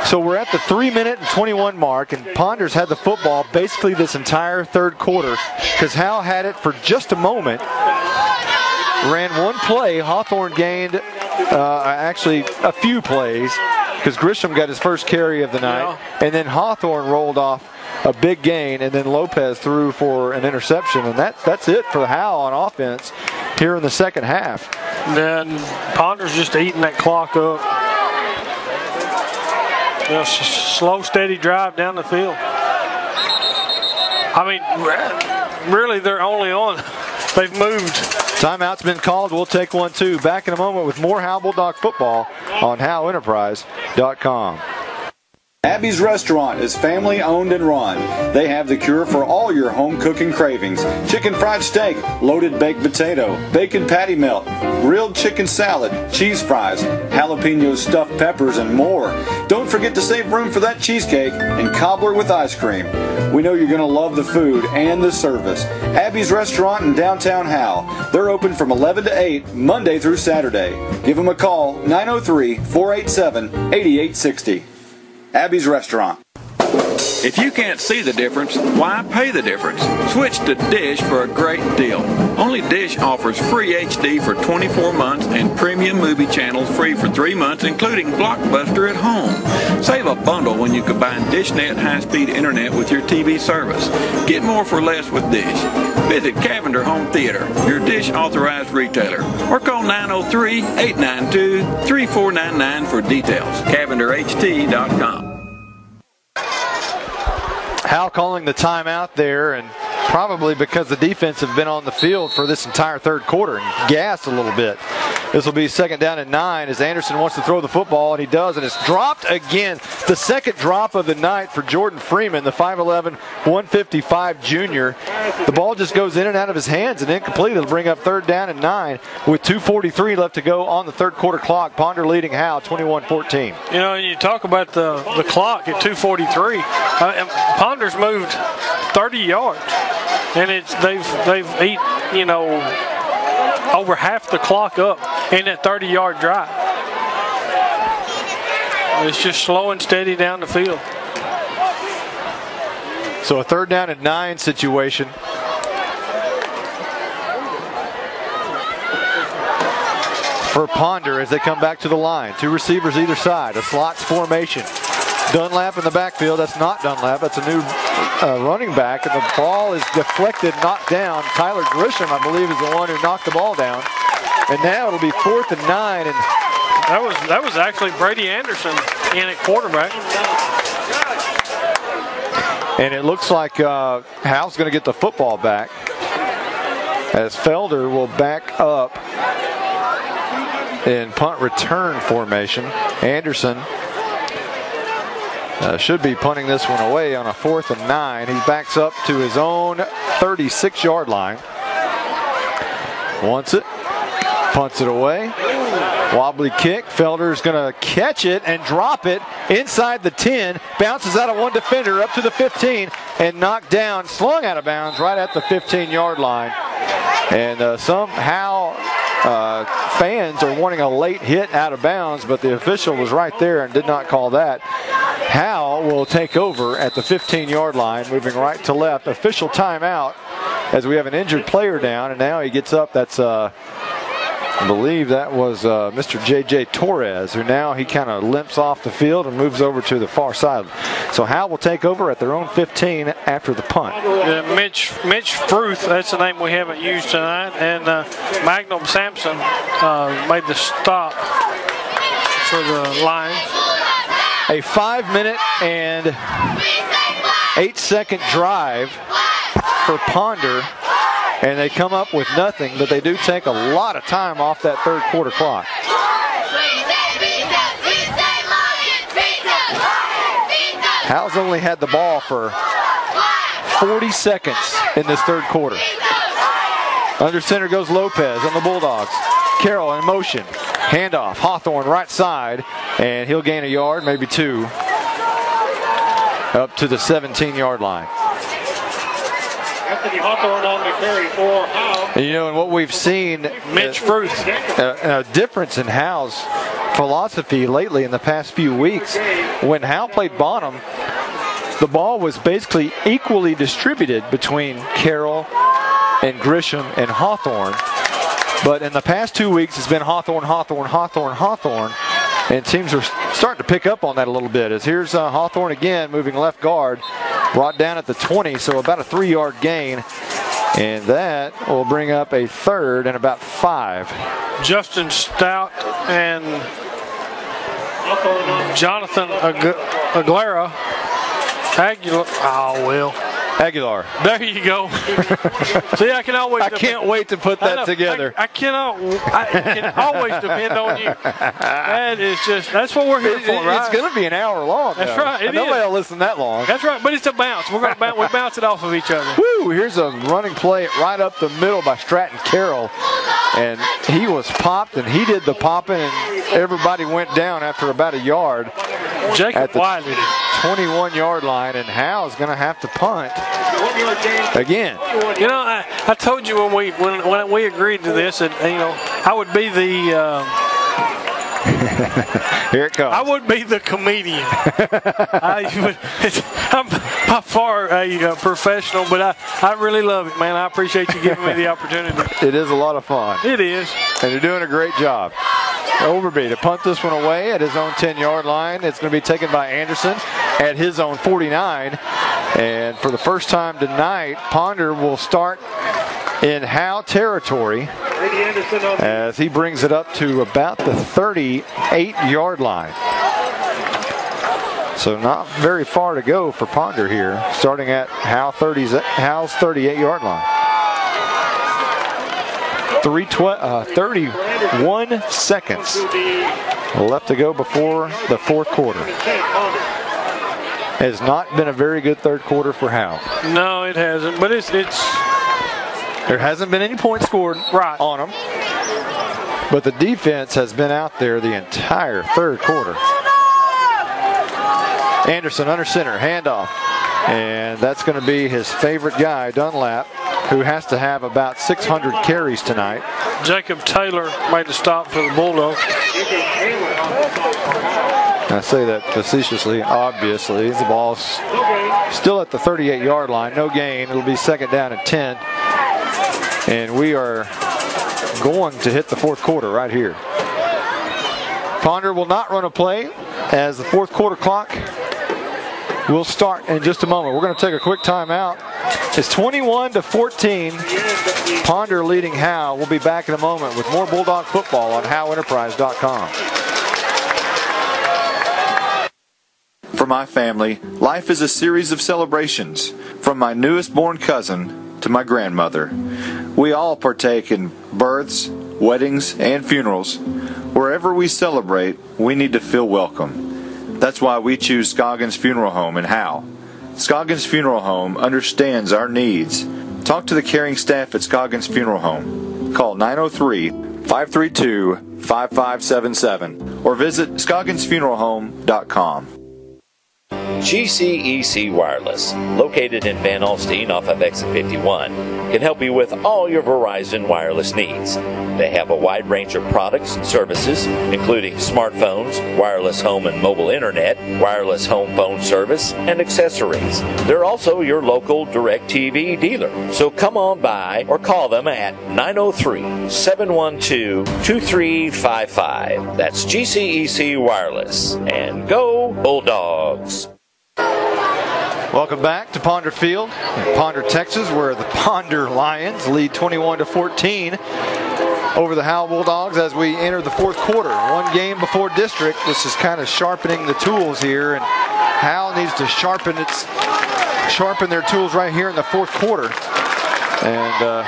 [SPEAKER 5] So we're at the 3-minute and 21 mark, and Ponder's had the football basically this entire third quarter because Howe had it for just a moment. Ran one play. Hawthorne gained actually a few plays because Grisham got his first carry of the night, and then Hawthorne rolled off a big gain, and then Lopez threw for an interception, and that's it for Howe on offense here in the second half.
[SPEAKER 2] Then Ponder's just eating that clock up. Slow, steady drive down the field. I mean, really, they're only on. They've moved.
[SPEAKER 5] Timeout's been called. We'll take one, too. Back in a moment with more Howe Bulldog football on HoweEnterprise.com.
[SPEAKER 7] Abby's Restaurant is family owned and run. They have the cure for all your home cooking cravings. Chicken fried steak, loaded baked potato, bacon patty melt, grilled chicken salad, cheese fries, jalapeno stuffed peppers, and more. Don't forget to save room for that cheesecake and cobbler with ice cream. We know you're going to love the food and the service. Abby's Restaurant in downtown Howe. They're open from 11 to 8, Monday through Saturday. Give them a call, 903-487-8860. Abby's Restaurant.
[SPEAKER 6] If you can't see the difference, why pay the difference? Switch to Dish for a great deal. Only Dish offers free HD for 24 months and premium movie channels free for 3 months, including Blockbuster at home. Save a bundle when you combine DishNet high-speed internet with your TV service. Get more for less with Dish. Visit Cavender Home Theater, your Dish authorized retailer, or call 903-892-3499 for details. CavenderHT.com.
[SPEAKER 5] Howe calling the timeout there, and probably because the defense have been on the field for this entire third quarter and gassed a little bit. This will be 2nd down and 9 as Anderson wants to throw the football, and he does, and it's dropped again. The second drop of the night for Jordan Freeman, the 5'11", 155 junior. The ball just goes in and out of his hands and incomplete. It'll bring up 3rd down and 9 with 2:43 left to go on the third quarter clock. Ponder leading Howe 21-14.
[SPEAKER 2] You know, you talk about the clock at 2:43. Ponder's moved 30 yards, and they've eat, over half the clock up in that 30-yard drive. It's just slow and steady down the field.
[SPEAKER 5] So a 3rd down and 9 situation. For Ponder as they come back to the line. 2 receivers either side. A slots formation. Dunlap in the backfield. That's not Dunlap. That's a new running back. And the ball is deflected, knocked down. Tyler Grisham, I believe, is the one who knocked the ball down. And now it'll be 4th and 9. And
[SPEAKER 2] that was actually Brady Anderson in at quarterback.
[SPEAKER 5] And it looks like Howe's going to get the football back as Felder will back up in punt return formation. Anderson should be punting this one away on a 4th and 9. He backs up to his own 36-yard line. Wants it. Punts it away. Wobbly kick. Felder's going to catch it and drop it inside the 10. Bounces out of one defender up to the 15 and knocked down, slung out of bounds right at the 15-yard line. And somehow fans are wanting a late hit out of bounds, but the official was right there and did not call that. Howe will take over at the 15-yard line, moving right to left. Official timeout as we have an injured player down, and now he gets up. That's I believe that was Mr. J.J. Torres, who now he kind of limps off the field and moves over to the far side. So Howe will take over at their own 15 after the punt.
[SPEAKER 2] Mitch Fruth, that's the name we haven't used tonight, and Magnum Sampson made the stop for the Lions.
[SPEAKER 5] A 5-minute and 8-second drive for Ponder, and they come up with nothing, but they do take a lot of time off that third quarter clock. Howe's only had the ball for 40 seconds in this third quarter. Under center goes Lopez on the Bulldogs. Carroll in motion. Handoff. Hawthorne right side, and he'll gain a yard, maybe two, up to the 17-yard line.
[SPEAKER 11] Anthony Hawthorne on the carry for Howe.
[SPEAKER 5] And, you know, and what we've seen,
[SPEAKER 2] Mitch Fruth,
[SPEAKER 5] a difference in Howe's philosophy lately in the past few weeks. When Howe played Bonham, the ball was basically equally distributed between Carroll and Grisham and Hawthorne. But in the past 2 weeks, it's been Hawthorne, Hawthorne, Hawthorne, Hawthorne. And teams are starting to pick up on that a little bit. As here's Hawthorne again, moving left guard, brought down at the 20, so about a 3-yard gain. And that will bring up a third and about 5.
[SPEAKER 2] Justin Stout and Jonathan Aguilera.
[SPEAKER 5] Aguilar.
[SPEAKER 2] There you go. See, I can
[SPEAKER 5] wait to put that together.
[SPEAKER 2] I can always depend on you. That's what we're here for, right?
[SPEAKER 5] It's going to be an hour long.
[SPEAKER 2] That's right.
[SPEAKER 5] Nobody will listen that long.
[SPEAKER 2] That's right, but it's a bounce. We're going to we bounce it off of each other.
[SPEAKER 5] Woo! Here's a running play right up the middle by Stratton Carroll. And he was popped, and he did the popping, and everybody went down after about a yard.
[SPEAKER 2] Jacob
[SPEAKER 5] at the
[SPEAKER 2] Wiley.
[SPEAKER 5] 21-yard line, and Howe's going to have to punt again.
[SPEAKER 2] You know, I told you when we agreed to this, and you know, I would be the.
[SPEAKER 5] Here it comes.
[SPEAKER 2] I would be the comedian. I'm by far a professional, but I really love it, man. I appreciate you giving me the opportunity.
[SPEAKER 5] It is a lot of fun.
[SPEAKER 2] It is.
[SPEAKER 5] And you're doing a great job. Overby to punt this one away at his own 10-yard line. It's going to be taken by Anderson at his own 49. And for the first time tonight, Ponder will start in Howe territory as he brings it up to about the 38-yard line. So not very far to go for Ponder here, starting at Howe's 38-yard line. 31 seconds left to go before the fourth quarter. Has not been a very good third quarter for Howe.
[SPEAKER 2] No, it hasn't. But it's
[SPEAKER 5] there hasn't been any points scored on them. But the defense has been out there the entire third quarter. Anderson under center, handoff. And that's going to be his favorite guy, Dunlap, who has to have about 600 carries tonight.
[SPEAKER 2] Jacob Taylor made the stop for the Bulldogs.
[SPEAKER 5] I say that facetiously, obviously. The ball's still at the 38-yard line. No gain. It'll be second down and 10. And we are going to hit the fourth quarter right here. Ponder will not run a play as the fourth quarter clock will start in just a moment. We're going to take a quick timeout. It's 21-14. Ponder leading Howe. We'll be back in a moment with more Bulldog football on HoweEnterprise.com.
[SPEAKER 8] For my family, life is a series of celebrations, from my newest born cousin to my grandmother. We all partake in births, weddings, and funerals. Wherever we celebrate, we need to feel welcome. That's why we choose Scoggins Funeral Home in Howe. Scoggins Funeral Home understands our needs. Talk to the caring staff at Scoggins Funeral Home. Call 903-532-5577 or visit ScogginsFuneralHome.com.
[SPEAKER 3] GCEC Wireless, located in Van Alstyne off of Exit 51, can help you with all your Verizon wireless needs. They have a wide range of products and services, including smartphones, wireless home and mobile internet, wireless home phone service, and accessories. They're also your local DirecTV dealer. So come on by or call them at 903-712-2355. That's GCEC Wireless. And go Bulldogs!
[SPEAKER 5] Welcome back to Ponder Field in Ponder, Texas, where the Ponder Lions lead 21-14 over the Howe Bulldogs as we enter the fourth quarter. One game before district. This is kind of sharpening the tools here, and Howe needs to sharpen their tools right here in the fourth quarter and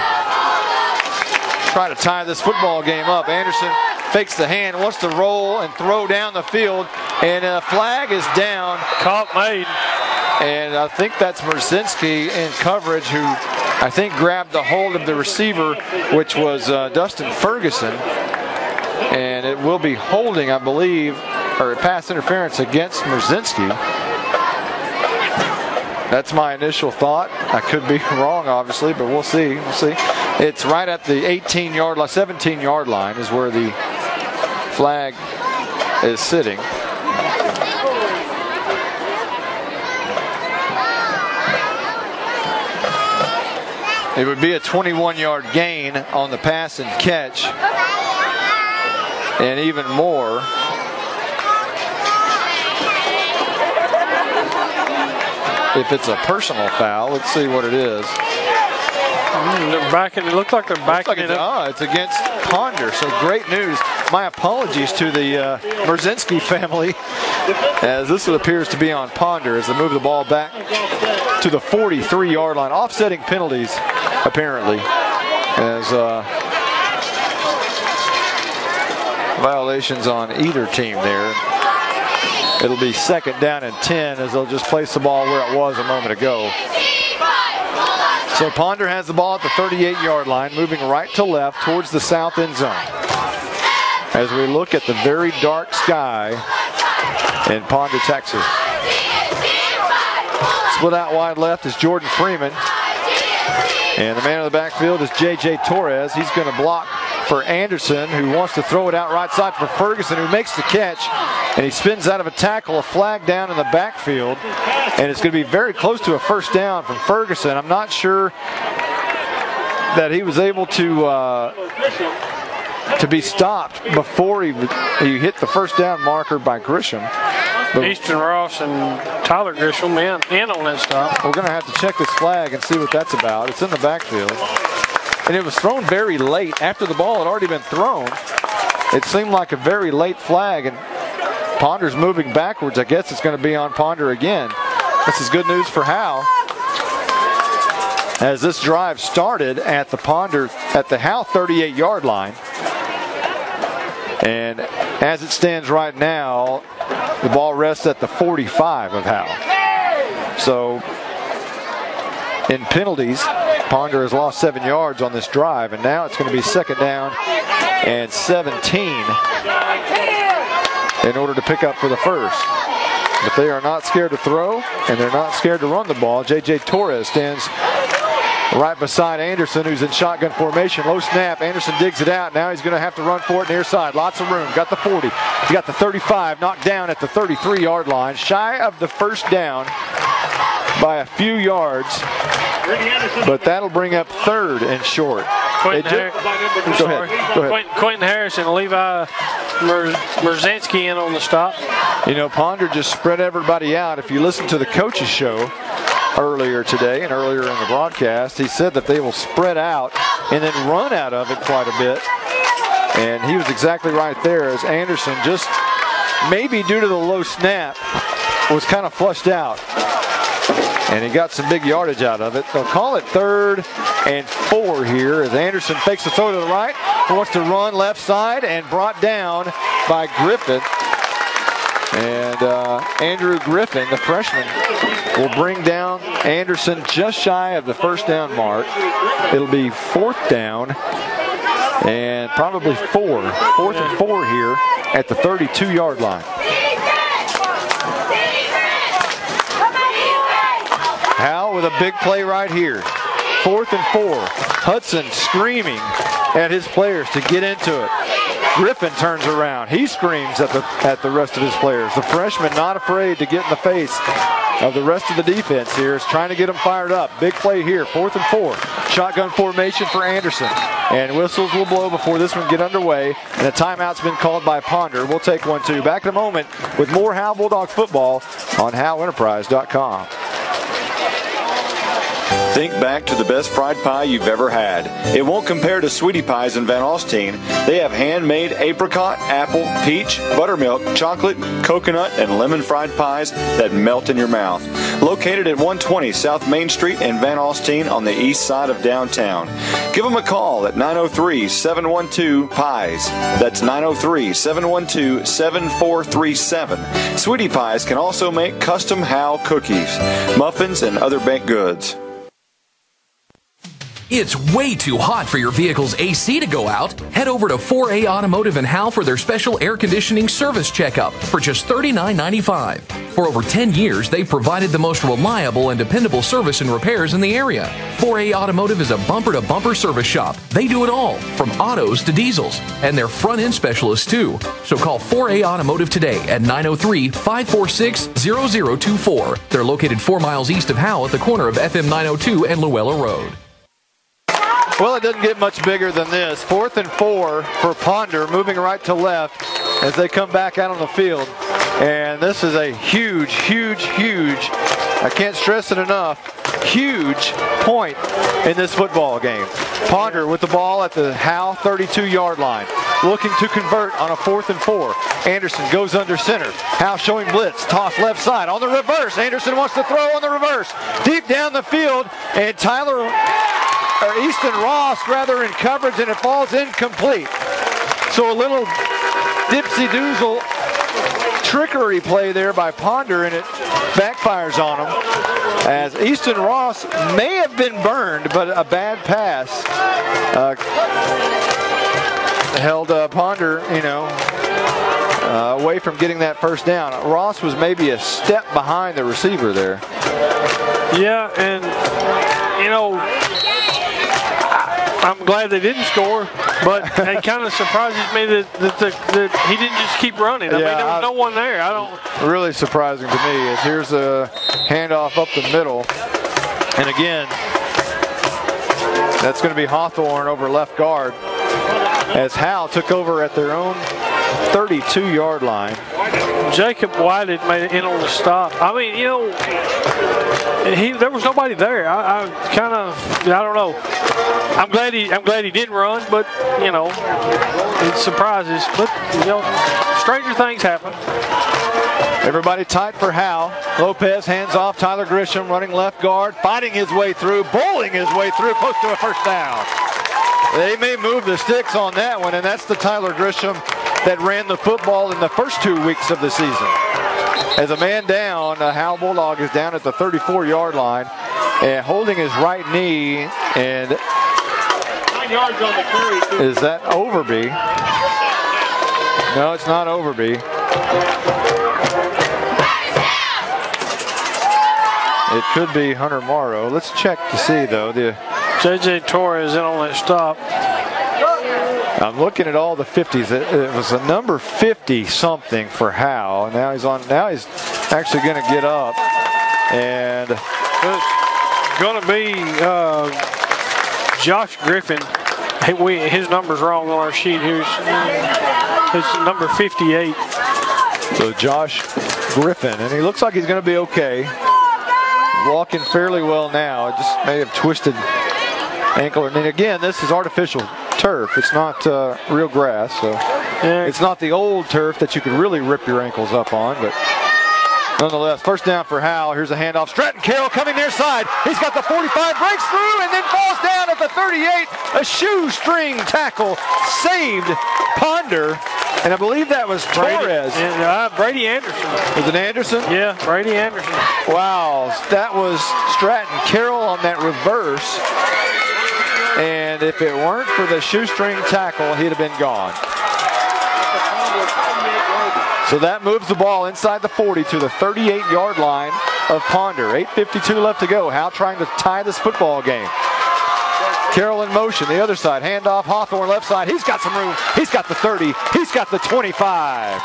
[SPEAKER 5] try to tie this football game up. Anderson fakes the hand, wants to roll and throw down the field, and a flag is down.
[SPEAKER 2] Caught made.
[SPEAKER 5] And I think that's Merzinski in coverage, who I think grabbed the hold of the receiver, which was Dustin Ferguson. And it will be holding, I believe, or pass interference against Merzinski. That's my initial thought. I could be wrong, obviously, but we'll see. We'll see. It's right at the 18-yard line, 17-yard line is where the flag is sitting. It would be a 21-yard gain on the pass and catch, and even more if it's a personal foul. Let's see what it is.
[SPEAKER 2] They're backing. It looks like they're backing it up.
[SPEAKER 5] It's against Ponder. So great news. My apologies to the Merzinski family, as this appears to be on Ponder as they move the ball back to the 43-yard line. Offsetting penalties, apparently, as violations on either team there. It'll be second down and 10 as they'll just place the ball where it was a moment ago. So Ponder has the ball at the 38-yard line, moving right to left towards the south end zone. As we look at the very dark sky in Ponder, Texas. Split out wide left is Jordan Freeman. And the man in the backfield is J.J. Torres. He's going to block for Anderson, who wants to throw it out right side for Ferguson, who makes the catch. And he spins out of a tackle, a flag down in the backfield. And it's going to be very close to a first down from Ferguson. I'm not sure that he was able to be stopped before he hit the first down marker by Grisham. But
[SPEAKER 2] Easton Ross and Tyler Grisham in on that stop.
[SPEAKER 5] We're going to have to check this flag and see what that's about. It's in the backfield. And it was thrown very late after the ball had already been thrown. It seemed like a very late flag, and Ponder's moving backwards. I guess it's going to be on Ponder again. This is good news for Howe, as this drive started at the Howe 38-yard line. And as it stands right now, the ball rests at the 45 of Howe. So in penalties, Ponder has lost 7 yards on this drive, and now it's going to be second down and 17 in order to pick up for the first. But they are not scared to throw, and they're not scared to run the ball. J.J. Torres stands right beside Anderson, who's in shotgun formation. Low snap. Anderson digs it out. Now he's going to have to run for it near side. Lots of room. Got the 40. He got the 35. Knocked down at the 33-yard line. Shy of the first down by a few yards. But that'll bring up third and short.
[SPEAKER 2] Quentin Harris and Levi Merzinski in on the stop.
[SPEAKER 5] You know, Ponder just spread everybody out. If you listen to the coach's show earlier today and earlier in the broadcast, he said that they will spread out and then run out of it quite a bit. And he was exactly right there, as Anderson, just maybe due to the low snap, was kind of flushed out. And he got some big yardage out of it. They'll call it 3rd and 4 here as Anderson fakes the throw to the right. He wants to run left side and brought down by Griffin. And Andrew Griffin, the freshman, will bring down Anderson just shy of the first down mark. It'll be 4th down and probably 4th and 4 here at the 32-yard line. Howe with a big play right here. 4th and 4. Hudson screaming at his players to get into it. Griffin turns around. He screams at the rest of his players. The freshman not afraid to get in the face of the rest of the defense here. Is trying to get them fired up. Big play here. 4th and 4. Shotgun formation for Anderson. And whistles will blow before this one get underway. And a timeout's been called by Ponder. We'll take one too. Back in a moment with more Howe Bulldog football on HoweEnterprise.com.
[SPEAKER 8] Think back to the best fried pie you've ever had. It won't compare to Sweetie Pies in Van Alstyne. They have handmade apricot, apple, peach, buttermilk, chocolate, coconut, and lemon fried pies that melt in your mouth. Located at 120 South Main Street in Van Alstyne on the east side of downtown. Give them a call at 903-712-PIES. That's 903-712-7437. Sweetie Pies can also make custom Howe cookies, muffins, and other baked goods.
[SPEAKER 9] It's way too hot for your vehicle's AC to go out. Head over to 4A Automotive in Howe for their special air conditioning service checkup for just $39.95. For over 10 years, they've provided the most reliable and dependable service and repairs in the area. 4A Automotive is a bumper-to-bumper service shop. They do it all, from autos to diesels, and they're front-end specialists too. So call 4A Automotive today at 903-546-0024. They're located 4 miles east of Howe at the corner of FM 902 and Luella Road.
[SPEAKER 5] Well, it doesn't get much bigger than this. 4th and 4 for Ponder, moving right to left as they come back out on the field. And this is a huge, I can't stress it enough, huge point in this football game. Ponder with the ball at the Howe 32-yard line, looking to convert on a 4th and 4. Anderson goes under center. Howe showing blitz, toss left side on the reverse. Anderson wants to throw on the reverse. Deep down the field, and Easton Ross rather in coverage, and it falls incomplete. So a little dipsy-doozle trickery play there by Ponder, and it backfires on him. As Easton Ross may have been burned, but a bad pass held Ponder, away from getting that first down. Ross was maybe a step behind the receiver there.
[SPEAKER 2] Yeah, and I'm glad they didn't score, but it kind of surprises me that he didn't just keep running. I mean, there was no one there.
[SPEAKER 5] Really surprising to me is here's a handoff up the middle, and again, that's going to be Hawthorne over left guard as Howe took over at their own 32-yard line.
[SPEAKER 2] Jacob White had made it in on the stop. I mean, there was nobody there. I don't know. I'm glad he didn't run, but it surprises. But stranger things happen.
[SPEAKER 5] Everybody tight for Howe. Lopez hands off. Tyler Grisham running left guard, fighting his way through, bowling his way through, close to a first down. They may move the sticks on that one, and that's the Tyler Grisham that ran the football in the first 2 weeks of the season. As a man down, Howe Bulldog is down at the 34-yard line and holding his right knee. And
[SPEAKER 11] 9 yards on the carry.
[SPEAKER 5] Is that Overby? No, it's not Overby. It could be Hunter Morrow. Let's check to see, though.
[SPEAKER 2] J.J. Torres in on that stop.
[SPEAKER 5] I'm looking at all the 50s. It was a number 50-something for Howe. Now he's actually going to get up, and
[SPEAKER 2] it's going to be Josh Griffin. His number's wrong on our sheet here. It's number 58.
[SPEAKER 5] So Josh Griffin, and he looks like he's going to be okay. Walking fairly well now. Just may have twisted ankle. And again, this is artificial turf. It's not real grass, so it's not the old turf that you could really rip your ankles up on, but nonetheless, first down for Howe. Here's a handoff. Stratton Carroll coming near side. He's got the 45, breaks through, and then falls down at the 38. A shoestring tackle saved Ponder, and I believe that was Torres.
[SPEAKER 2] Brady Anderson.
[SPEAKER 5] Was it Anderson?
[SPEAKER 2] Yeah, Brady Anderson.
[SPEAKER 5] Wow, that was Stratton Carroll on that reverse. And if it weren't for the shoestring tackle, he'd have been gone. So that moves the ball inside the 40 to the 38-yard line. of Ponder. 8:52 left to go. Howe trying to tie this football game. Carroll in motion, the other side. Handoff, Hawthorne left side. He's got some room. He's got the 30. He's got the 25.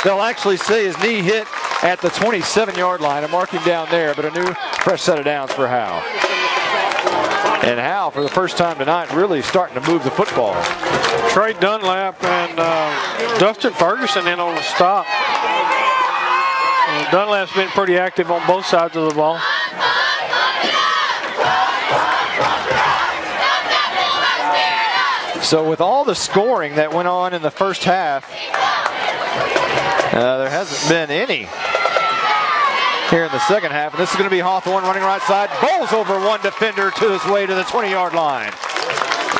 [SPEAKER 5] They'll actually say his knee hit at the 27-yard line. A marking down there, but a new fresh set of downs for Howe. And Howe, for the first time tonight, really starting to move the football.
[SPEAKER 2] Trey Dunlap and Dustin Ferguson in on the stop. Dunlap's been pretty active on both sides of the ball.
[SPEAKER 5] So with all the scoring that went on in the first half, there hasn't been any here in the second half. And this is going to be Hawthorne running right side. Bowls over one defender to his way to the 20-yard line.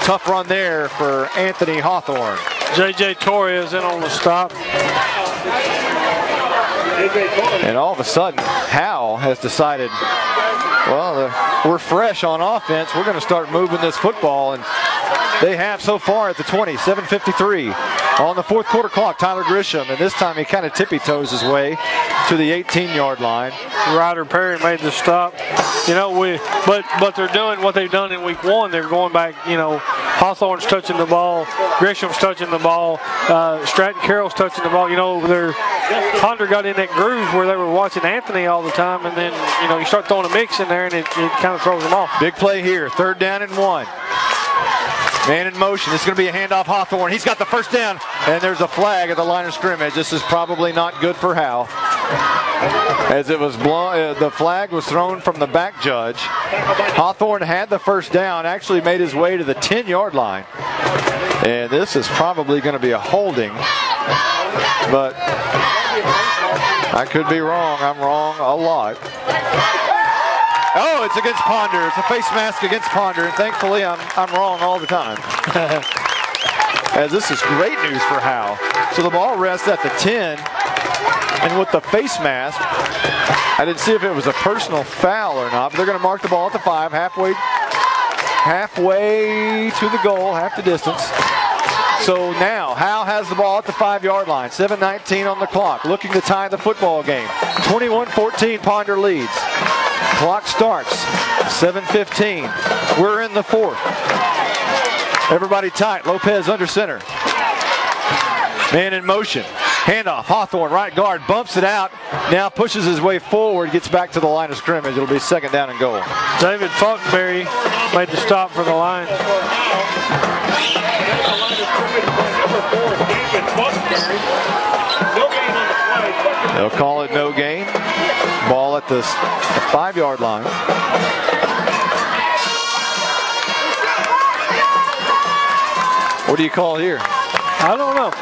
[SPEAKER 5] Tough run there for Anthony Hawthorne.
[SPEAKER 2] J.J. Torres in on the stop.
[SPEAKER 5] And all of a sudden, Howe has decided, well, we're fresh on offense. We're going to start moving this football. And they have so far at the 20, 7:53 on the fourth quarter clock. Tyler Grisham, and this time he kind of tippy-toes his way to the 18-yard line.
[SPEAKER 2] Ryder Perry made the stop. You know, but they're doing what they've done in week one. They're going back, you know, Hawthorne's touching the ball, Grisham's touching the ball, Stratton Carroll's touching the ball. You know, Ponder got in that groove where they were watching Anthony all the time, and then, you know, you start throwing a mix in there, and it kind of throws them off.
[SPEAKER 5] Big play here, 3rd down and 1. Man in motion. This is going to be a handoff. Hawthorne. He's got the first down, and there's a flag at the line of scrimmage. This is probably not good for Howe, as it was blown. The flag was thrown from the back judge. Hawthorne had the first down, actually made his way to the 10-yard line, and this is probably going to be a holding, but I could be wrong. I'm wrong a lot. Oh, it's against Ponder. It's a face mask against Ponder, and thankfully I'm wrong all the time. As this is great news for Howe. So the ball rests at the 10, and with the face mask, I didn't see if it was a personal foul or not, but they're going to mark the ball at the 5, halfway to the goal, half the distance. So now Howe has the ball at the 5-yard line. 7:19 on the clock, looking to tie the football game. 21-14, Ponder leads. Clock starts, 7:15. We're in the 4th. Everybody tight. Lopez under center. Man in motion. Handoff. Hawthorne, right guard, bumps it out. Now pushes his way forward, gets back to the line of scrimmage. It'll be 2nd down and goal.
[SPEAKER 2] David Falkenberry made the stop for the line.
[SPEAKER 5] They'll call it no gain. Ball at the 5-yard line. What do you call here?
[SPEAKER 2] I don't know.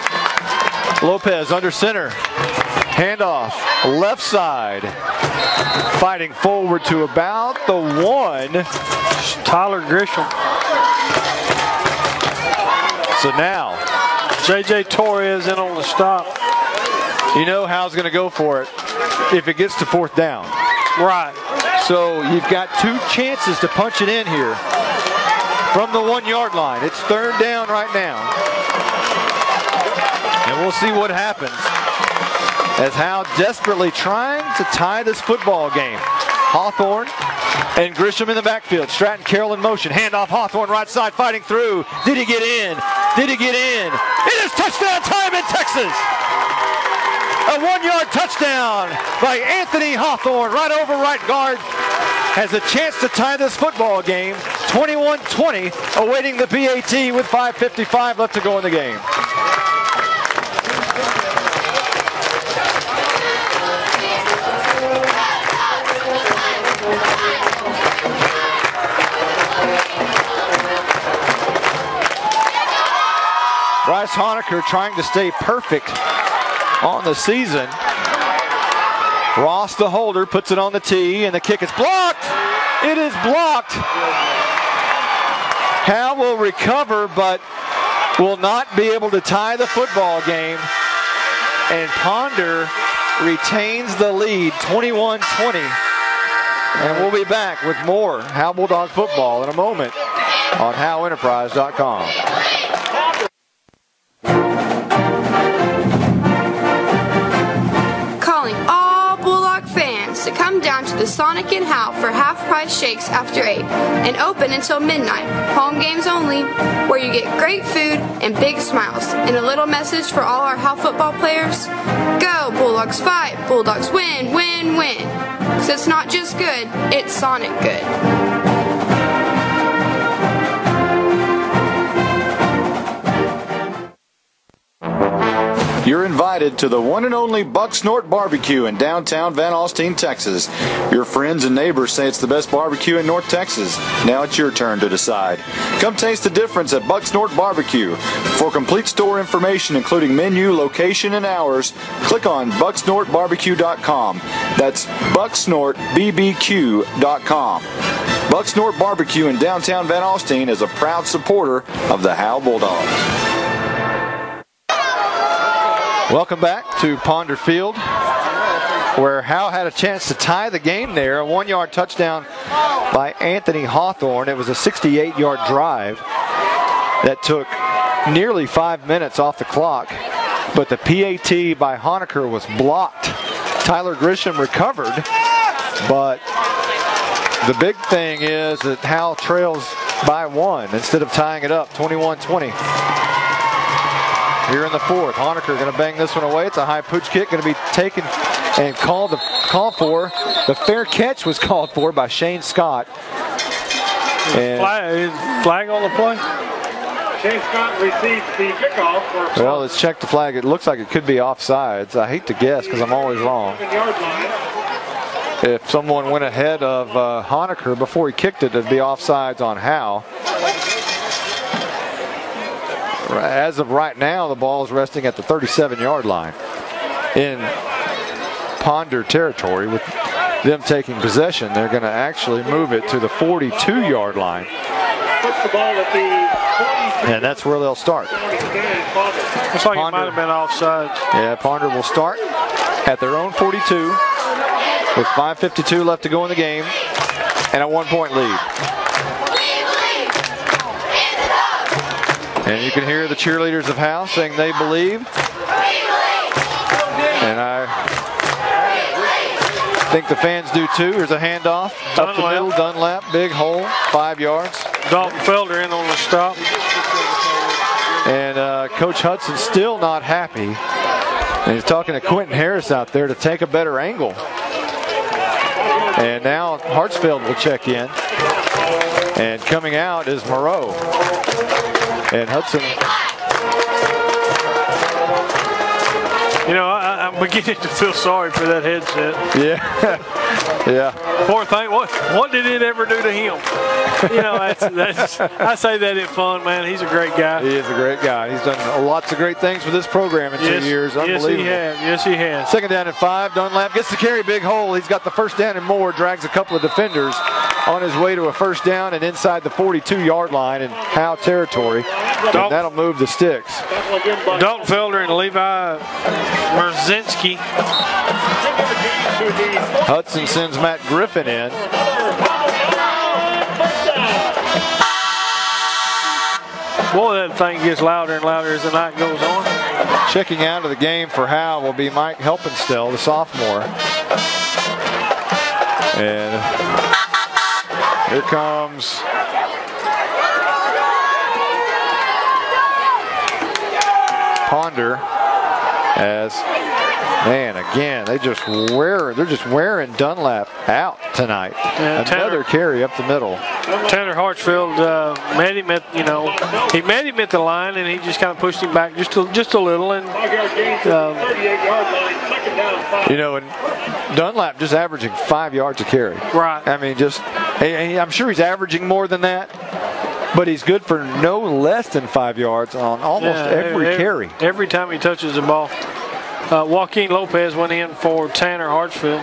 [SPEAKER 5] Lopez under center. Handoff. Left side. Fighting forward to about the 1.
[SPEAKER 2] Tyler Grisham.
[SPEAKER 5] So now,
[SPEAKER 2] J.J. Torres in on the stop.
[SPEAKER 5] You know Howe's going to go for it if it gets to 4th down.
[SPEAKER 2] Right.
[SPEAKER 5] So you've got 2 chances to punch it in here from the 1-yard line. It's 3rd down right now. And we'll see what happens as Howe desperately trying to tie this football game. Hawthorne and Grisham in the backfield. Stratton Carroll in motion. Handoff. Hawthorne right side fighting through. Did he get in? Did he get in? It is touchdown time in Texas. A 1-yard touchdown by Anthony Hawthorne, right over right guard. Has a chance to tie this football game. 21-20, awaiting the PAT with 5:55 left to go in the game. Bryce Honecker trying to stay perfect on the season. Ross, the holder, puts it on the tee, and the kick is blocked. It is blocked. Howe will recover, but will not be able to tie the football game. And Ponder retains the lead, 21-20. And we'll be back with more Howe Bulldog football in a moment on HoweEnterprise.com.
[SPEAKER 10] Calling all Bulldog fans to come come down to the Sonic and Howe for half-price shakes after 8 and open until midnight. Home games only, where you get great food and big smiles. And a little message for all our Howe football players: go Bulldogs, fight, Bulldogs win, win, win. 'Cause it's not just good, it's Sonic good.
[SPEAKER 7] You're invited to the one and only Buck Snort Barbecue in downtown Van Alstyne, Texas. Your friends and neighbors say it's the best barbecue in North Texas. Now it's your turn to decide. Come taste the difference at Buck Snort Barbecue. For complete store information, including menu, location, and hours, click on bucksnortbarbecue.com. That's bucksnortbbq.com. Buck Snort Barbecue in downtown Van Alstyne is a proud supporter of the Howe Bulldogs.
[SPEAKER 5] Welcome back to Ponder Field, where Howe had a chance to tie the game there. A 1-yard touchdown by Anthony Hawthorne. It was a 68-yard drive that took nearly 5 minutes off the clock, but the PAT by Honecker was blocked. Tyler Grisham recovered, but the big thing is that Howe trails by 1 instead of tying it up, 21-20. Here in the fourth, Honecker going to bang this one away. It's a high pooch kick, going to be taken and called for. The fair catch was called for by Shane Scott. And
[SPEAKER 2] flag on the play?
[SPEAKER 11] Shane Scott receives the kickoff.
[SPEAKER 5] Well, let's check the flag. It looks like it could be offsides. I hate to guess because I'm always wrong. If someone went ahead of Honecker before he kicked it, it'd be offsides on Howe. As of right now, the ball is resting at the 37-yard line in Ponder territory. With them taking possession, they're going to actually move it to the 42-yard line. And that's where they'll start.
[SPEAKER 2] Looks like Ponder, it might have been offside.
[SPEAKER 5] Yeah, Ponder will start at their own 42 with 5:52 left to go in the game and a 1-point lead. And you can hear the cheerleaders of Howe saying they believe. And I think the fans do too. Here's a handoff up the middle. Dunlap, big hole, 5 yards.
[SPEAKER 2] Dalton Felder in on the stop.
[SPEAKER 5] And Coach Hudson still not happy. And he's talking to Quentin Harris out there to take a better angle. And now Hartsfield will check in. And coming out is Moreau. And Hudson.
[SPEAKER 2] You know, I'm beginning to feel sorry for that headset.
[SPEAKER 5] Yeah. Yeah.
[SPEAKER 2] Poor thing. What did it ever do to him? You know, that's I say that in fun, man. He's a great guy.
[SPEAKER 5] He is a great guy. He's done lots of great things for this program in 2 years. Unbelievable.
[SPEAKER 2] Yes, he has.
[SPEAKER 5] Second down and 5. Dunlap gets the carry, big hole. He's got the first down and more. Drags a couple of defenders on his way to a first down and inside the 42-yard line in Howe territory. And that'll move the sticks.
[SPEAKER 2] Dalton Felder and Levi Merzinski.
[SPEAKER 5] Hudson sends Matt Griffin in.
[SPEAKER 2] Boy, that thing gets louder and louder as the night goes on.
[SPEAKER 5] Checking out of the game for Howe will be Mike Helpenstell, the sophomore. And here comes Ponder as, man, again, they're just wearing Dunlap out tonight.
[SPEAKER 2] Yeah,
[SPEAKER 5] another carry up the middle.
[SPEAKER 2] Tanner Hartsfield met him at, he met him at the line, and he just kind of pushed him back just a little. And
[SPEAKER 5] and Dunlap just averaging 5 yards a carry.
[SPEAKER 2] Right.
[SPEAKER 5] I mean, I'm sure he's averaging more than that, but he's good for no less than 5 yards on almost every carry.
[SPEAKER 2] Every time he touches the ball. Joaquin Lopez went in for Tanner Hartsfield.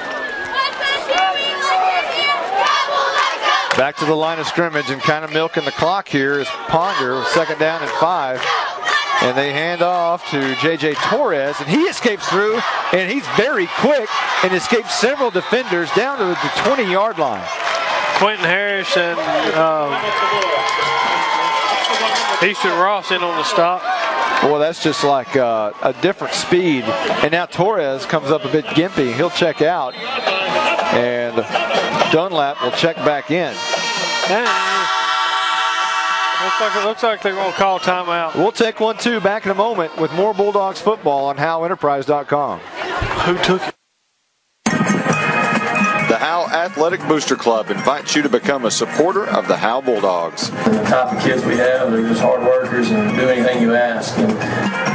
[SPEAKER 5] Back to the line of scrimmage and kind of milking the clock here is Ponder, second down and 5. And they hand off to J.J. Torres, and he escapes through, and he's very quick and escapes several defenders down to the 20-yard line.
[SPEAKER 2] Quentin Harris and Easton Ross in on the stop.
[SPEAKER 5] Well, that's just like a different speed. And now Torres comes up a bit gimpy. He'll check out. And Dunlap will check back in.
[SPEAKER 2] Looks like they're going to call timeout.
[SPEAKER 5] We'll take 1-2 back in a moment with more Bulldogs football on HoweEnterprise.com.
[SPEAKER 2] Who took it?
[SPEAKER 8] The Howe Athletic Booster Club invites you to become a supporter of the Howe Bulldogs.
[SPEAKER 4] And the type of kids we have, they're just hard workers and do anything you ask.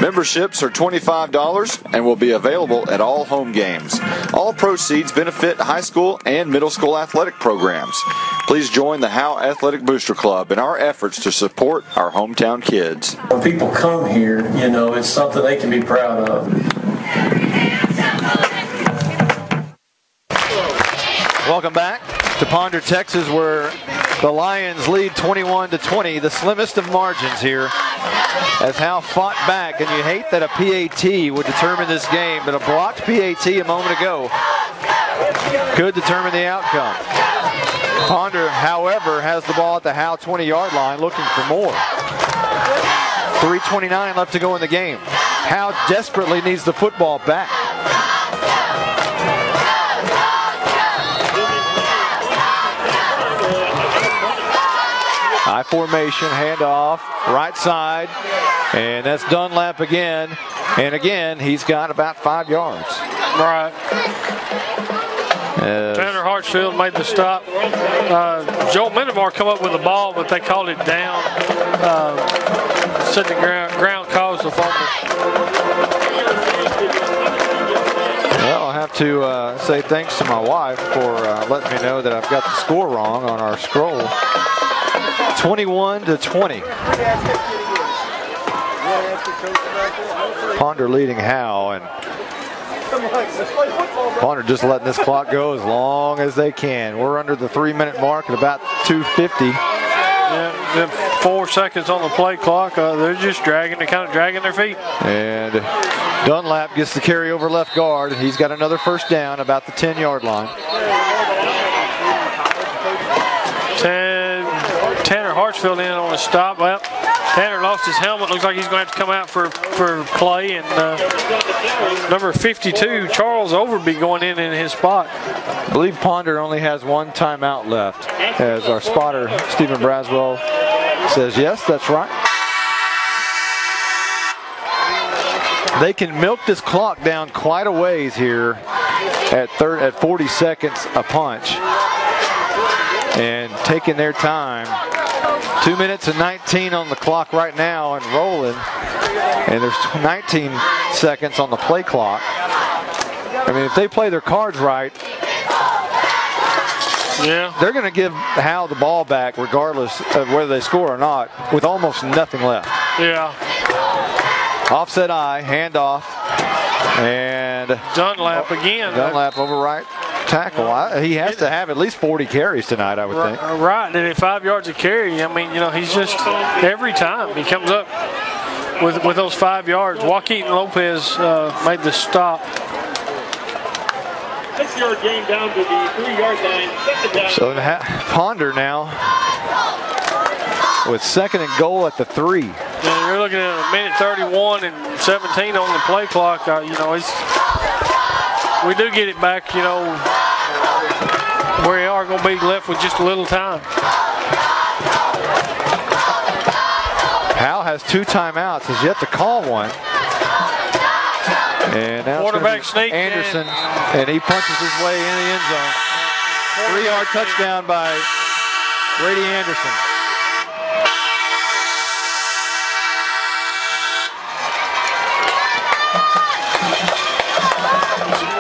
[SPEAKER 8] Memberships are $25 and will be available at all home games. All proceeds benefit high school and middle school athletic programs. Please join the Howe Athletic Booster Club in our efforts to support our hometown kids.
[SPEAKER 4] When people come here, you know, it's something they can be proud of.
[SPEAKER 5] Welcome back to Ponder, Texas, where the Lions lead 21-20, the slimmest of margins here, as Howe fought back. And you hate that a PAT would determine this game, but a blocked PAT a moment ago could determine the outcome. Ponder, however, has the ball at the Howe 20-yard line, looking for more. 3:29 left to go in the game. Howe desperately needs the football back. High formation, handoff, right side, and that's Dunlap again. And again, he's got about 5 yards.
[SPEAKER 2] Right. Tanner Hartsfield made the stop. Joel Minivar come up with the ball, but they called it down. Sitting ground caused the fumble.
[SPEAKER 5] Well, I'll have to say thanks to my wife for letting me know that I've got the score wrong on our scroll. 21-20. Ponder leading Howe, and Ponder just letting this clock go as long as they can. We're under the 3-minute mark at about 2:50.
[SPEAKER 2] Yeah, 4 seconds on the play clock. They're just dragging their feet.
[SPEAKER 5] And Dunlap gets the carry over left guard. He's got another first down about the 10-yard line.
[SPEAKER 2] Tanner Hartsfield in on a stop. Well, Tanner lost his helmet. Looks like he's going to have to come out for play. And number 52, Charles Overby, going in his spot.
[SPEAKER 5] I believe Ponder only has one timeout left, as our spotter, Stephen Braswell, says, yes, that's right. They can milk this clock down quite a ways here at 40 seconds a punch. And taking their time. 2 minutes and 19 on the clock right now and rolling. And there's 19 seconds on the play clock. I mean, if they play their cards right,
[SPEAKER 2] yeah,
[SPEAKER 5] they're going to give Howe the ball back regardless of whether they score or not, with almost nothing left.
[SPEAKER 2] Yeah.
[SPEAKER 5] Offset eye, handoff, and
[SPEAKER 2] Dunlap again.
[SPEAKER 5] Dunlap over right tackle. He has to have at least 40 carries tonight, I would think.
[SPEAKER 2] Right, and at 5 yards a carry, I mean, you know, he's just, every time he comes up with those 5 yards. Joaquin Lopez made the stop.
[SPEAKER 11] 6-yard gain down to the 3-yard line.
[SPEAKER 5] So Ponder now with 2nd and goal at the 3.
[SPEAKER 2] Yeah, you're looking at a minute 31 and 17 on the play clock. You know, we do get it back, you know, where we are going to be left with just a little time.
[SPEAKER 5] Howe has 2 timeouts, has yet to call one. And now
[SPEAKER 2] quarterback sneak
[SPEAKER 5] Anderson, and he punches his way in the end zone. 3-yard touchdown by Brady Anderson.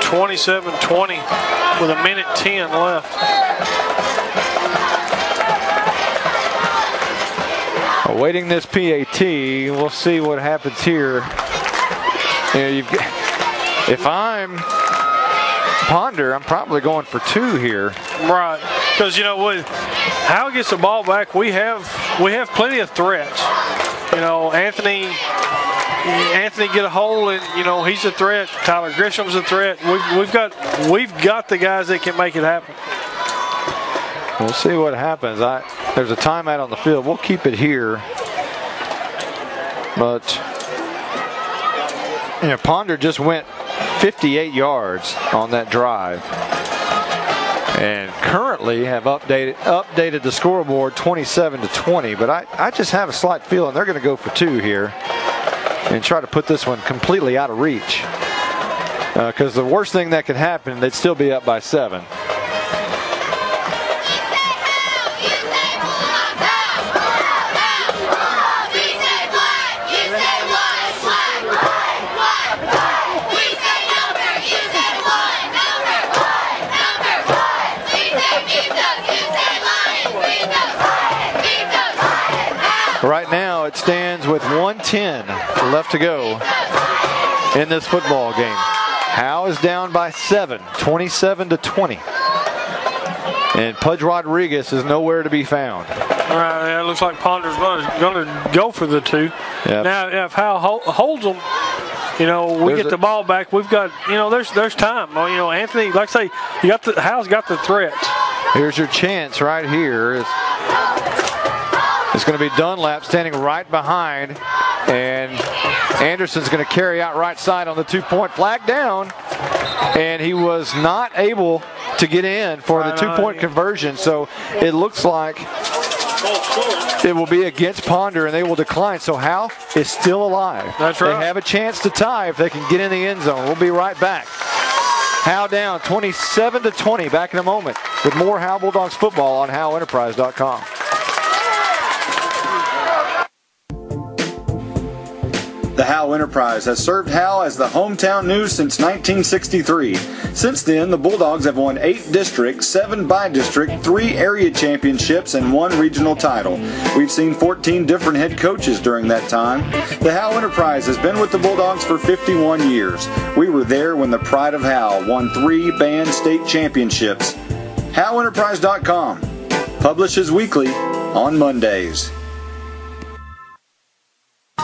[SPEAKER 2] 27-20 with a minute 10 left.
[SPEAKER 5] Awaiting this PAT, we'll see what happens here. You know, if I'm Ponder, I'm probably going for 2 here.
[SPEAKER 2] Right, because you know what, Howe gets the ball back. We have plenty of threats. You know, Anthony get a hole, and you know he's a threat. Tyler Grisham's a threat. We've got the guys that can make it happen.
[SPEAKER 5] We'll see what happens. There's a timeout on the field. We'll keep it here, but you know, Ponder just went 58 yards on that drive. and currently have updated the scoreboard 27-20. But I just have a slight feeling they're going to go for 2 here and try to put this one completely out of reach. Because the worst thing that could happen, they'd still be up by 7. Right now it stands with 1:10 left to go in this football game. Howe is down by 7, 27-20. And Pudge Rodriguez is nowhere to be found.
[SPEAKER 2] All right, yeah, it looks like Ponder's going to go for the 2. Yep. Now, if Howe holds them, we get the ball back. We've got, there's time. Anthony, like I say, Howe's got the threat.
[SPEAKER 5] Here's your chance right here. It's going to be Dunlap standing right behind, and Anderson's going to carry out right side on the 2-point. Flag down, and he was not able to get in for the 2-point conversion, so it looks like it will be against Ponder, and they will decline. So Howe is still alive.
[SPEAKER 2] That's right.
[SPEAKER 5] They have a chance to tie if they can get in the end zone. We'll be right back. Howe down 27-20. Back in a moment with more Howe Bulldogs football on HoweEnterprise.com.
[SPEAKER 7] The Howe Enterprise has served Howe as the hometown news since 1963. Since then, the Bulldogs have won 8 district, 7 by-district, 3 area championships, and 1 regional title. We've seen 14 different head coaches during that time. The Howe Enterprise has been with the Bulldogs for 51 years. We were there when the Pride of Howe won 3 band state championships. HoweEnterprise.com publishes weekly on Mondays.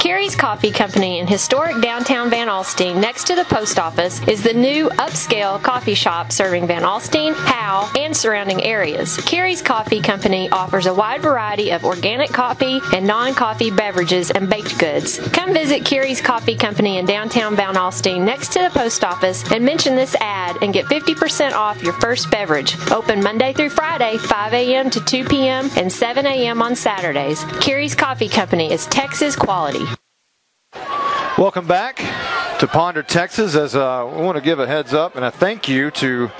[SPEAKER 12] Carrie's Coffee Company in historic downtown Van Alstyne, next to the post office, is the new upscale coffee shop serving Van Alstyne, Howe, and surrounding areas. Carrie's Coffee Company offers a wide variety of organic coffee and non-coffee beverages and baked goods. Come visit Carrie's Coffee Company in downtown Van Alstyne, next to the post office, and mention this ad and get 50% off your first beverage. Open Monday through Friday, 5 a.m. to 2 p.m. and 7 a.m. on Saturdays. Carrie's Coffee Company is Texas quality.
[SPEAKER 5] Welcome back to Ponder, Texas, as we want to give a heads up and a thank you to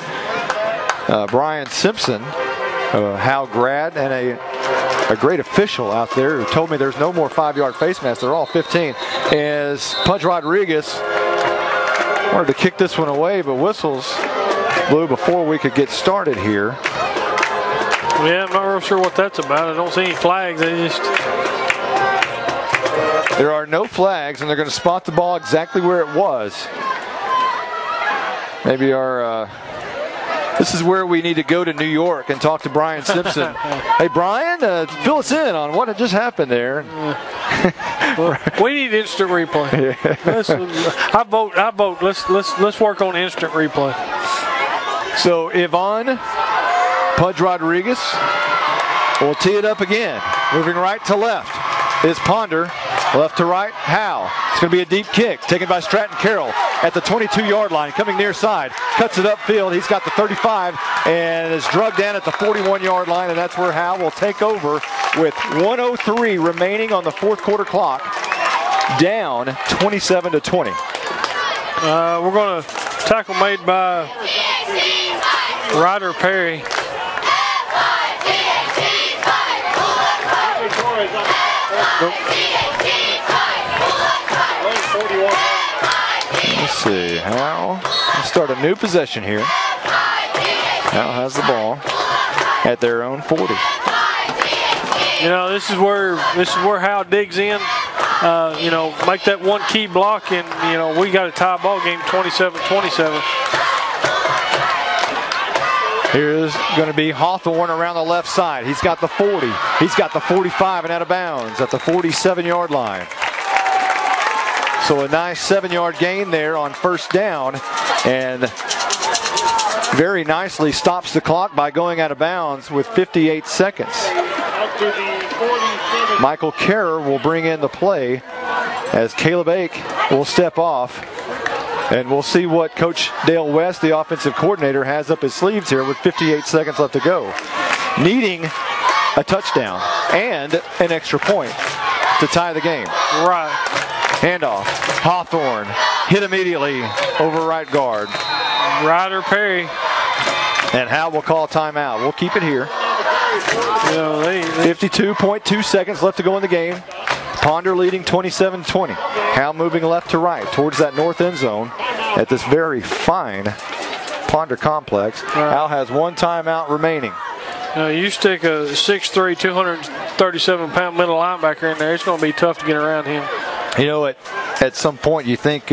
[SPEAKER 5] Brian Simpson, a Howe grad, and a great official out there who told me there's no more 5-yard face masks. They're all 15. As Pudge Rodriguez wanted to kick this one away, but whistles blew before we could get started here.
[SPEAKER 2] Yeah, I'm not real sure what that's about. I don't see any flags.
[SPEAKER 5] There are no flags, and they're going to spot the ball exactly where it was. Maybe this is where we need to go to New York and talk to Brian Simpson. Hey, Brian, fill us in on what had just happened there.
[SPEAKER 2] We need instant replay. Yeah. I vote. Let's work on instant replay.
[SPEAKER 5] So Yvonne Pudge Rodriguez will tee it up again. Moving right to left is Ponder. Left to right, Howe. It's going to be a deep kick taken by Stratton Carroll at the 22-yard line, coming near side. Cuts it upfield. He's got the 35 and is drugged down at the 41-yard line, and that's where Howe will take over with 1:03 remaining on the fourth quarter clock, down 27-20.
[SPEAKER 2] We're going to tackle made by Ryder Perry.
[SPEAKER 5] Let's see, Howe. Let's start a new possession here. Howe has the ball at their own 40.
[SPEAKER 2] This is where Howe digs in. Make that one key block, and we got a tie ball game, 27-27.
[SPEAKER 5] Here's going to be Hawthorne around the left side. He's got the 40. He's got the 45 and out of bounds at the 47-yard line. So a nice 7-yard gain there on first down, and very nicely stops the clock by going out of bounds with 58 seconds. Michael Kerr will bring in the play as Caleb Ake will step off And we'll see what Coach Dale West, the offensive coordinator, has up his sleeves here with 58 seconds left to go. Needing a touchdown and an extra point to tie the game.
[SPEAKER 2] Right.
[SPEAKER 5] Handoff. Hawthorne hit immediately over right guard.
[SPEAKER 2] Ryder Perry.
[SPEAKER 5] And Howe will call timeout. We'll keep it here. 52.2 seconds left to go in the game. Ponder leading 27-20. Howe moving left to right towards that north end zone at this very fine Ponder complex. Howe has one timeout remaining.
[SPEAKER 2] You stick a 6'3", 237-pound middle linebacker in there, it's going to be tough to get around him.
[SPEAKER 5] You know, at some point you think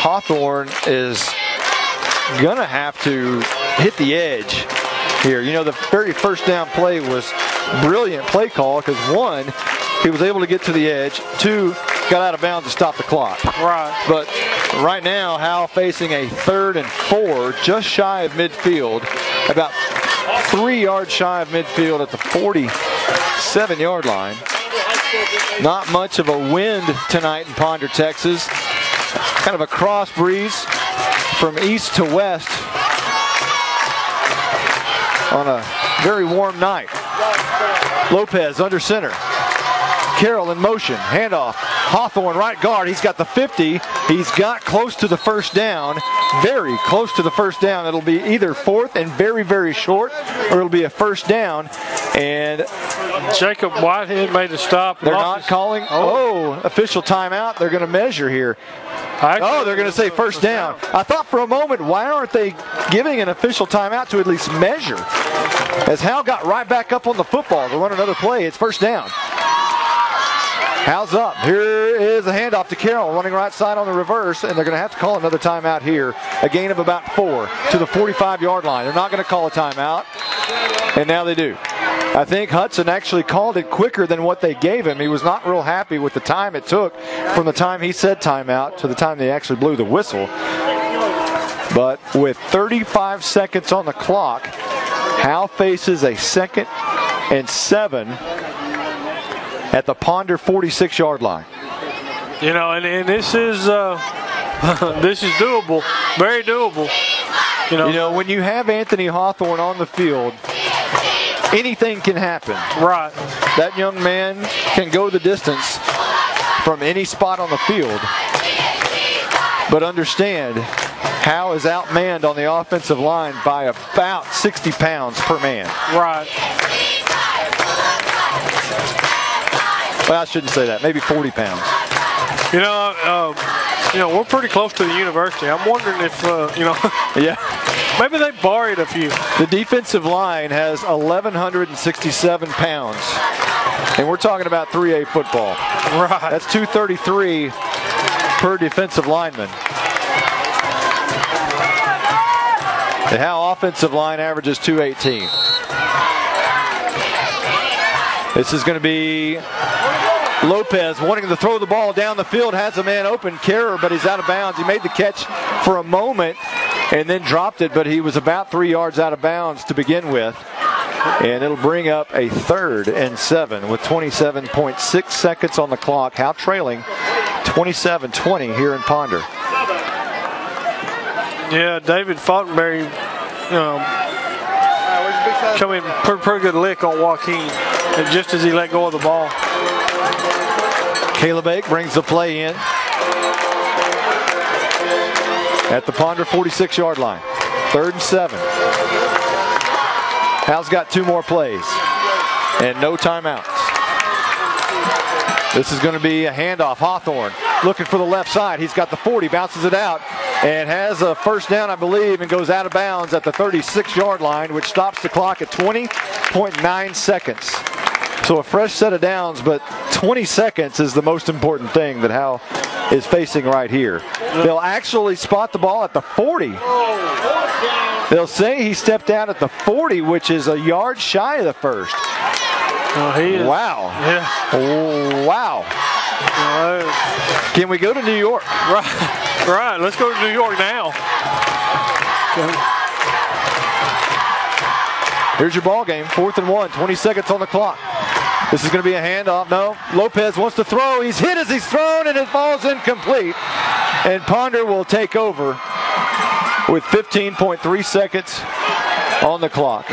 [SPEAKER 5] Hawthorne is going to have to hit the edge here. You know, the very first down play was brilliant play call because, one, he was able to get to the edge. Two, got out of bounds to stop the clock.
[SPEAKER 2] Right.
[SPEAKER 5] But right now, Howe facing a 3rd and 4, just shy of midfield, about 3 yards shy of midfield at the 47-yard line. Not much of a wind tonight in Ponder, Texas. Kind of a cross breeze from east to west on a very warm night. Lopez under center. Carroll in motion. Handoff. Hawthorne right guard. He's got the 50. He's got close to the first down. Very close to the first down. It'll be either 4th and very, very short, or it'll be a first down. And
[SPEAKER 2] Jacob Whitehead made a stop.
[SPEAKER 5] They're not calling. Official timeout. They're going to measure here. They're going to say first down. I thought for a moment, why aren't they giving an official timeout to at least measure? As Howe got right back up on the football to run another play, it's first down. Howe's up. Here is a handoff to Carroll, running right side on the reverse, and they're going to have to call another timeout here. A gain of about 4 to the 45-yard line. They're not going to call a timeout, and now they do. I think Hudson actually called it quicker than what they gave him. He was not real happy with the time it took from the time he said timeout to the time they actually blew the whistle. But with 35 seconds on the clock, Howe faces a 2nd and 7 at the Ponder 46-yard line.
[SPEAKER 2] You know, and this is this is doable, very doable. You know,
[SPEAKER 5] when you have Anthony Hawthorne on the field, anything can happen.
[SPEAKER 2] Right.
[SPEAKER 5] That young man can go the distance from any spot on the field. But understand, Howe is outmanned on the offensive line by about 60 pounds per man.
[SPEAKER 2] Right.
[SPEAKER 5] Well, I shouldn't say that. Maybe 40 pounds.
[SPEAKER 2] You know, we're pretty close to the university. I'm wondering if,
[SPEAKER 5] yeah,
[SPEAKER 2] maybe they borrowed a few.
[SPEAKER 5] The defensive line has 1,167 pounds, and we're talking about 3A football.
[SPEAKER 2] Right.
[SPEAKER 5] That's 233 per defensive lineman. The Howe offensive line averages 218. This is going to be Lopez wanting to throw the ball down the field, has a man open, Kerr, but he's out of bounds. He made the catch for a moment and then dropped it, but he was about 3 yards out of bounds to begin with. And it'll bring up a 3rd and 7 with 27.6 seconds on the clock. Howe trailing 27-20 here in Ponder.
[SPEAKER 2] Yeah, David Falkenberry come in pretty good lick on Joaquin just as he let go of the ball.
[SPEAKER 5] Caleb Ake brings the play in at the Ponder 46-yard line. 3rd and 7. Howe's got 2 more plays and no timeouts. This is going to be a handoff. Hawthorne looking for the left side. He's got the 40, bounces it out, and has a first down, I believe, and goes out of bounds at the 36-yard line, which stops the clock at 20.9 seconds. So a fresh set of downs, but 20 seconds is the most important thing that Howe is facing right here. They'll actually spot the ball at the 40. They'll say he stepped out at the 40, which is a yard shy of the first. Wow.
[SPEAKER 2] Yeah.
[SPEAKER 5] Wow. Can we go to New York?
[SPEAKER 2] Right. Let's go to New York now.
[SPEAKER 5] Here's your ball game. 4th and 1. 20 seconds on the clock. This is going to be a handoff. No, Lopez wants to throw. He's hit as he's thrown, and it falls incomplete. And Ponder will take over with 15.3 seconds on the clock.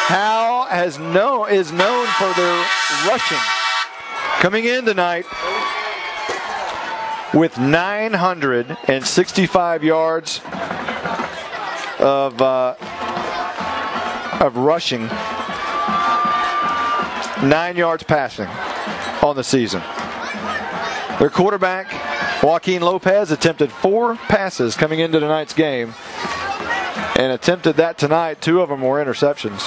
[SPEAKER 5] Howe is known for their rushing. Coming in tonight with 965 yards of rushing, 9 yards passing on the season. Their quarterback, Joaquin Lopez, attempted 4 passes coming into tonight's game and attempted that tonight. 2 of them were interceptions.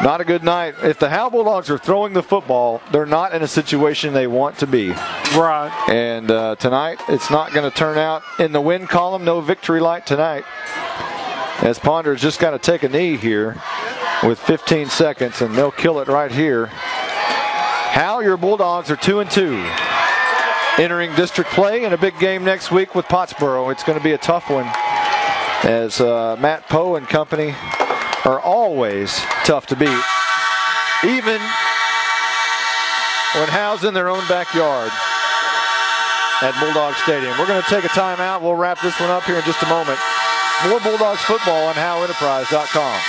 [SPEAKER 5] Not a good night. If the Howe Bulldogs are throwing the football, they're not in a situation they want to be.
[SPEAKER 2] Right.
[SPEAKER 5] And tonight, it's not going to turn out in the win column. No victory light tonight, as Ponder's just got to take a knee here with 15 seconds, and they'll kill it right here. Howe, your Bulldogs are 2-2. Entering district play in a big game next week with Pottsboro. It's going to be a tough one, as Matt Poe and company are always tough to beat, even when Howe's in their own backyard at Bulldog Stadium. We're going to take a timeout. We'll wrap this one up here in just a moment. More Bulldogs football on HoweEnterprise.com.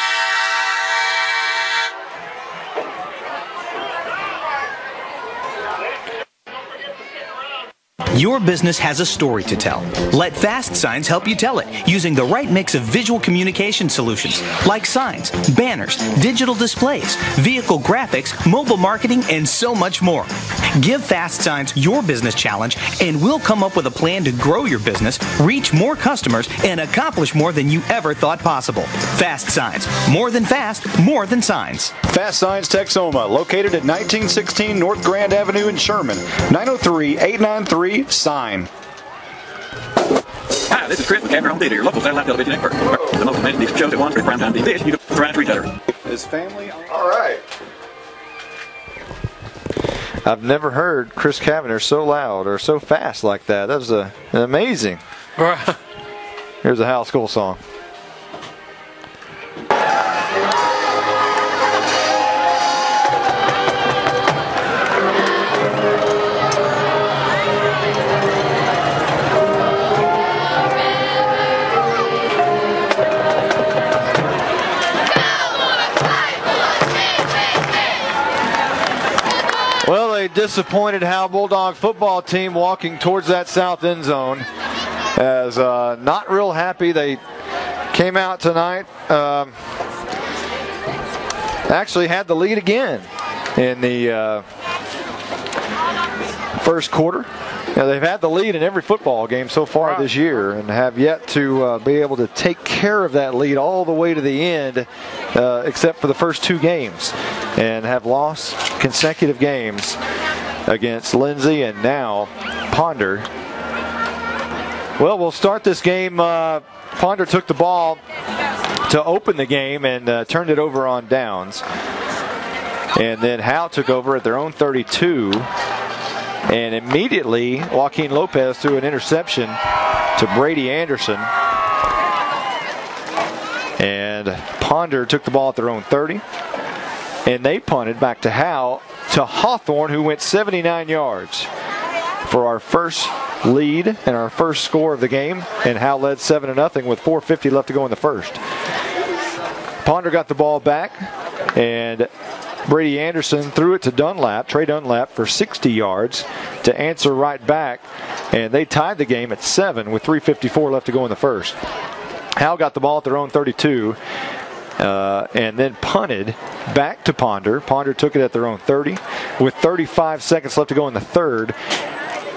[SPEAKER 13] Your business has a story to tell. Let Fast Signs help you tell it using the right mix of visual communication solutions like signs, banners, digital displays, vehicle graphics, mobile marketing, and so much more. Give Fast Signs your business challenge, and we'll come up with a plan to grow your business, reach more customers, and accomplish more than you ever thought possible. Fast Signs. More than fast, more than signs.
[SPEAKER 7] Fast Signs Texoma, located at 1916 North Grand Avenue in Sherman. 903-893-SIGN.
[SPEAKER 6] Hi, this is Chris with Camera Home Theater, your local satellite television expert. The most amazing decent shows at one, primetime TV dish, you can try and treat better.
[SPEAKER 7] His family.
[SPEAKER 5] All right. I've never heard Chris Cavanagh so loud or so fast like that. That was amazing. Here's a Howe School song. Well, a disappointed Howe Bulldog football team walking towards that south end zone, as not real happy. They came out tonight, actually had the lead again in the first quarter. Now, they've had the lead in every football game so far this year and have yet to be able to take care of that lead all the way to the end, except for the first 2 games, and have lost consecutive games against Lindsay and now Ponder. Well, we'll start this game. Ponder took the ball to open the game and turned it over on downs. And then Howe took over at their own 32. And immediately, Joaquin Lopez threw an interception to Brady Anderson. And Ponder took the ball at their own 30. And they punted back to Howe, to Hawthorne, who went 79 yards for our first lead and our first score of the game. And Howe led 7-0 with 4:50 left to go in the first. Ponder got the ball back, and Brady Anderson threw it to Trey Dunlap, for 60 yards to answer right back, and they tied the game at 7 with 3:54 left to go in the first. Howe got the ball at their own 32 and then punted back to Ponder. Ponder took it at their own 30 with 35 seconds left to go in the third,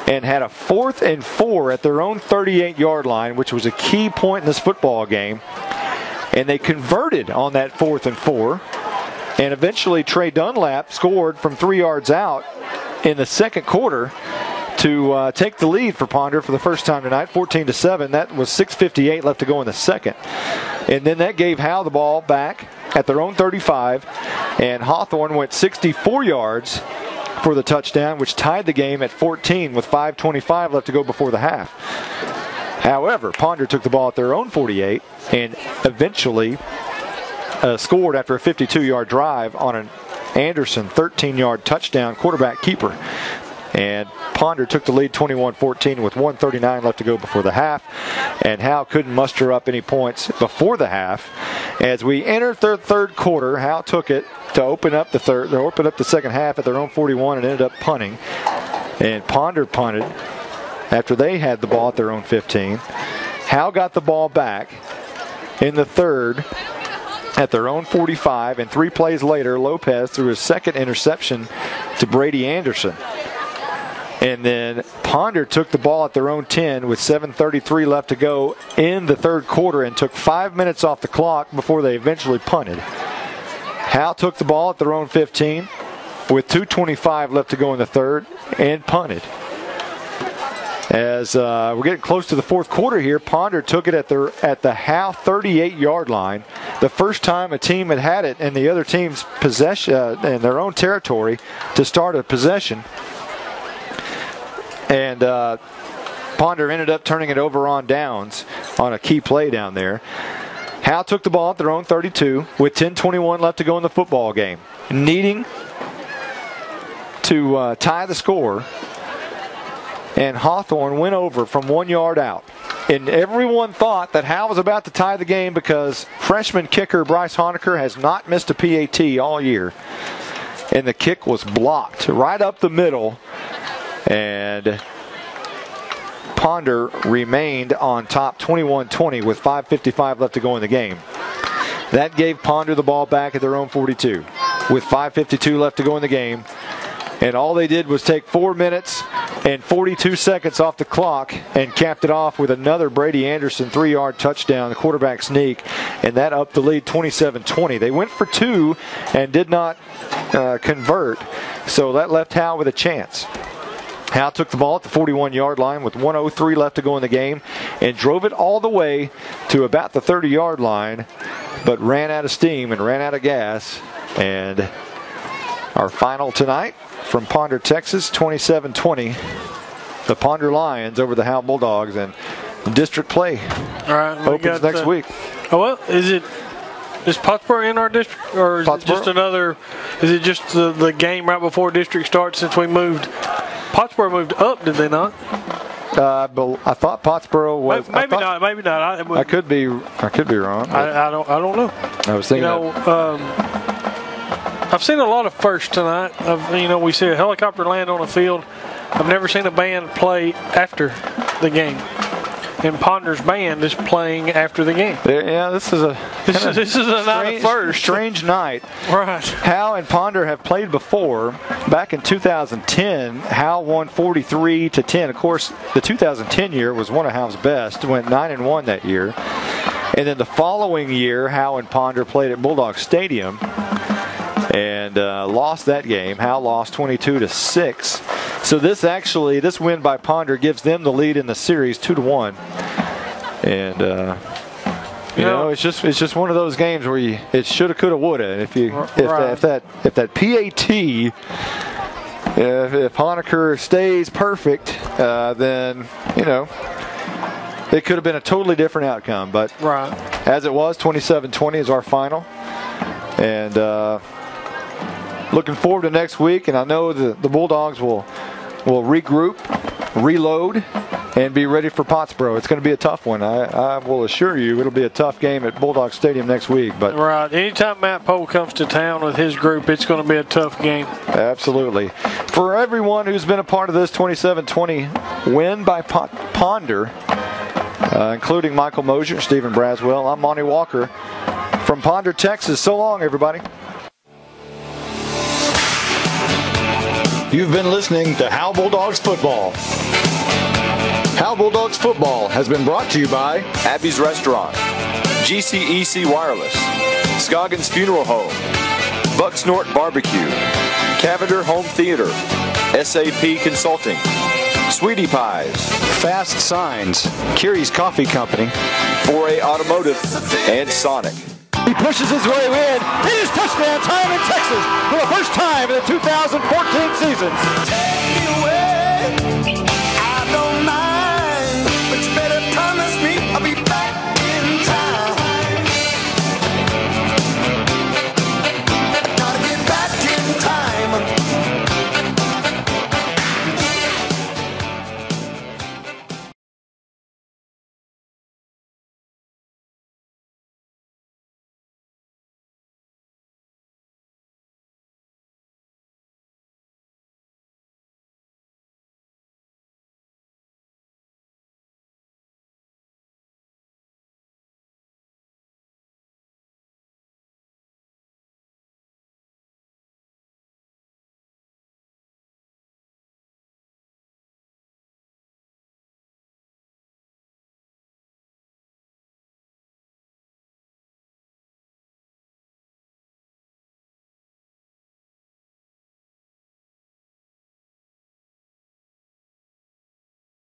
[SPEAKER 5] and had a 4th and 4 at their own 38-yard line, which was a key point in this football game. And they converted on that 4th and 4. And eventually Trey Dunlap scored from 3 yards out in the second quarter to take the lead for Ponder for the first time tonight, 14-7. That was 6:58 left to go in the second. And then that gave Howe the ball back at their own 35. And Hawthorne went 64 yards for the touchdown, which tied the game at 14 with 5:25 left to go before the half. However, Ponder took the ball at their own 48 and eventually scored after a 52-yard drive on an Anderson 13-yard touchdown quarterback keeper. And Ponder took the lead 21-14 with 1:39 left to go before the half. And Howe couldn't muster up any points before the half. As we entered the third quarter, Howe took it to open up the second half at their own 41 and ended up punting. And Ponder punted after they had the ball at their own 15. Howe got the ball back in the third at their own 45, and 3 plays later, Lopez threw his second interception to Brady Anderson. And then Ponder took the ball at their own 10 with 7:33 left to go in the third quarter and took 5 minutes off the clock before they eventually punted. Howe took the ball at their own 15 with 2:25 left to go in the third and punted. As we're getting close to the fourth quarter here, Ponder took it at the Howe 38-yard line. The first time a team had it in the other team's possession in their own territory to start a possession. And Ponder ended up turning it over on downs on a key play down there. Howe took the ball at their own 32 with 10:21 left to go in the football game, needing to tie the score. And Hawthorne went over from 1 yard out. And everyone thought that Howe was about to tie the game because freshman kicker Bryce Honecker has not missed a PAT all year. And the kick was blocked right up the middle. And Ponder remained on top 21-20 with 5:55 left to go in the game. That gave Ponder the ball back at their own 42 with 5:52 left to go in the game. And all they did was take 4 minutes and 42 seconds off the clock and capped it off with another Brady Anderson 3-yard touchdown, the quarterback sneak, and that upped the lead 27-20. They went for 2 and did not convert, so that left Howe with a chance. Howe took the ball at the 41-yard line with 1:03 left to go in the game and drove it all the way to about the 30-yard line, but ran out of steam and ran out of gas. And our final tonight from Ponder, Texas, 27-20. The Ponder Lions over the Howe Bulldogs, and district play opens next week.
[SPEAKER 2] Oh, well, is Pottsboro in our district, or is it just another? Is it just the game right before district starts since we moved? Pottsboro moved up, did they not?
[SPEAKER 5] I thought Pottsboro was.
[SPEAKER 2] Maybe not.
[SPEAKER 5] I could be wrong.
[SPEAKER 2] I don't know.
[SPEAKER 5] I was thinking.
[SPEAKER 2] I've seen a lot of firsts tonight. We see a helicopter land on a field. I've never seen a band play after the game. And Ponder's band is playing after the game.
[SPEAKER 5] Yeah, this is a
[SPEAKER 2] night of first.
[SPEAKER 5] Strange night.
[SPEAKER 2] Right.
[SPEAKER 5] Howe and Ponder have played before. Back in 2010, Howe won 43-10. Of course, the 2010 year was one of Howe's best. Went 9-1 that year. And then the following year, Howe and Ponder played at Bulldogs Stadium and lost that game. Howe lost 22-6. So this win by Ponder gives them the lead in the series 2-1. And it's just one of those games where it shoulda, coulda, woulda. If that PAT, if Honecker stays perfect, then it could have been a totally different outcome. But as it was, 27-20 is our final. And looking forward to next week. And I know the Bulldogs will regroup, reload, and be ready for Pottsboro. It's going to be a tough one. I will assure you it'll be a tough game at Bulldog Stadium next week. But
[SPEAKER 2] anytime Matt Pohl comes to town with his group, it's going to be a tough game.
[SPEAKER 5] Absolutely. For everyone who's been a part of this 27-20 win by Ponder, including Michael Mosier, Stephen Braswell, I'm Monty Walker from Ponder, Texas. So long, everybody. You've been listening to Howe Bulldogs Football. Howe Bulldogs Football has been brought to you by
[SPEAKER 8] Abby's Restaurant, GCEC Wireless, Scoggins Funeral Home, Bucksnort Barbecue, Cavender Home Theater, SAP Consulting, Sweetie Pies,
[SPEAKER 5] Fast Signs, Kiri's Coffee Company,
[SPEAKER 8] 4A Automotive, and Sonic.
[SPEAKER 5] He pushes his way in. It is touchdown time in Texas for the first time in the 2014 season.